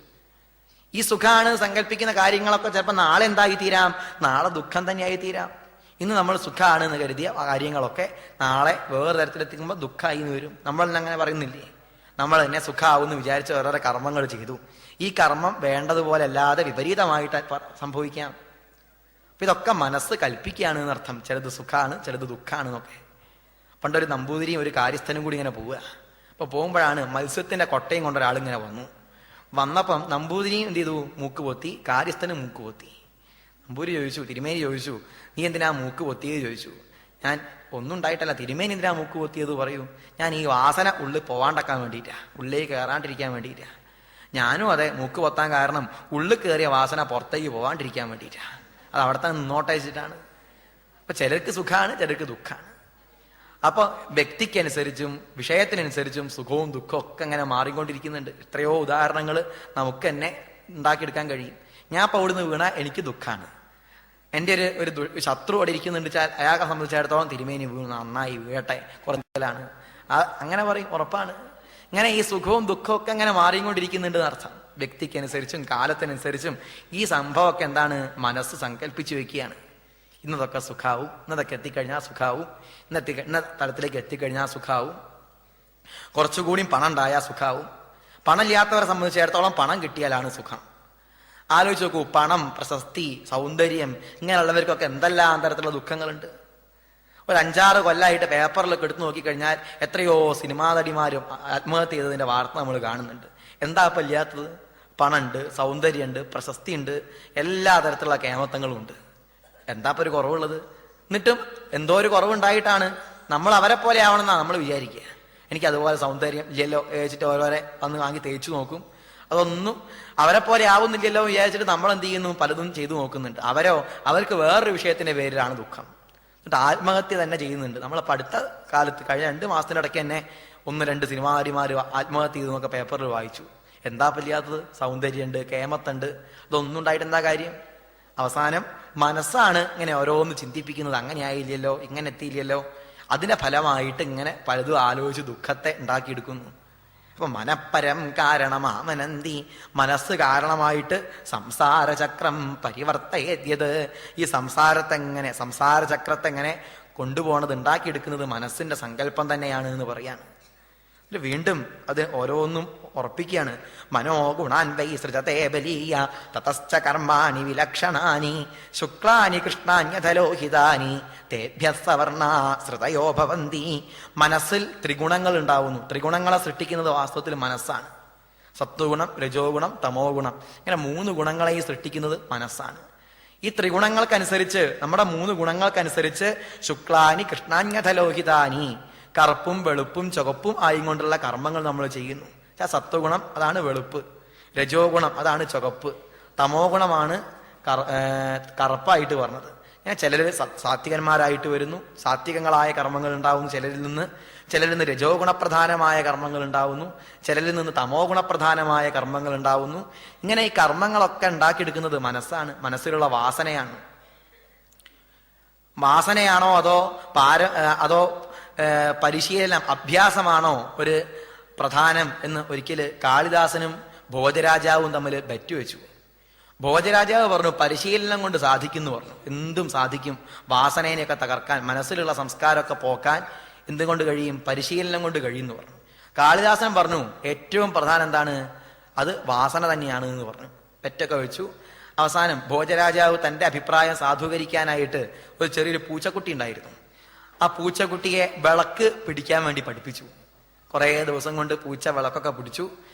ഈ സുഖമാണ് സങ്കല്പിക്കുന്ന കാര്യങ്ങളൊക്കെ ചിലപ്പോൾ നാളെ എന്തായി തീരാം? നാളെ ദുഃഖം തന്നെയായി തീരാം. ഇന്ന് നമ്മൾ സുഖമാണ് എന്ന് കരുതിയ കാര്യങ്ങളൊക്കെ നാളെ വേറെ തരത്തിലെത്തിക്കുമ്പോൾ ദുഃഖമായി എന്ന് വരും. നമ്മൾ അങ്ങനെ പറയുന്നില്ലേ? നമ്മൾ തന്നെ സുഖമാവുമെന്ന് വിചാരിച്ച് ഓരോരോ കർമ്മങ്ങൾ ചെയ്തു. ഈ കർമ്മം വേണ്ടതുപോലെ അല്ലാതെ വിപരീതമായിട്ട് സംഭവിക്കാം. അപ്പൊ ഇതൊക്കെ മനസ്സ് കൽപ്പിക്കുകയാണ് എന്നർത്ഥം. ചിലത് സുഖമാണ് ചിലത് ദുഃഖമാണ് എന്നൊക്കെ. പണ്ടൊരു നമ്പൂതിരിയും ഒരു കാര്യസ്ഥനും കൂടി ഇങ്ങനെ പോവുക. അപ്പൊ പോകുമ്പോഴാണ് മത്സ്യത്തിന്റെ കൊട്ടയും കൊണ്ട് ഒരാളിങ്ങനെ വന്നപ്പം നമ്പൂതിരിയും എന്ത് ചെയ്തു? മൂക്ക് പൊത്തി, കാര്യസ്ഥനും മൂക്ക് പൊത്തി. നമ്പൂരി ചോദിച്ചു, തിരുമേനി ചോദിച്ചു, നീ എന്തിനാ മൂക്ക് പൊത്തിയത് ചോദിച്ചു. ഞാൻ ഒന്നും ഉണ്ടായിട്ടല്ല, തിരുമേനി എന്തിനാ മൂക്ക് പൊത്തിയത് പറയൂ. ഞാൻ ഈ വാസന ഉള്ളിൽ പോവാണ്ടാക്കാൻ വേണ്ടിയിട്ടാ, ഉള്ളിലേക്ക് കയറാണ്ടിരിക്കാൻ വേണ്ടിയിട്ടാ. ഞാനും അതെ, മൂക്ക് പൊത്താൻ കാരണം ഉള്ളിൽ കയറിയ വാസന പുറത്തേക്ക് പോവാണ്ടിരിക്കാൻ വേണ്ടിയിട്ടാ. അത് അവിടെ തന്നെ നിന്നോട്ടെ വെച്ചിട്ടാണ്. അപ്പൊ ചിലർക്ക് സുഖമാണ് ചിലർക്ക് ദുഃഖമാണ്. അപ്പൊ വ്യക്തിക്കനുസരിച്ചും വിഷയത്തിനനുസരിച്ചും സുഖവും ദുഃഖവും ഒക്കെ അങ്ങനെ മാറിക്കൊണ്ടിരിക്കുന്നുണ്ട്. എത്രയോ ഉദാഹരണങ്ങൾ നമുക്ക് തന്നെ ഉണ്ടാക്കിയെടുക്കാൻ കഴിയും. ഞാൻ ഇപ്പൊ അവിടുന്ന് വീണാൽ എനിക്ക് ദുഃഖമാണ്. എൻ്റെ ഒരു ശത്രു അവിടെ ഇരിക്കുന്നുണ്ട് വെച്ചാൽ അയാളെ സംബന്ധിച്ചിടത്തോളം തിരുമേനി വീണു, നന്നായി വീഴട്ടെ, കുറഞ്ഞാലാണ് അങ്ങനെ പറയും, ഉറപ്പാണ്. ഇങ്ങനെ ഈ സുഖവും ദുഃഖവും ഒക്കെ അങ്ങനെ മാറിക്കൊണ്ടിരിക്കുന്നുണ്ട് എന്നർത്ഥം. വ്യക്തിക്കനുസരിച്ചും കാലത്തിനനുസരിച്ചും ഈ സംഭവമൊക്കെ എന്താണ്? മനസ്സ് സങ്കല്പിച്ചു വെക്കുകയാണ്. ഇന്നതൊക്കെ സുഖാവും, ഇന്നതൊക്കെ എത്തിക്കഴിഞ്ഞാൽ സുഖാവും, ഇന്ന തലത്തിലേക്ക് എത്തിക്കഴിഞ്ഞാൽ സുഖാവും, കുറച്ചുകൂടി പണം ഉണ്ടായാൽ സുഖാവും. പണം ഇല്ലാത്തവരെ സംബന്ധിച്ചിടത്തോളം പണം കിട്ടിയാലാണ് സുഖം. ആലോചിച്ച് നോക്കൂ, പണം, പ്രശസ്തി, സൗന്ദര്യം, ഇങ്ങനെയുള്ളവർക്കൊക്കെ എന്തെല്ലാം തരത്തിലുള്ള ദുഃഖങ്ങളുണ്ട്. ഒരു 5-6 കൊല്ലമായിട്ട് പേപ്പറിലൊക്കെ എടുത്തു നോക്കിക്കഴിഞ്ഞാൽ എത്രയോ സിനിമാ നടിമാരും ആത്മഹത്യ ചെയ്തതിന്റെ വാർത്ത നമ്മൾ കാണുന്നുണ്ട്. എന്താ ഇപ്പം ഇല്ലാത്തത്? പണമുണ്ട്, സൗന്ദര്യമുണ്ട്, പ്രശസ്തിയുണ്ട്, എല്ലാ തരത്തിലുള്ള കേമത്തങ്ങളും ഉണ്ട്. എന്താ ഇപ്പൊ ഒരു കുറവുള്ളത്? എന്നിട്ടും എന്തോ ഒരു കുറവുണ്ടായിട്ടാണ് നമ്മൾ അവരെ പോലെ ആവണമെന്നാണ് നമ്മൾ വിചാരിക്കുക. എനിക്ക് അതുപോലെ സൗന്ദര്യം ഇല്ലല്ലോ വിചാരിച്ചിട്ട് ഓരോരെ വന്ന് വാങ്ങി തേച്ചു നോക്കും. അതൊന്നും അവരെ പോലെ ആവുന്നില്ലല്ലോ വിചാരിച്ചിട്ട് നമ്മൾ എന്ത് ചെയ്യുന്നു? പലതും ചെയ്തു നോക്കുന്നുണ്ട്. അവർക്ക് വേറൊരു വിഷയത്തിന്റെ പേരിലാണ് ദുഃഖം. എന്നിട്ട് ആത്മഹത്യ തന്നെ ചെയ്യുന്നുണ്ട്. നമ്മളിപ്പോൾ അടുത്ത കാലത്ത് കഴിഞ്ഞ 2 മാസത്തിനിടയ്ക്ക് തന്നെ 1-2 സിനിമാ നടിമാർ ആത്മഹത്യ ചെയ്തെന്നൊക്കെ പേപ്പറിൽ വായിച്ചു. എന്താ ഇല്ലാത്തത്? സൗന്ദര്യമുണ്ട്, കേമത്തുണ്ട്, ഇതൊന്നും ഉണ്ടായിട്ട് എന്താ കാര്യം? അവസാനം മനസ്സാണ് ഇങ്ങനെ ഓരോന്ന് ചിന്തിപ്പിക്കുന്നത്. അങ്ങനെ ആയില്ലല്ലോ, ഇങ്ങനെ എത്തിയില്ലല്ലോ. അതിന്റെ ഫലമായിട്ട് ഇങ്ങനെ പലതും ആലോചിച്ച് ദുഃഖത്തെ ഉണ്ടാക്കിയെടുക്കുന്നു. അപ്പൊ മനഃപരം കാരണമാമനന്തി, മനസ്സ് കാരണമായിട്ട് സംസാരചക്രം പരിവർത്തയത്. ഈ സംസാരചക്രത്തെ എങ്ങനെ കൊണ്ടുപോകണത്, ഉണ്ടാക്കിയെടുക്കുന്നത് മനസ്സിന്റെ സങ്കല്പം തന്നെയാണ് എന്ന് പറയാണ്. വീണ്ടും അത് ഓരോന്നും ഉറപ്പിക്കുകയാണ്. മനോ ഗുണാൻ വൈ സൃജതേ ബലീയ തതശ്ച കർമാണി വിലക്ഷണാനി ശുക്ലാനി കൃഷ്ണാന്യഥലോഹിതാനി തേഭ്യ സവർണാ ശ്രുതയോ ഭവന്തി. മനസ്സിൽ ത്രിഗുണങ്ങൾ ഉണ്ടാവുന്നു. ത്രിഗുണങ്ങളെ സൃഷ്ടിക്കുന്നത് വാസ്തവത്തിൽ മനസ്സാണ്. സത്വഗുണം, രജോ ഗുണം, തമോ ഗുണം, ഇങ്ങനെ 3 ഗുണങ്ങളെയും സൃഷ്ടിക്കുന്നത് മനസ്സാണ്. ഈ ത്രിഗുണങ്ങൾക്കനുസരിച്ച്, നമ്മുടെ 3 ഗുണങ്ങൾക്കനുസരിച്ച് ശുക്ലാനി കൃഷ്ണാന്യഥലോഹിതാനി, കറുപ്പും വെളുപ്പും ചുവപ്പും ആയിക്കൊണ്ടുള്ള കർമ്മങ്ങൾ നമ്മൾ ചെയ്യുന്നു. സത്വഗുണം അതാണ് വെളുപ്പ്, രജോ ഗുണം അതാണ് ചുവപ്പ്, തമോ ഗുണമാണ് കറുപ്പായിട്ട് പറഞ്ഞത്. ചിലർ സാത്വികന്മാരായിട്ട് വരുന്നു, സാത്വികങ്ങളായ കർമ്മങ്ങൾ ഉണ്ടാവുന്നു ചിലരിൽ നിന്ന് രജോ ഗുണപ്രധാനമായ കർമ്മങ്ങൾ ഉണ്ടാവുന്നു, ചിലരിൽ നിന്ന് തമോ ഗുണപ്രധാനമായ കർമ്മങ്ങൾ ഉണ്ടാവുന്നു. ഇങ്ങനെ ഈ കർമ്മങ്ങളൊക്കെ ഉണ്ടാക്കിയെടുക്കുന്നത് മനസ്സാണ്, മനസ്സിലുള്ള വാസനയാണ്. വാസനയാണോ അതോ പരിശീലനം അഭ്യാസമാണോ ഒരു പ്രധാനം എന്ന് ഒരിക്കൽ കാളിദാസനും ഭോജരാജാവും തമ്മിൽ ബെറ്റുവെച്ചു. ഭോജരാജാവ് പറഞ്ഞു പരിശീലനം കൊണ്ട് സാധിക്കുന്നു പറഞ്ഞു. എന്തും സാധിക്കും, വാസനേനെയൊക്കെ തകർക്കാൻ, മനസ്സിലുള്ള സംസ്കാരമൊക്കെ പോക്കാൻ എന്തുകൊണ്ട് കഴിയും? പരിശീലനം കൊണ്ട് കഴിയുമെന്ന് പറഞ്ഞു. കാളിദാസൻ പറഞ്ഞു ഏറ്റവും പ്രധാനം എന്താണ്? അത് വാസന തന്നെയാണ് എന്ന് പറഞ്ഞു. പെറ്റൊക്കെ വെച്ചു. അവസാനം ഭോജരാജാവ് തന്റെ അഭിപ്രായം സാധൂകരിക്കാനായിട്ട് ഒരു ചെറിയൊരു പൂച്ചക്കുട്ടി ഉണ്ടായിരുന്നു. ആ പൂച്ചക്കുട്ടിയെ വിളക്ക് പിടിക്കാൻ വേണ്ടി പഠിപ്പിച്ചു. കുറേ ദിവസം കൊണ്ട് പൂച്ച വിളക്കൊക്കെ പിടിച്ചു.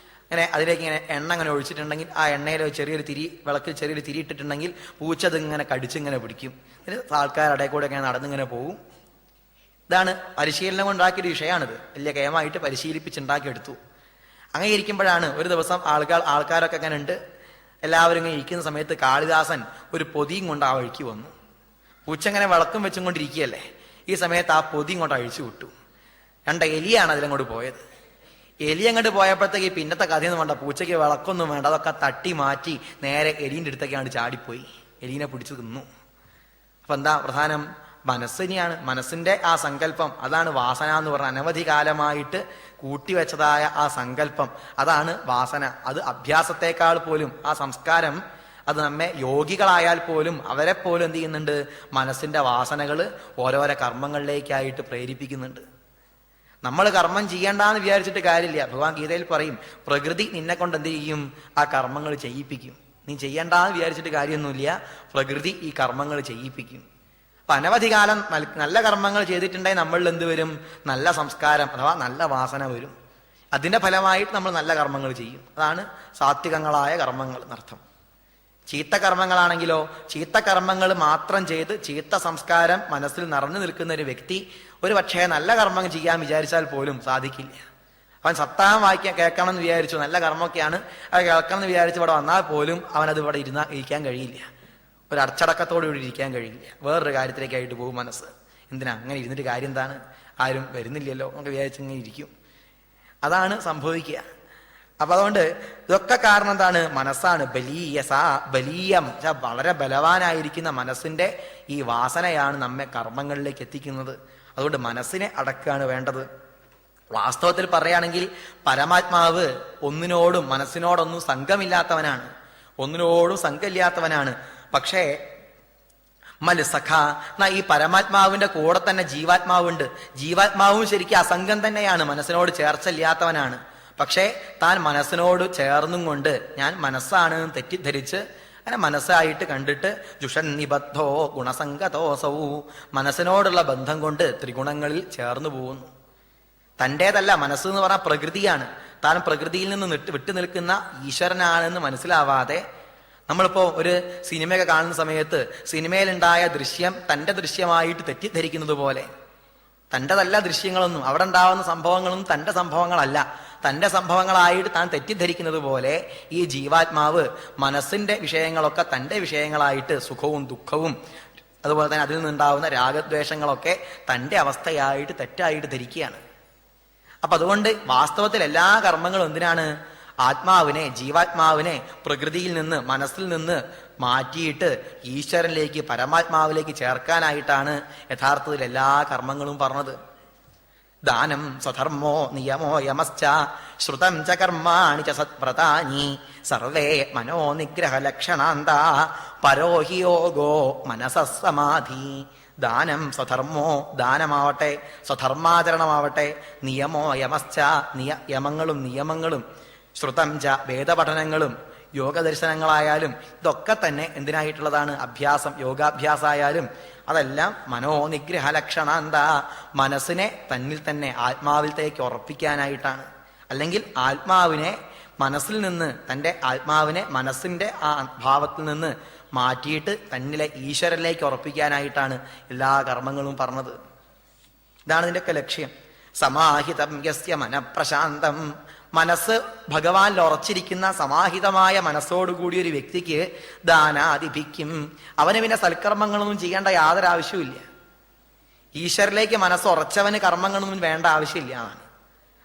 അങ്ങനെ അതിലേക്ക് ഇങ്ങനെ എണ്ണ അങ്ങനെ ഒഴിച്ചിട്ടുണ്ടെങ്കിൽ ആ എണ്ണയിൽ വിളക്കിൽ ചെറിയൊരു തിരി ഇട്ടിട്ടുണ്ടെങ്കിൽ പൂച്ച അതിങ്ങനെ കടിച്ചിങ്ങനെ പിടിക്കും. ആൾക്കാരുടെ കൂടെ ഇങ്ങനെ നടന്നിങ്ങനെ പോവും. ഇതാണ് പരിശീലനം കൊണ്ടാക്കിയൊരു വിഷയമാണിത്. വലിയ കേമായിട്ട് പരിശീലിപ്പിച്ചുണ്ടാക്കിയെടുത്തു. അങ്ങനെ ഇരിക്കുമ്പോഴാണ് ഒരു ദിവസം ആൾക്കാരൊക്കെ അങ്ങനെ ഉണ്ട്, എല്ലാവരും ഇങ്ങനെ ഇരിക്കുന്ന സമയത്ത് കാളിദാസൻ ഒരു പൊതിയും കൊണ്ട് ആ വഴിക്ക് വന്നു. പൂച്ച ഇങ്ങനെ വിളക്കും വെച്ചും കൊണ്ടിരിക്കുകയല്ലേ, ഈ സമയത്ത് ആ പൊതി ഇങ്ങോട്ട് അഴിച്ചു വിട്ടു. എലിയാണ് അതിലങ്ങോട്ട് പോയത്. എലി അങ്ങോട്ട് പോയപ്പോഴത്തേക്ക് പിന്നത്തെ കഥയൊന്നും വേണ്ട, പൂച്ചയ്ക്ക് വിളക്കൊന്നും വേണ്ട, അതൊക്കെ തട്ടി മാറ്റി നേരെ എലീൻ്റെ അടുത്തേക്കാണ് ചാടിപ്പോയി. എലീനെ പിടിച്ചു തിന്നു. അപ്പൊ എന്താ പ്രധാനം? മനസ്സിനെയാണ്. മനസ്സിന്റെ ആ സങ്കല്പം, അതാണ് വാസന എന്ന് പറഞ്ഞ അനവധി കാലമായിട്ട് കൂട്ടിവെച്ചതായ ആ സങ്കല്പം, അതാണ് വാസന. അത് അഭ്യാസത്തെക്കാൾ പോലും ആ സംസ്കാരം അത് നമ്മെ യോഗികളായാൽ പോലും അവരെ പോലും എന്ത് ചെയ്യുന്നുണ്ട്? മനസ്സിന്റെ വാസനകൾ ഓരോരോ കർമ്മങ്ങളിലേക്കായിട്ട് പ്രേരിപ്പിക്കുന്നുണ്ട്. നമ്മൾ കർമ്മം ചെയ്യണ്ടെന്ന് വിചാരിച്ചിട്ട് കാര്യമില്ല. ഭഗവാൻ ഗീതയിൽ പറയും പ്രകൃതി നിന്നെ കൊണ്ട് എന്ത് ചെയ്യും? ആ കർമ്മങ്ങൾ ചെയ്യിപ്പിക്കും. നീ ചെയ്യണ്ടെന്ന് വിചാരിച്ചിട്ട് കാര്യമൊന്നുമില്ല, പ്രകൃതി ഈ കർമ്മങ്ങൾ ചെയ്യിപ്പിക്കും. അപ്പൊ അനവധി കാലം നല്ല കർമ്മങ്ങൾ ചെയ്തിട്ടുണ്ടെങ്കിൽ നമ്മളിൽ എന്ത് വരും? നല്ല സംസ്കാരം അഥവാ നല്ല വാസന വരും. അതിന്റെ ഫലമായിട്ട് നമ്മൾ നല്ല കർമ്മങ്ങൾ ചെയ്യും. അതാണ് സാത്വികങ്ങളായ കർമ്മങ്ങൾ എന്നർത്ഥം. ചീത്ത കർമ്മങ്ങളാണെങ്കിലോ, ചീത്ത കർമ്മങ്ങൾ മാത്രം ചെയ്ത് ചീത്ത സംസ്കാരം മനസ്സിൽ നിറഞ്ഞു നിൽക്കുന്ന ഒരു വ്യക്തി ഒരു പക്ഷേ നല്ല കർമ്മം ചെയ്യാൻ വിചാരിച്ചാൽ പോലും സാധിക്കില്ല. അവൻ സപ്താഹം കേൾക്കണം എന്ന് വിചാരിച്ചു, നല്ല കർമ്മമൊക്കെയാണ് അത് കേൾക്കണം എന്ന് വിചാരിച്ച് ഇവിടെ വന്നാൽ പോലും അവനത് ഇവിടെ ഇരിക്കാൻ കഴിയില്ല. ഒരു അച്ചടക്കത്തോടുകൂടി ഇരിക്കാൻ കഴിയില്ല. വേറൊരു കാര്യത്തിലേക്കായിട്ട് പോകും മനസ്സ്. എന്തിനാ അങ്ങനെ ഇരുന്നിട്ട് കാര്യം എന്താണ്? ആരും വരുന്നില്ലല്ലോ നമുക്ക് വിചാരിച്ചിങ്ങനെ ഇരിക്കും. അതാണ് സംഭവിക്കുക. അപ്പൊ അതുകൊണ്ട് ഇതൊക്കെ കാരണം എന്താണ്? മനസ്സാണ്. ബലീയം വളരെ ബലവാനായിരിക്കുന്ന മനസ്സിന്റെ ഈ വാസനയാണ് നമ്മെ കർമ്മങ്ങളിലേക്ക് എത്തിക്കുന്നത്. അതുകൊണ്ട് മനസ്സിനെ അടക്കുകയാണ് വേണ്ടത്. വാസ്തവത്തിൽ പറയുകയാണെങ്കിൽ പരമാത്മാവ് ഒന്നിനോടും മനസ്സിനോടൊന്നും സംഘമില്ലാത്തവനാണ്, ഒന്നിനോടും സംഘമില്ലാത്തവനാണ്. പക്ഷേ സഖ ഈ പരമാത്മാവിന്റെ കൂടെ തന്നെ ജീവാത്മാവുണ്ട്. ജീവാത്മാവും ശരിക്കും അസംഗം തന്നെയാണ്, മനസ്സിനോട് ചേർച്ചയില്ലാത്തവനാണ്. പക്ഷേ താൻ മനസ്സിനോട് ചേർന്നും കൊണ്ട് ഞാൻ മനസ്സാണ് തെറ്റിദ്ധരിച്ച് അങ്ങനെ മനസ്സായിട്ട് കണ്ടിട്ട് ജുഷൻ നിബദ്ധോ ഗുണസംഗതോസൗ മനസ്സിനോടുള്ള ബന്ധം കൊണ്ട് ത്രിഗുണങ്ങളിൽ ചേർന്നു പോകുന്നു. തൻ്റേതല്ല മനസ്സ് എന്ന് പറഞ്ഞാൽ പ്രകൃതിയാണ്. താൻ പ്രകൃതിയിൽ നിന്ന് വിട്ടു നിൽക്കുന്ന ഈശ്വരനാണെന്ന് മനസ്സിലാവാതെ നമ്മളിപ്പോ ഒരു സിനിമയൊക്കെ കാണുന്ന സമയത്ത് സിനിമയിലുണ്ടായ ദൃശ്യം തൻ്റെ ദൃശ്യമായിട്ട് തെറ്റിദ്ധരിക്കുന്നത് പോലെ, തൻ്റെതല്ല ദൃശ്യങ്ങളൊന്നും, അവിടെ ഉണ്ടാവുന്ന സംഭവങ്ങളൊന്നും തൻ്റെ സംഭവങ്ങളല്ല, തൻ്റെ സംഭവങ്ങളായിട്ട് താൻ തെറ്റിദ്ധരിക്കുന്നത് പോലെ ഈ ജീവാത്മാവ് മനസ്സിന്റെ വിഷയങ്ങളൊക്കെ തൻ്റെ വിഷയങ്ങളായിട്ട് സുഖവും ദുഃഖവും അതുപോലെ തന്നെ അതിൽ നിന്നുണ്ടാവുന്ന രാഗദ്വേഷങ്ങളൊക്കെ തൻ്റെ അവസ്ഥയായിട്ട് തെറ്റായിട്ട് ധരിക്കുകയാണ്. അപ്പൊ അതുകൊണ്ട് വാസ്തവത്തിൽ എല്ലാ കർമ്മങ്ങളും എന്തിനാണ്? ആത്മാവിനെ, ജീവാത്മാവിനെ പ്രകൃതിയിൽ നിന്ന്, മനസ്സിൽ നിന്ന് മാറ്റിയിട്ട് ഈശ്വരനിലേക്ക്, പരമാത്മാവിലേക്ക് ചേർക്കാനായിട്ടാണ് യഥാർത്ഥത്തിൽ എല്ലാ കർമ്മങ്ങളും പറഞ്ഞത്. ദാനം സ്വധർമ്മോ നിയമോ യമശ്ച ശ്രുതം ച കർമാണി ച സത്പ്രതാനി സർവേ മനോനിഗ്രഹ ലക്ഷണാന്താ പരോഹി യോഗോ മനസസമാധി. ദാനം സ്വധർമ്മോ, ദാനമാവട്ടെ, സ്വധർമാചരണമാവട്ടെ, നിയമോ യമശ്ച യമങ്ങളും നിയമങ്ങളും, ശ്രുതം ച വേദപഠനങ്ങളും, യോഗദർശനങ്ങളായാലും ഇതൊക്കെ തന്നെ എന്തിനായിട്ടുള്ളതാണ്? അഭ്യാസം, യോഗാഭ്യാസമായാലും അതെല്ലാം മനോനിഗ്രഹ ലക്ഷണാന്താ മനസ്സിനെ തന്നിൽ തന്നെ ആത്മാവിലത്തേക്ക് ഉറപ്പിക്കാനായിട്ടാണ്. അല്ലെങ്കിൽ ആത്മാവിനെ മനസ്സിൽ നിന്ന്, തൻ്റെ ആത്മാവിനെ മനസ്സിന്റെ ആ ഭാവത്തിൽ നിന്ന് മാറ്റിയിട്ട് തന്നിലെ ഈശ്വരനിലേക്ക് ഉറപ്പിക്കാനായിട്ടാണ് എല്ലാ കർമ്മങ്ങളും പറഞ്ഞത്. ഇതാണ് ഇതിൻ്റെയൊക്കെ ലക്ഷ്യം. സമാഹിതം യസ്യ മനഃപ്രശാന്തം, മനസ്സ് ഭഗവാനിൽ ഉറച്ചിരിക്കുന്ന സമാഹിതമായ മനസ്സോടുകൂടി ഒരു വ്യക്തിക്ക് ദാനാദിഭിക്കും, അവന് പിന്നെ സൽക്കർമ്മങ്ങളൊന്നും ചെയ്യേണ്ട യാതൊരു ആവശ്യമില്ല. ഈശ്വരിലേക്ക് മനസ്സ് ഉറച്ചവന് കർമ്മങ്ങളൊന്നും വേണ്ട ആവശ്യമില്ല എന്നാണ്.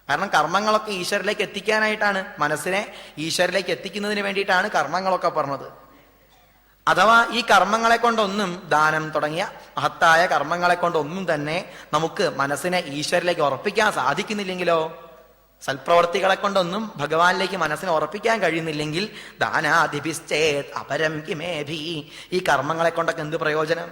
കാരണം കർമ്മങ്ങളൊക്കെ ഈശ്വരിലേക്ക് എത്തിക്കാനായിട്ടാണ്, മനസ്സിനെ ഈശ്വരിലേക്ക് എത്തിക്കുന്നതിന് വേണ്ടിയിട്ടാണ് കർമ്മങ്ങളൊക്കെ പറഞ്ഞത്. അഥവാ ഈ കർമ്മങ്ങളെ കൊണ്ടൊന്നും, ദാനം തുടങ്ങിയ മഹത്തായ കർമ്മങ്ങളെ കൊണ്ടൊന്നും തന്നെ നമുക്ക് മനസ്സിനെ ഈശ്വരിലേക്ക് ഉറപ്പിക്കാൻ സാധിക്കുന്നില്ലെങ്കിലോ, സൽപ്രവർത്തികളെ കൊണ്ടൊന്നും ഭഗവാനിലേക്ക് മനസ്സിനെ ഉറപ്പിക്കാൻ കഴിയുന്നില്ലെങ്കിൽ ദാനാദിഭിശ്ചേത് അപരം കിമേഭി, ഈ കർമ്മങ്ങളെ കൊണ്ടൊക്കെ എന്ത് പ്രയോജനം?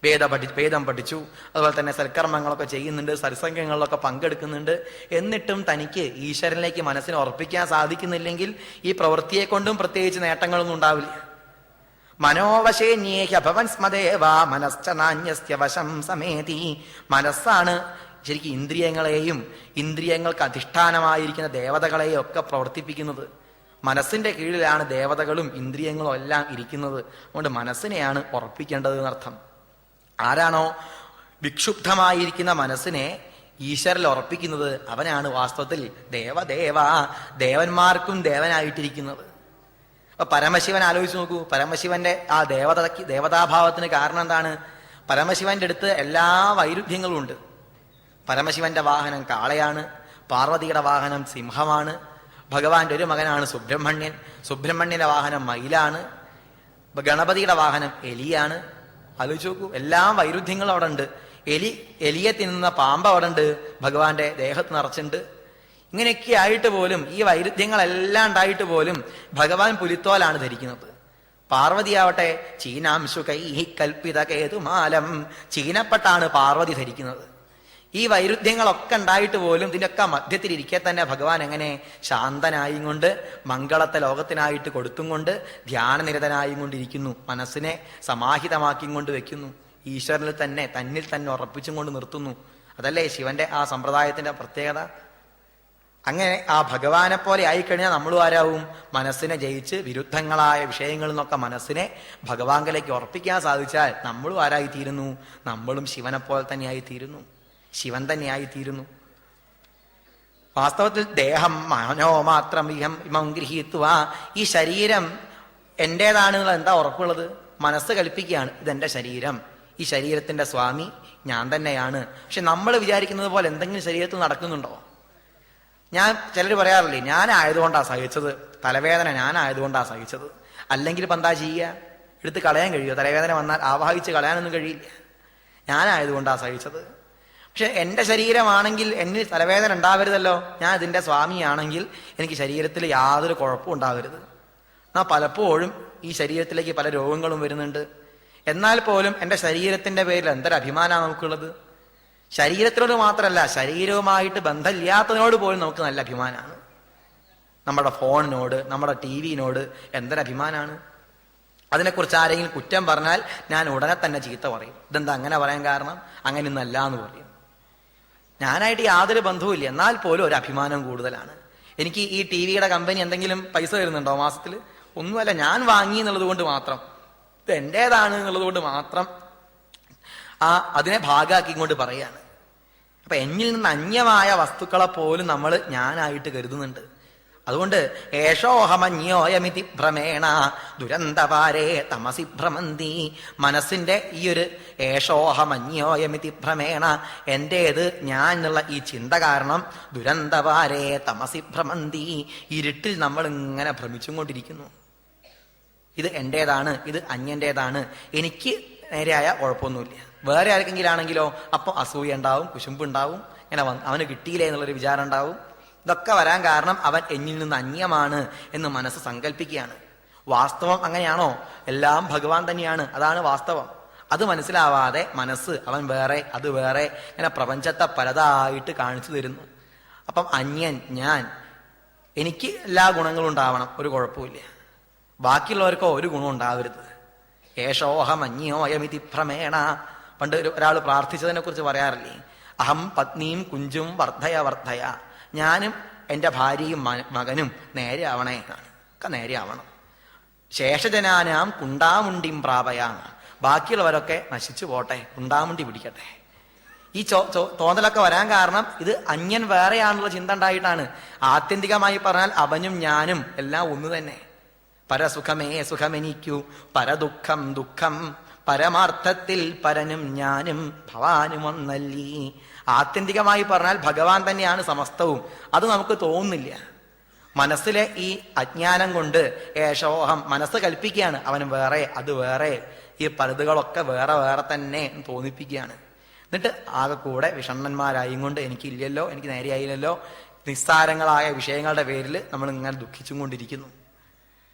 വേദം പഠിച്ചു, അതുപോലെ തന്നെ സൽക്കർമ്മങ്ങളൊക്കെ ചെയ്യുന്നുണ്ട്, സത്സംഗങ്ങളിലൊക്കെ പങ്കെടുക്കുന്നുണ്ട്, എന്നിട്ടും തനിക്ക് ഈശ്വരനിലേക്ക് മനസ്സിനെ ഉറപ്പിക്കാൻ സാധിക്കുന്നില്ലെങ്കിൽ ഈ പ്രവൃത്തിയെ കൊണ്ടും പ്രത്യേകിച്ച് നേട്ടങ്ങളൊന്നും ഉണ്ടാവില്ല. മനോവശേന്യേഹ്യഭവൻ സ്മദേവ മനശ്ച നാന്യസ്യ വശം സമേതി, മനസ്സാണ് ശരിക്കും ഇന്ദ്രിയങ്ങളെയും ഇന്ദ്രിയങ്ങൾക്ക് അധിഷ്ഠാനമായിരിക്കുന്ന ദേവതകളെയും ഒക്കെ പ്രവർത്തിപ്പിക്കുന്നത്. മനസ്സിന്റെ കീഴിലാണ് ദേവതകളും ഇന്ദ്രിയങ്ങളും എല്ലാം ഇരിക്കുന്നത്. അതുകൊണ്ട് മനസ്സിനെയാണ് ഉറപ്പിക്കേണ്ടത് എന്നർത്ഥം. ആരാണോ വിക്ഷുബ്ധമായിരിക്കുന്ന മനസ്സിനെ ഈശ്വരിൽ ഉറപ്പിക്കുന്നത് അവനാണ് വാസ്തവത്തിൽ ദേവദേവ, ദേവന്മാർക്കും ദേവനായിട്ടിരിക്കുന്നത്. അപ്പൊ പരമശിവൻ ആലോചിച്ച് നോക്കൂ, പരമശിവന്റെ ആ ദേവതാഭാവത്തിന് കാരണം എന്താണ്? പരമശിവന്റെ അടുത്ത് എല്ലാ വൈരുദ്ധ്യങ്ങളും ഉണ്ട്. പരമശിവന്റെ വാഹനം കാളയാണ്, പാർവതിയുടെ വാഹനം സിംഹമാണ്, ഭഗവാന്റെ ഒരു മകനാണ് സുബ്രഹ്മണ്യൻ, സുബ്രഹ്മണ്യന്റെ വാഹനം മയിലാണ്, ഗണപതിയുടെ വാഹനം എലിയാണ്. ആലോചിച്ച് നോക്കൂ, എല്ലാ വൈരുദ്ധ്യങ്ങളും അവിടെ ഉണ്ട്. എലിയെ തിന്നുന്ന പാമ്പ് അവിടെ ഉണ്ട്, ഭഗവാന്റെ ദേഹത്ത് നിറച്ചുണ്ട്. ഇങ്ങനെയൊക്കെ ആയിട്ട് പോലും, ഈ വൈരുദ്ധ്യങ്ങളെല്ലാം ഉണ്ടായിട്ട് പോലും ഭഗവാൻ പുലിത്തോലാണ് ധരിക്കുന്നത്. പാർവതിയാവട്ടെ ചീനാംശു കൈ കൽപ്പിത കേതുമാലം, ചീനപ്പെട്ടാണ് പാർവതി ധരിക്കുന്നത്. ഈ വൈരുദ്ധ്യങ്ങളൊക്കെ ഉണ്ടായിട്ട് പോലും ഇതിൻ്റെയൊക്കെ മധ്യത്തിലിരിക്കെ തന്നെ ഭഗവാൻ എങ്ങനെ ശാന്തനായും കൊണ്ട് മംഗളത്തെ ലോകത്തിനായിട്ട് കൊടുത്തും കൊണ്ട് ധ്യാനനിരതനായും കൊണ്ടിരിക്കുന്നു, മനസ്സിനെ സമാഹിതമാക്കിയും കൊണ്ട് വെക്കുന്നു, ഈശ്വരനിൽ തന്നെ തന്നിൽ തന്നെ ഉറപ്പിച്ചും കൊണ്ട് നിർത്തുന്നു. അതല്ലേ ശിവന്റെ ആ സമ്പ്രദായത്തിന്റെ പ്രത്യേകത. അങ്ങനെ ആ ഭഗവാനെ പോലെ ആയിക്കഴിഞ്ഞാൽ നമ്മളും ആരാവും? മനസ്സിനെ ജയിച്ച് വിരുദ്ധങ്ങളായ വിഷയങ്ങളിൽ നിന്നൊക്കെ മനസ്സിനെ ഭഗവാങ്കലേക്ക് ഉറപ്പിക്കാൻ സാധിച്ചാൽ നമ്മളും ആരായിത്തീരുന്നു? നമ്മളും ശിവനെ പോലെ തന്നെയായിത്തീരുന്നു, ശിവൻ തന്നെയായിത്തീരുന്നു. വാസ്തവത്തിൽ ദേഹം മനോ മാത്രം ഇമം ഗൃഹീത്വ, ഈ ശരീരം എന്റേതാണെന്നുള്ള എന്താ ഉറപ്പുള്ളത്? മനസ്സ് കൽപ്പിക്കുകയാണ് ഇതെന്റെ ശരീരം, ഈ ശരീരത്തിന്റെ സ്വാമി ഞാൻ തന്നെയാണ്. പക്ഷെ നമ്മൾ വിചാരിക്കുന്നത് പോലെ എന്തെങ്കിലും ശരീരത്തിൽ നടക്കുന്നുണ്ടോ? ചിലർ പറയാറില്ലേ, ഞാനായതുകൊണ്ടാണ് സഹിച്ചത്, തലവേദന ഞാനായതുകൊണ്ടാണ് സഹിച്ചത്. അല്ലെങ്കിൽ ഇപ്പം എന്താ ചെയ്യുക? എടുത്ത് കളയാൻ കഴിയുമോ? തലവേദന വന്നാൽ ആവാഹിച്ച് കളയാനൊന്നും കഴിയില്ല. ഞാനായതുകൊണ്ടാണ് സഹിച്ചത്. പക്ഷെ എൻ്റെ ശരീരമാണെങ്കിൽ എന്നിൽ തലവേദന ഉണ്ടാവരുതല്ലോ. ഞാൻ ഇതിൻ്റെ സ്വാമിയാണെങ്കിൽ എനിക്ക് ശരീരത്തിൽ യാതൊരു കുഴപ്പവും ഉണ്ടാവരുത്. എന്നാൽ പലപ്പോഴും ഈ ശരീരത്തിലേക്ക് പല രോഗങ്ങളും വരുന്നുണ്ട്. എന്നാൽ പോലും എൻ്റെ ശരീരത്തിൻ്റെ പേരിൽ എന്തൊരു അഭിമാനമാണ് നമുക്കുള്ളത്. ശരീരത്തിനോട് മാത്രമല്ല, ശരീരവുമായിട്ട് ബന്ധമില്ലാത്തതിനോട് പോലും നമുക്ക് നല്ല അഭിമാനമാണ്. നമ്മുടെ ഫോണിനോട്, നമ്മുടെ TV-നോട് എന്തൊരു അഭിമാനമാണ്. അതിനെക്കുറിച്ച് ആരെങ്കിലും കുറ്റം പറഞ്ഞാൽ ഞാൻ ഉടനെ തന്നെ ചീത്ത പറയും. ഇതെന്താ അങ്ങനെ പറയാൻ കാരണം? അങ്ങനെയൊന്നല്ല എന്ന് പറയും. ഞാനായിട്ട് യാതൊരു ബന്ധവുമില്ല, എന്നാൽ പോലും ഒരു അഭിമാനം കൂടുതലാണ്. എനിക്ക് ഈ TV-യുടെ കമ്പനി എന്തെങ്കിലും പൈസ തരുന്നുണ്ടോ മാസത്തിൽ? ഒന്നുമല്ല, ഞാൻ വാങ്ങി എന്നുള്ളത് കൊണ്ട് മാത്രം, ഇത് എൻ്റേതാണ് എന്നുള്ളത് കൊണ്ട് മാത്രം അതിനെ ഭാഗമാക്കിക്കൊണ്ട് പറയാണ്. അപ്പൊ എന്നിൽ നിന്ന് അന്യമായ വസ്തുക്കളെ പോലും നമ്മൾ ഞാനായിട്ട് കരുതുന്നുണ്ട്. അതുകൊണ്ട് ഏഷോഹമന്യോയമിതി ഭ്രമേണ ദുരന്തപാരേ തമസി ഭ്രമന്തി, മനസ്സിന്റെ ഈ ഒരു ഏഷോഹമന്യോയമിതി ഭ്രമേണ, എന്റേത് ഞാൻ എന്നുള്ള ഈ ചിന്ത കാരണം ദുരന്തപാരേ തമസി ഭ്രമന്തി, ഇരുട്ടിൽ നമ്മൾ ഇങ്ങനെ ഭ്രമിച്ചും കൊണ്ടിരിക്കുന്നു. ഇത് എന്റേതാണ്, ഇത് അന്യന്റേതാണ്, എനിക്ക് നേരെയായ കുഴപ്പമൊന്നുമില്ല. വേറെ ആർക്കെങ്കിലാണെങ്കിലോ അപ്പോൾ അസൂയ ഉണ്ടാവും, കുശുമ്പുണ്ടാവും, ഇങ്ങനെ അവന് കിട്ടിയില്ലേ എന്നുള്ളൊരു വിചാരം ഉണ്ടാവും. ഇതൊക്കെ വരാൻ കാരണം അവൻ എന്നിൽ നിന്ന് അന്യമാണ് എന്ന് മനസ്സ് സങ്കല്പിക്കുകയാണ്. വാസ്തവം അങ്ങനെയാണോ? എല്ലാം ഭഗവാൻ തന്നെയാണ്, അതാണ് വാസ്തവം. അത് മനസ്സിലാവാതെ മനസ്സ് അവൻ വേറെ, അത് വേറെ, ഇങ്ങനെ പ്രപഞ്ചത്തെ പലതായിട്ട് കാണിച്ചു തരുന്നു. അപ്പം അന്യൻ ഞാൻ, എനിക്ക് എല്ലാ ഗുണങ്ങളും ഉണ്ടാവണം, ഒരു കുഴപ്പമില്ല, ബാക്കിയുള്ളവർക്കോ ഒരു ഗുണം ഉണ്ടാവരുത്. ഏഷോഹം അന്യോയമിതി ഭ്രമേണ. പണ്ട് ഒരാൾ പ്രാർത്ഥിച്ചതിനെ കുറിച്ച് പറയാറില്ലേ, അഹം പത്നിയും കുഞ്ചും വർദ്ധയ വർദ്ധയ, ഞാനും എൻ്റെ ഭാര്യയും മകനും നേരെ ആവണേ എന്നാണ്. ഒക്കെ നേരെ ആവണം. ശേഷജനാനാം കുണ്ടാമുണ്ടിയും പ്രാപയാ, ബാക്കിയുള്ളവരൊക്കെ നശിച്ചു പോട്ടെ, കുണ്ടാമുണ്ടി പിടിക്കട്ടെ. ഈ തോന്നലൊക്കെ വരാൻ കാരണം ഇത് അന്യൻ വേറെയാണുള്ള ചിന്ത ഉണ്ടായിട്ടാണ്. ആത്യന്തികമായി പറഞ്ഞാൽ അവനും ഞാനും എല്ലാം ഒന്ന് തന്നെ. പരസുഖമേ സുഖമെനിക്കൂ, പരദുഃഖം ദുഃഖം, പരമാർത്ഥത്തിൽ പരനും ഞാനും ഭവാനും ഒന്നല്ലീ. ആത്യന്തികമായി പറഞ്ഞാൽ ഭഗവാൻ തന്നെയാണ് സമസ്തവും. അത് നമുക്ക് തോന്നുന്നില്ല. മനസ്സിലെ ഈ അജ്ഞാനം കൊണ്ട് ഏഷോഹം, മനസ്സ് കൽപ്പിക്കുകയാണ് അവൻ വേറെ അത് വേറെ, ഈ പലതുകളൊക്കെ വേറെ വേറെ തന്നെ തോന്നിപ്പിക്കുകയാണ്. എന്നിട്ട് ആകെ കൂടെ വിഷണ്ണന്മാരായും കൊണ്ട് എനിക്കില്ലല്ലോ, എനിക്ക് നേരെയായില്ലല്ലോ, നിസ്സാരങ്ങളായ വിഷയങ്ങളുടെ പേരിൽ നമ്മൾ ഇങ്ങനെ ദുഃഖിച്ചും കൊണ്ടിരിക്കുന്നു.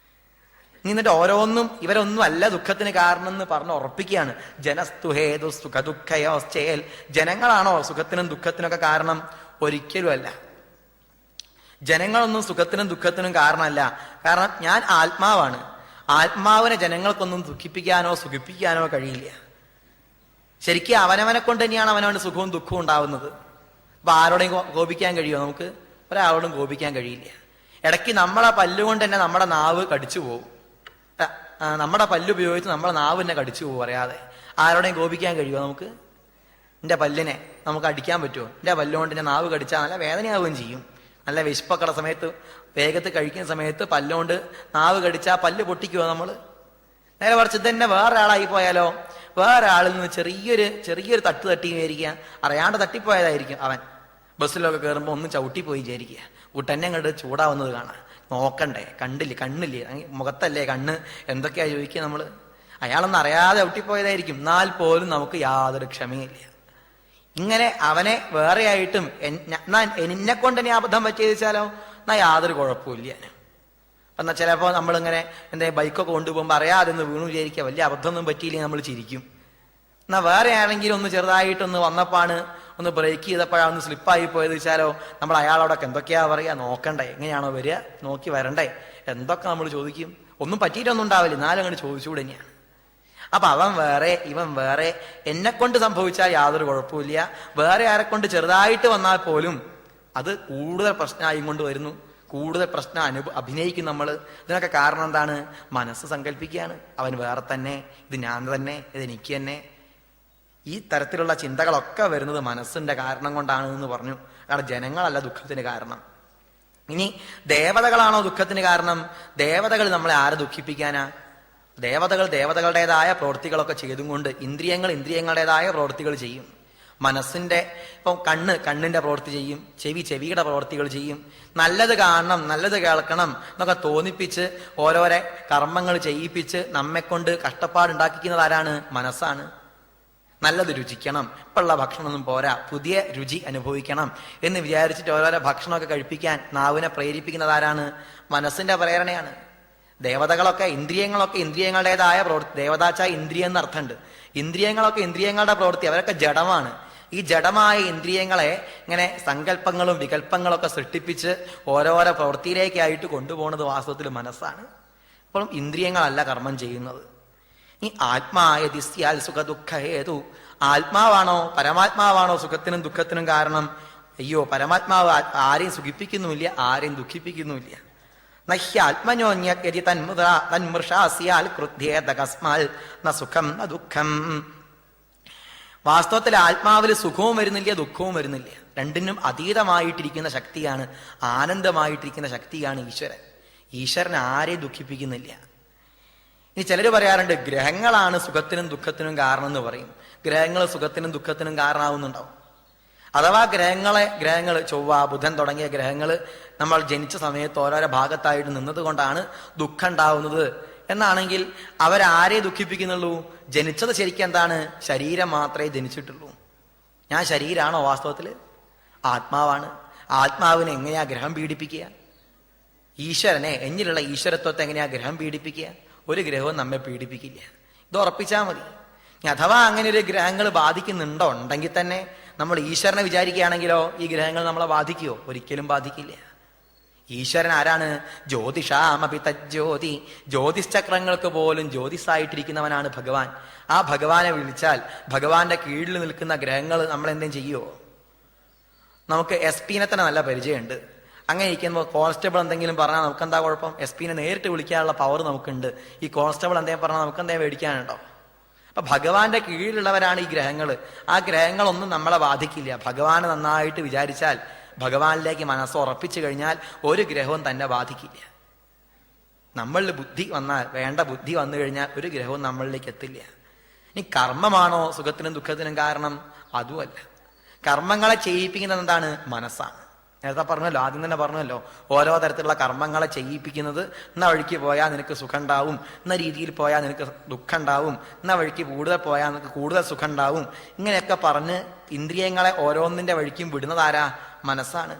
എന്നിട്ട് ഓരോന്നും ഇവരൊന്നും അല്ല ദുഃഖത്തിന് കാരണം എന്ന് പറഞ്ഞ് ഉറപ്പിക്കുകയാണ്. ജനസ്തുഹേതു സുഖ ദുഃഖയോശ്ചേൽ, ജനങ്ങളാണോ സുഖത്തിനും ദുഃഖത്തിനൊക്കെ കാരണം? ഒരിക്കലും അല്ല. ജനങ്ങളൊന്നും സുഖത്തിനും ദുഃഖത്തിനും കാരണമല്ല. കാരണം ഞാൻ ആത്മാവാണ്. ആത്മാവിനെ ജനങ്ങൾക്കൊന്നും ദുഃഖിപ്പിക്കാനോ സുഖിപ്പിക്കാനോ കഴിയില്ല. ശരിക്കും അവനവനെ കൊണ്ട് തന്നെയാണ് അവനവന് സുഖവും ദുഃഖവും ഉണ്ടാവുന്നത്. അപ്പൊ ആരോടെയും കോപിക്കാൻ കഴിയുമോ? നമുക്ക് ഒരാളോടും കോപിക്കാൻ കഴിയില്ല. ഇടയ്ക്ക് നമ്മളെ പല്ലുകൊണ്ട് തന്നെ നമ്മുടെ നാവ് കടിച്ചു പോകും. നമ്മുടെ പല്ലുപയോഗിച്ച് നമ്മളെ നാവ് തന്നെ കടിച്ചു പോകും അറിയാതെ. ആരോടെയും കോപിക്കാൻ കഴിയുമോ നമുക്ക്? എൻ്റെ പല്ലിനെ നമുക്ക് അടിക്കാൻ പറ്റുമോ? എൻ്റെ പല്ലുകൊണ്ട് എൻ്റെ നാവ് കടിച്ചാൽ നല്ല വേദനയാവുകയും ചെയ്യും. നല്ല വിശപ്പക്കട സമയത്ത് വേഗത്തിൽ കഴിക്കുന്ന സമയത്ത് പല്ലുകൊണ്ട് നാവ് കടിച്ചാൽ പല്ല് പൊട്ടിക്കുമോ നമ്മൾ? നേരെ മറിച്ച് തന്നെ വേറെ ആളായി പോയാലോ? വേറെ ആളിൽ നിന്ന് ചെറിയൊരു തട്ട് തട്ടിയിരിക്കുക, അറിയാണ്ട് തട്ടിപ്പോയതായിരിക്കും അവൻ. ബസ്സിലൊക്കെ കയറുമ്പോൾ ഒന്ന് ചവിട്ടിപ്പോയി വിചാരിക്കുക, കൂട്ടന്നെ അങ്ങോട്ട് ചൂടാവുന്നത് കാണാം. നോക്കണ്ടേ? കണ്ണില്ലേ മുഖത്തല്ലേ കണ്ണ്? എന്തൊക്കെയാ ചോദിക്കുക നമ്മൾ? അയാളൊന്നും അറിയാതെ ചവിട്ടിപ്പോയതായിരിക്കും. എന്നാൽ പോലും നമുക്ക് യാതൊരു ക്ഷമയില്ല. ഇങ്ങനെ അവനെ വേറെയായിട്ടും എന്നെ കൊണ്ട് തന്നെ അബദ്ധം പറ്റിയതിച്ചാലോ എന്നാ യാതൊരു കുഴപ്പമില്ല. എന്നാൽ ചിലപ്പോൾ നമ്മളിങ്ങനെ എന്താ ബൈക്കൊക്കെ കൊണ്ടുപോകുമ്പോൾ അറിയാതെ ഒന്ന് വീണു വിചാരിക്കുക, വലിയ അബദ്ധമൊന്നും പറ്റിയില്ലെങ്കിൽ നമ്മൾ ചിരിക്കും. എന്നാൽ വേറെ ആണെങ്കിലും ഒന്ന് ചെറുതായിട്ടൊന്ന് വന്നപ്പാണ് ഒന്ന് ബ്രേക്ക് ചെയ്തപ്പോഴാണ് ഒന്ന് സ്ലിപ്പായി പോയത് വെച്ചാലോ നമ്മൾ അയാളോടൊക്കെ എന്തൊക്കെയാ പറയുക? നോക്കണ്ടേ? എങ്ങനെയാണോ വരിക? നോക്കി വരണ്ടേ? എന്തൊക്കെ നമ്മൾ ചോദിക്കും. ഒന്നും പറ്റിയിട്ടൊന്നും ഉണ്ടാവില്ല, എന്നാലും അങ്ങോട്ട് ചോദിച്ചുകൂടെ തന്നെയാണ്. അപ്പൊ അവൻ വേറെ ഇവൻ വേറെ. എന്നെ കൊണ്ട് സംഭവിച്ചാൽ യാതൊരു കുഴപ്പമില്ല. വേറെ ആരെ കൊണ്ട് ചെറുതായിട്ട് വന്നാൽ പോലും അത് കൂടുതൽ പ്രശ്നമായി കൊണ്ട് വരുന്നു. കൂടുതൽ പ്രശ്നം അഭിനയിക്കും നമ്മൾ. ഇതിനൊക്കെ കാരണം എന്താണ്? മനസ്സ് സങ്കല്പിക്കുകയാണ് അവൻ വേറെ തന്നെ, ഇത് ഞാൻ തന്നെ, ഇത് എനിക്ക് തന്നെ. ഈ തരത്തിലുള്ള ചിന്തകളൊക്കെ വരുന്നത് മനസ്സിന്റെ കാരണം കൊണ്ടാണ് എന്ന് പറഞ്ഞു. കാരണം ജനങ്ങളല്ല ദുഃഖത്തിന് കാരണം. ഇനി ദേവതകളാണോ ദുഃഖത്തിന് കാരണം? ദേവതകൾ നമ്മളെ ആരെ ദുഃഖിപ്പിക്കാനാ? ദേവതകളുടേതായ പ്രവൃത്തികളൊക്കെ ചെയ്തും കൊണ്ട് ഇന്ദ്രിയങ്ങളുടേതായ പ്രവൃത്തികൾ ചെയ്യും. മനസ്സിന്റെ ഇപ്പം കണ്ണിന്റെ പ്രവൃത്തി ചെയ്യും, ചെവിയുടെ പ്രവൃത്തികൾ ചെയ്യും. നല്ലത് കാണണം, നല്ലത് കേൾക്കണം എന്നൊക്കെ തോന്നിപ്പിച്ച് ഓരോരോ കർമ്മങ്ങൾ ചെയ്യിപ്പിച്ച് നമ്മെക്കൊണ്ട് കഷ്ടപ്പാടുണ്ടാക്കിക്കുന്നത് ആരാണ്? മനസ്സാണ്. നല്ലത് രുചിക്കണം, ഇപ്പോഴുള്ള ഭക്ഷണമൊന്നും പോരാ, പുതിയ രുചി അനുഭവിക്കണം എന്ന് വിചാരിച്ചിട്ട് ഓരോരോ ഭക്ഷണമൊക്കെ കഴിപ്പിക്കാൻ നാവിനെ പ്രേരിപ്പിക്കുന്നത് ആരാണ്? മനസ്സിന്റെ പ്രേരണയാണ്. ദേവതകളൊക്കെ ഇന്ദ്രിയങ്ങളുടേതായ പ്രവൃത്തി. ദേവതാച്ച ഇന്ദ്രിയം എന്ന അർത്ഥമുണ്ട്. ഇന്ദ്രിയങ്ങളൊക്കെ ഇന്ദ്രിയങ്ങളുടെ പ്രവൃത്തി. അവരൊക്കെ ജഡമാണ്. ഈ ജഡമായ ഇന്ദ്രിയങ്ങളെ ഇങ്ങനെ സങ്കല്പങ്ങളും വികല്പങ്ങളൊക്കെ സൃഷ്ടിപ്പിച്ച് ഓരോരോ പ്രവൃത്തിയിലേക്കായിട്ട് കൊണ്ടുപോകുന്നത് വാസ്തവത്തിൽ മനസ്സാണ്. അപ്പോഴും ഇന്ദ്രിയങ്ങളല്ല കർമ്മം ചെയ്യുന്നത്. ഈ ആത്മായ ദിസ്യാൽ സുഖ ദുഃഖ ഹേതു. ആത്മാവാണോ പരമാത്മാവാണോ സുഖത്തിനും ദുഃഖത്തിനും കാരണം? അയ്യോ, പരമാത്മാവ് ആരെയും സുഖിപ്പിക്കുന്നുമില്ല, ആരെയും ദുഃഖിപ്പിക്കുന്നുമില്ല. നഹ്യാത്മനോന്യതി തന്മൃഷാസ്യാൽ ക്രുദ്ധ്യേതകസ്മാൽ ന സുഖം ന ദുഃഖം. വാസ്തവത്തിൽ ആത്മാവിൽ സുഖവും വരുന്നില്ല, ദുഃഖവും വരുന്നില്ല. രണ്ടിനും അതീതമായിട്ടിരിക്കുന്ന ശക്തിയാണ്, ആനന്ദമായിട്ടിരിക്കുന്ന ശക്തിയാണ് ഈശ്വരൻ. ഈശ്വരൻ ആരെയും ദുഃഖിപ്പിക്കുന്നില്ല. ഇനി ചിലർ പറയാറുണ്ട് ഗ്രഹങ്ങളാണ് സുഖത്തിനും ദുഃഖത്തിനും കാരണം എന്ന് പറയും. ഗ്രഹങ്ങൾ സുഖത്തിനും ദുഃഖത്തിനും കാരണമാവുന്നുണ്ടാവും. അഥവാ ഗ്രഹങ്ങൾ ചൊവ്വ ബുധൻ തുടങ്ങിയ ഗ്രഹങ്ങൾ നമ്മൾ ജനിച്ച സമയത്ത് ഓരോരോ ഭാഗത്തായിട്ട് നിന്നത് കൊണ്ടാണ് ദുഃഖം ഉണ്ടാവുന്നത് എന്നാണെങ്കിൽ അവരാരെ ദുഃഖിപ്പിക്കുന്നുള്ളൂ? ജനിച്ചത് ശരിക്കും എന്താണ്? ശരീരം മാത്രമേ ജനിച്ചിട്ടുള്ളൂ. ഞാൻ ശരീരമാണോ വാസ്തവത്തിൽ? ആത്മാവാണ്. ആത്മാവിനെ എങ്ങനെയാ ഗ്രഹം പീഡിപ്പിക്കുക? ഈശ്വരനെ, എന്നിലുള്ള ഈശ്വരത്വത്തെ എങ്ങനെയാ ഗ്രഹം പീഡിപ്പിക്കുക? ഒരു ഗ്രഹവും നമ്മെ പീഡിപ്പിക്കില്ല. ഇത് ഉറപ്പിച്ചാൽ മതി. അഥവാ അങ്ങനെ ഒരു ഗ്രഹങ്ങൾ ബാധിക്കുന്നുണ്ടോ? ഉണ്ടെങ്കിൽ തന്നെ നമ്മൾ ഈശ്വരനെ വിചാരിക്കുകയാണെങ്കിലോ ഈ ഗ്രഹങ്ങൾ നമ്മളെ ബാധിക്കുമോ? ഒരിക്കലും ബാധിക്കില്ല. ഈശ്വരൻ ആരാണ്? ജ്യോതിഷാമപി തജ്ജ്യോതി. ജ്യോതിശ്ചക്രങ്ങൾക്ക് പോലും ജ്യോതിസായിട്ടിരിക്കുന്നവനാണ് ഭഗവാൻ. ആ ഭഗവാനെ വിളിച്ചാൽ ഭഗവാന്റെ കീഴിൽ നിൽക്കുന്ന ഗ്രഹങ്ങൾ നമ്മൾ എന്തെങ്കിലും ചെയ്യുമോ? നമുക്ക് SP-നെ തന്നെ നല്ല പരിചയമുണ്ട്. അങ്ങനെ ഇരിക്കുമ്പോൾ കോൺസ്റ്റബിൾ എന്തെങ്കിലും പറഞ്ഞാൽ നമുക്ക് എന്താ കുഴപ്പം? SP-നെ നേരിട്ട് വിളിക്കാനുള്ള പവർ നമുക്കുണ്ട്. ഈ കോൺസ്റ്റബിൾ എന്തെങ്കിലും പറഞ്ഞാൽ നമുക്ക് എന്തെങ്കിലും മേടിക്കാനുണ്ടോ? അപ്പൊ ഭഗവാന്റെ കീഴിലുള്ളവരാണ് ഈ ഗ്രഹങ്ങൾ. ആ ഗ്രഹങ്ങളൊന്നും നമ്മളെ ബാധിക്കില്ല. ഭഗവാനെ നന്നായിട്ട് വിചാരിച്ചാൽ, ഭഗവാനിലേക്ക് മനസ്സ് ഉറപ്പിച്ചു കഴിഞ്ഞാൽ ഒരു ഗ്രഹവും തന്നെ ബാധിക്കില്ല. നമ്മളിൽ ബുദ്ധി വന്നാൽ, വേണ്ട ബുദ്ധി വന്നു കഴിഞ്ഞാൽ ഒരു ഗ്രഹവും നമ്മളിലേക്ക് എത്തില്ല. ഇനി കർമ്മമാണോ സുഖത്തിനും ദുഃഖത്തിനും കാരണം? അതുമല്ല. കർമ്മങ്ങളെ ചെയ്യിപ്പിക്കുന്നത് എന്താണ്? മനസ്സാണ്. നേരത്തെ പറഞ്ഞല്ലോ, ആദ്യം തന്നെ പറഞ്ഞല്ലോ, ഓരോ തരത്തിലുള്ള കർമ്മങ്ങളെ ചെയ്യിപ്പിക്കുന്നത്, എന്ന വഴിക്ക് പോയാൽ നിനക്ക് സുഖം ഉണ്ടാവും, എന്ന രീതിയിൽ പോയാൽ നിനക്ക് ദുഃഖം ഉണ്ടാവും, എന്ന വഴിക്ക് കൂടുതൽ പോയാൽ നിനക്ക് കൂടുതൽ സുഖം ഉണ്ടാവും, ഇങ്ങനെയൊക്കെ പറഞ്ഞ് ഇന്ദ്രിയങ്ങളെ ഓരോന്നിന്റെ വഴിക്കും വിടുന്നതാരാ? മനസ്സാണ്.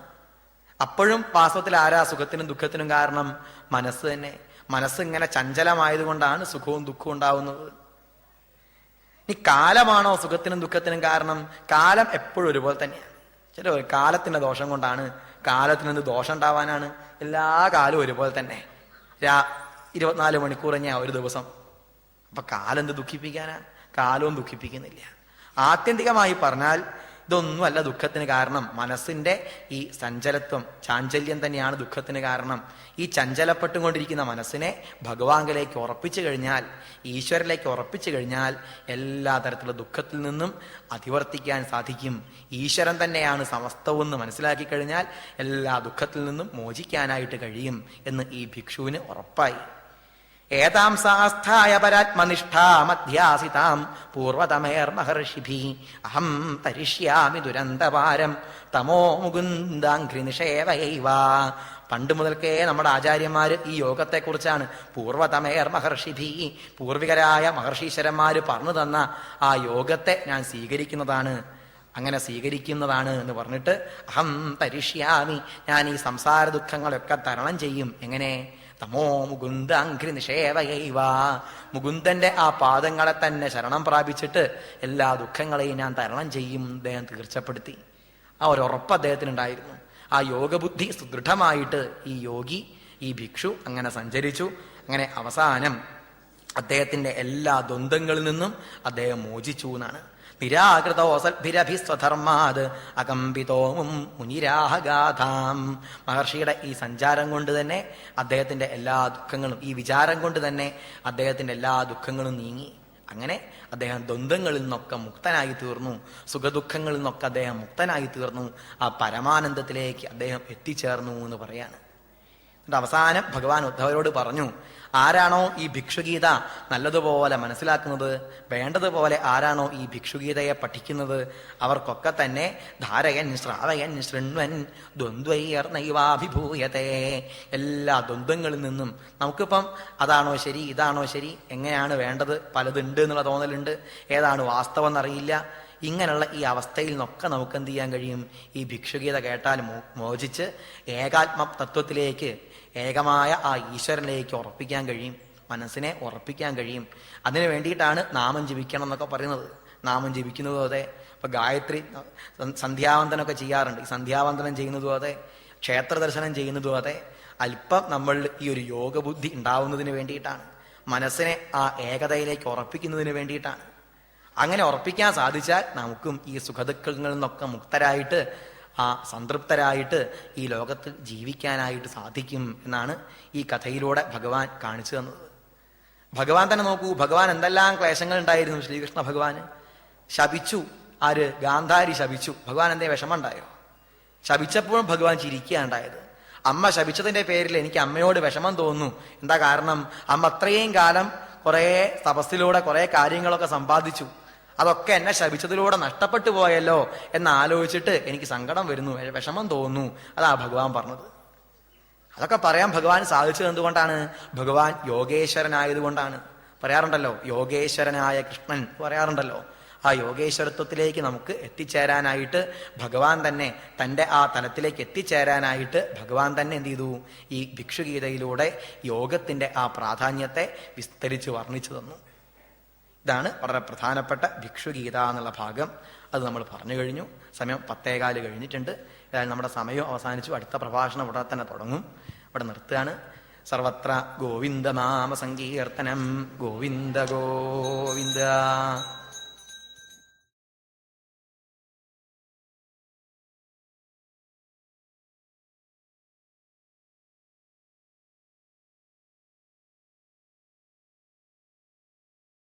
അപ്പോഴും വാസ്തവത്തിൽ ആരാ സുഖത്തിനും ദുഃഖത്തിനും കാരണം? മനസ്സ് തന്നെ. മനസ്സ് ഇങ്ങനെ ചഞ്ചലമായതുകൊണ്ടാണ് സുഖവും ദുഃഖവും ഉണ്ടാവുന്നത്. ഈ കാലമാണോ സുഖത്തിനും ദുഃഖത്തിനും കാരണം? കാലം എപ്പോഴും ഒരുപോലെ തന്നെയാണ്. ചില കാലത്തിന്റെ ദോഷം കൊണ്ടാണ്. കാലത്തിന് എന്ത് ദോഷം ഉണ്ടാവാനാണ്? എല്ലാ കാലവും ഒരുപോലെ തന്നെ. 24 മണിക്കൂർ കഴിഞ്ഞാൽ ഒരു ദിവസം. അപ്പൊ കാലം എന്ത് ദുഃഖിപ്പിക്കാനാ? കാലവും ദുഃഖിപ്പിക്കുന്നില്ല. ആത്യന്തികമായി പറഞ്ഞാൽ ഇതൊന്നുമല്ല ദുഃഖത്തിന് കാരണം. മനസ്സിന്റെ ഈ ചഞ്ചലത്വം, ചാഞ്ചല്യം തന്നെയാണ് ദുഃഖത്തിന് കാരണം. ഈ ചഞ്ചലപ്പെട്ടുകൊണ്ടിരിക്കുന്ന മനസ്സിനെ ഭഗവാനിലേക്ക് ഉറപ്പിച്ചു കഴിഞ്ഞാൽ, ഈശ്വരനിലേക്ക് ഉറപ്പിച്ചു കഴിഞ്ഞാൽ എല്ലാ തരത്തിലുള്ള ദുഃഖത്തിൽ നിന്നും അതിവർത്തിക്കാൻ സാധിക്കും. ഈശ്വരൻ തന്നെയാണ് സമസ്തവും എന്ന് മനസ്സിലാക്കി കഴിഞ്ഞാൽ എല്ലാ ദുഃഖത്തിൽ നിന്നും മോചിക്കാനായിട്ട് കഴിയും എന്ന് ഈ ഭിക്ഷുവിന് ഉറപ്പായി. ഏതാം സാസ്ഥായ പരാത്മനിഷ്ഠാമധ്യാസിതാം പൂർവതമേർമഹർഷിഭി അഹം തരിഷ്യാമി ദുരന്തപാരം തമോ മുകുന്ദാഘ്രി നിഷേവയൈവ. പണ്ട് മുതൽക്കേ നമ്മുടെ ആചാര്യന്മാര് ഈ യോഗത്തെക്കുറിച്ചാണ് പൂർവതമേർ മഹർഷിഭി, പൂർവികരായ മഹർഷീശ്വരന്മാര് പറഞ്ഞു തന്ന ആ യോഗത്തെ ഞാൻ സ്വീകരിക്കുന്നതാണ്, അങ്ങനെ സ്വീകരിക്കുന്നതാണ് എന്ന് പറഞ്ഞിട്ട് അഹം തരിഷ്യാമി, ഞാൻ ഈ സംസാര ദുഃഖങ്ങളൊക്കെ തരണം ചെയ്യും. എങ്ങനെ? തമോ മുകുന്ദാഘ്രി നിഷേവയൈവ, മുകുന്ദന്റെ ആ പാദങ്ങളെ തന്നെ ശരണം പ്രാപിച്ചിട്ട് എല്ലാ ദുഃഖങ്ങളെയും ഞാൻ തരണം ചെയ്യും അദ്ദേഹം തീർച്ചപ്പെടുത്തി. ആ ഒരു ഉറപ്പ് അദ്ദേഹത്തിനുണ്ടായിരുന്നു. ആ യോഗബുദ്ധി സുദൃഢമായിട്ട് ഈ യോഗി, ഈ ഭിക്ഷു അങ്ങനെ സഞ്ചരിച്ചു. അങ്ങനെ അവസാനം അദ്ദേഹത്തിന്റെ എല്ലാ ദ്വന്ദ്ങ്ങളിൽ നിന്നും അദ്ദേഹം മോചിച്ചു എന്നാണ്. നിരാകൃതോസദ്ഭിരഭിസ്വധർമാത് അകമ്പിതോമും മുനിരാഹഗാഥാം. മഹർഷിയുടെ ഈ സഞ്ചാരം കൊണ്ട് തന്നെ അദ്ദേഹത്തിന്റെ എല്ലാ ദുഃഖങ്ങളും, ഈ വിചാരം കൊണ്ട് തന്നെ അദ്ദേഹത്തിന്റെ എല്ലാ ദുഃഖങ്ങളും നീങ്ങി. അങ്ങനെ അദ്ദേഹം ദ്വന്ദ്ങ്ങളിൽ നിന്നൊക്കെ മുക്തനായി തീർന്നു. സുഖദുഃഖങ്ങളിൽ നിന്നൊക്കെ അദ്ദേഹം മുക്തനായി തീർന്നു. ആ പരമാനന്ദത്തിലേക്ക് അദ്ദേഹം എത്തിച്ചേർന്നു എന്ന് പറയാണ്. എന്നിട്ട് അവസാനം ഭഗവാൻ ഉദ്ധവരോട് പറഞ്ഞു, ആരാണോ ഈ ഭിക്ഷുഗീത നല്ലതുപോലെ മനസ്സിലാക്കുന്നത്, വേണ്ടതുപോലെ ആരാണോ ഈ ഭിക്ഷുഗീതയെ പഠിക്കുന്നത്, അവർക്കൊക്കെ തന്നെ ധാരയൻ ശ്രാവയൻ ശൃണ്വൻ ദ്വന്ദ്വൈർനൈവാഭിഭൂയതേ, എല്ലാ ദ്വന്ദ്ങ്ങളിൽ നിന്നും നമുക്കിപ്പം അതാണോ ശരി, ഇതാണോ ശരി, എങ്ങനെയാണ് വേണ്ടത്, പലതുണ്ട് എന്നുള്ള തോന്നലുണ്ട്, ഏതാണ് വാസ്തവം എന്നറിയില്ല. ഇങ്ങനെയുള്ള ഈ അവസ്ഥയിൽ നിന്നൊക്കെ നമുക്ക് എന്ത് ചെയ്യാൻ കഴിയും? ഈ ഭിക്ഷുഗീത കേട്ടാൽ മോചിച്ച് ഏകാത്മ തത്വത്തിലേക്ക്, ഏകമായ ആ ഈശ്വരനിലേക്ക് ഉറപ്പിക്കാൻ കഴിയും, മനസ്സിനെ ഉറപ്പിക്കാൻ കഴിയും. അതിനു വേണ്ടിയിട്ടാണ് നാമം ജപിക്കണം എന്നൊക്കെ പറയുന്നത്. നാമം ജപിക്കുന്നതും അതെ, ഇപ്പൊ ഗായത്രി സന്ധ്യാവന്തനമൊക്കെ ചെയ്യാറുണ്ട്. ഈ സന്ധ്യാവന്തനം ചെയ്യുന്നതും അതെ, ക്ഷേത്ര ദർശനം ചെയ്യുന്നതും അതെ, അല്പം നമ്മൾ ഈ ഒരു യോഗബുദ്ധി ഉണ്ടാവുന്നതിന് വേണ്ടിയിട്ടാണ്, മനസ്സിനെ ആ ഏകതയിലേക്ക് ഉറപ്പിക്കുന്നതിന് വേണ്ടിയിട്ടാണ്. അങ്ങനെ ഉറപ്പിക്കാൻ സാധിച്ചാൽ നമുക്കും ഈ സുഖദുഃഖങ്ങളിൽ നിന്നൊക്കെ മുക്തരായിട്ട്, ആ സംതൃപ്തരായിട്ട് ഈ ലോകത്തിൽ ജീവിക്കാനായിട്ട് സാധിക്കും എന്നാണ് ഈ കഥയിലൂടെ ഭഗവാൻ കാണിച്ചു തന്നത്. ഭഗവാൻ തന്നെ നോക്കൂ, ഭഗവാൻ എന്തെല്ലാം ക്ലേശങ്ങൾ ഉണ്ടായിരുന്നു. ശ്രീകൃഷ്ണ ഭഗവാന് ശപിച്ചു. ആര്? ഗാന്ധാരി ശപിച്ചു. ഭഗവാൻ എന്തേ വിഷമമുണ്ടായോ? ശപിച്ചപ്പോഴും ഭഗവാൻ ചിരിക്കുകയുണ്ടായത്. അമ്മ ശപിച്ചതിന്റെ പേരിൽ എനിക്ക് അമ്മയോട് വിഷമം തോന്നുന്നു. എന്താ കാരണം? അമ്മ അത്രയും കാലം കുറെ തപസ്സിലൂടെ കുറെ കാര്യങ്ങളൊക്കെ സമ്പാദിച്ചു, അതൊക്കെ എന്നെ ശപിച്ചതിലൂടെ നഷ്ടപ്പെട്ടു പോയല്ലോ എന്നാലോചിച്ചിട്ട് എനിക്ക് സങ്കടം വരുന്നു, വിഷമം തോന്നുന്നു. അതാ ഭഗവാൻ പറഞ്ഞത്. അതൊക്കെ പറയാൻ ഭഗവാൻ സാധിച്ചത് എന്തുകൊണ്ടാണ്? ഭഗവാൻ യോഗേശ്വരനായതുകൊണ്ടാണ്. പറയാറുണ്ടല്ലോ, യോഗേശ്വരനായ കൃഷ്ണൻ പറയാറുണ്ടല്ലോ. ആ യോഗേശ്വരത്വത്തിലേക്ക് നമുക്ക് എത്തിച്ചേരാനായിട്ട് ഭഗവാൻ തന്നെ, തൻ്റെ ആ തലത്തിലേക്ക് എത്തിച്ചേരാനായിട്ട് ഭഗവാൻ തന്നെ എന്ത് ചെയ്തു? ഈ ഭിക്ഷുഗീതയിലൂടെ യോഗത്തിന്റെ ആ പ്രാധാന്യത്തെ വിസ്തരിച്ച് വർണ്ണിച്ചു തന്നു. ഇതാണ് വളരെ പ്രധാനപ്പെട്ട ഭിക്ഷുഗീത എന്നുള്ള ഭാഗം. അത് നമ്മൾ പറഞ്ഞു കഴിഞ്ഞു. സമയം 10:15 കഴിഞ്ഞിട്ടുണ്ട്. ഏതായാലും നമ്മുടെ സമയം അവസാനിച്ചു. അടുത്ത പ്രഭാഷണം ഇവിടെ തന്നെ തുടങ്ങും. ഇവിടെ നിർത്തുകയാണ്. സർവത്ര ഗോവിന്ദനാമ സങ്കീർത്തനം. ഗോവിന്ദ ഗോവിന്ദ.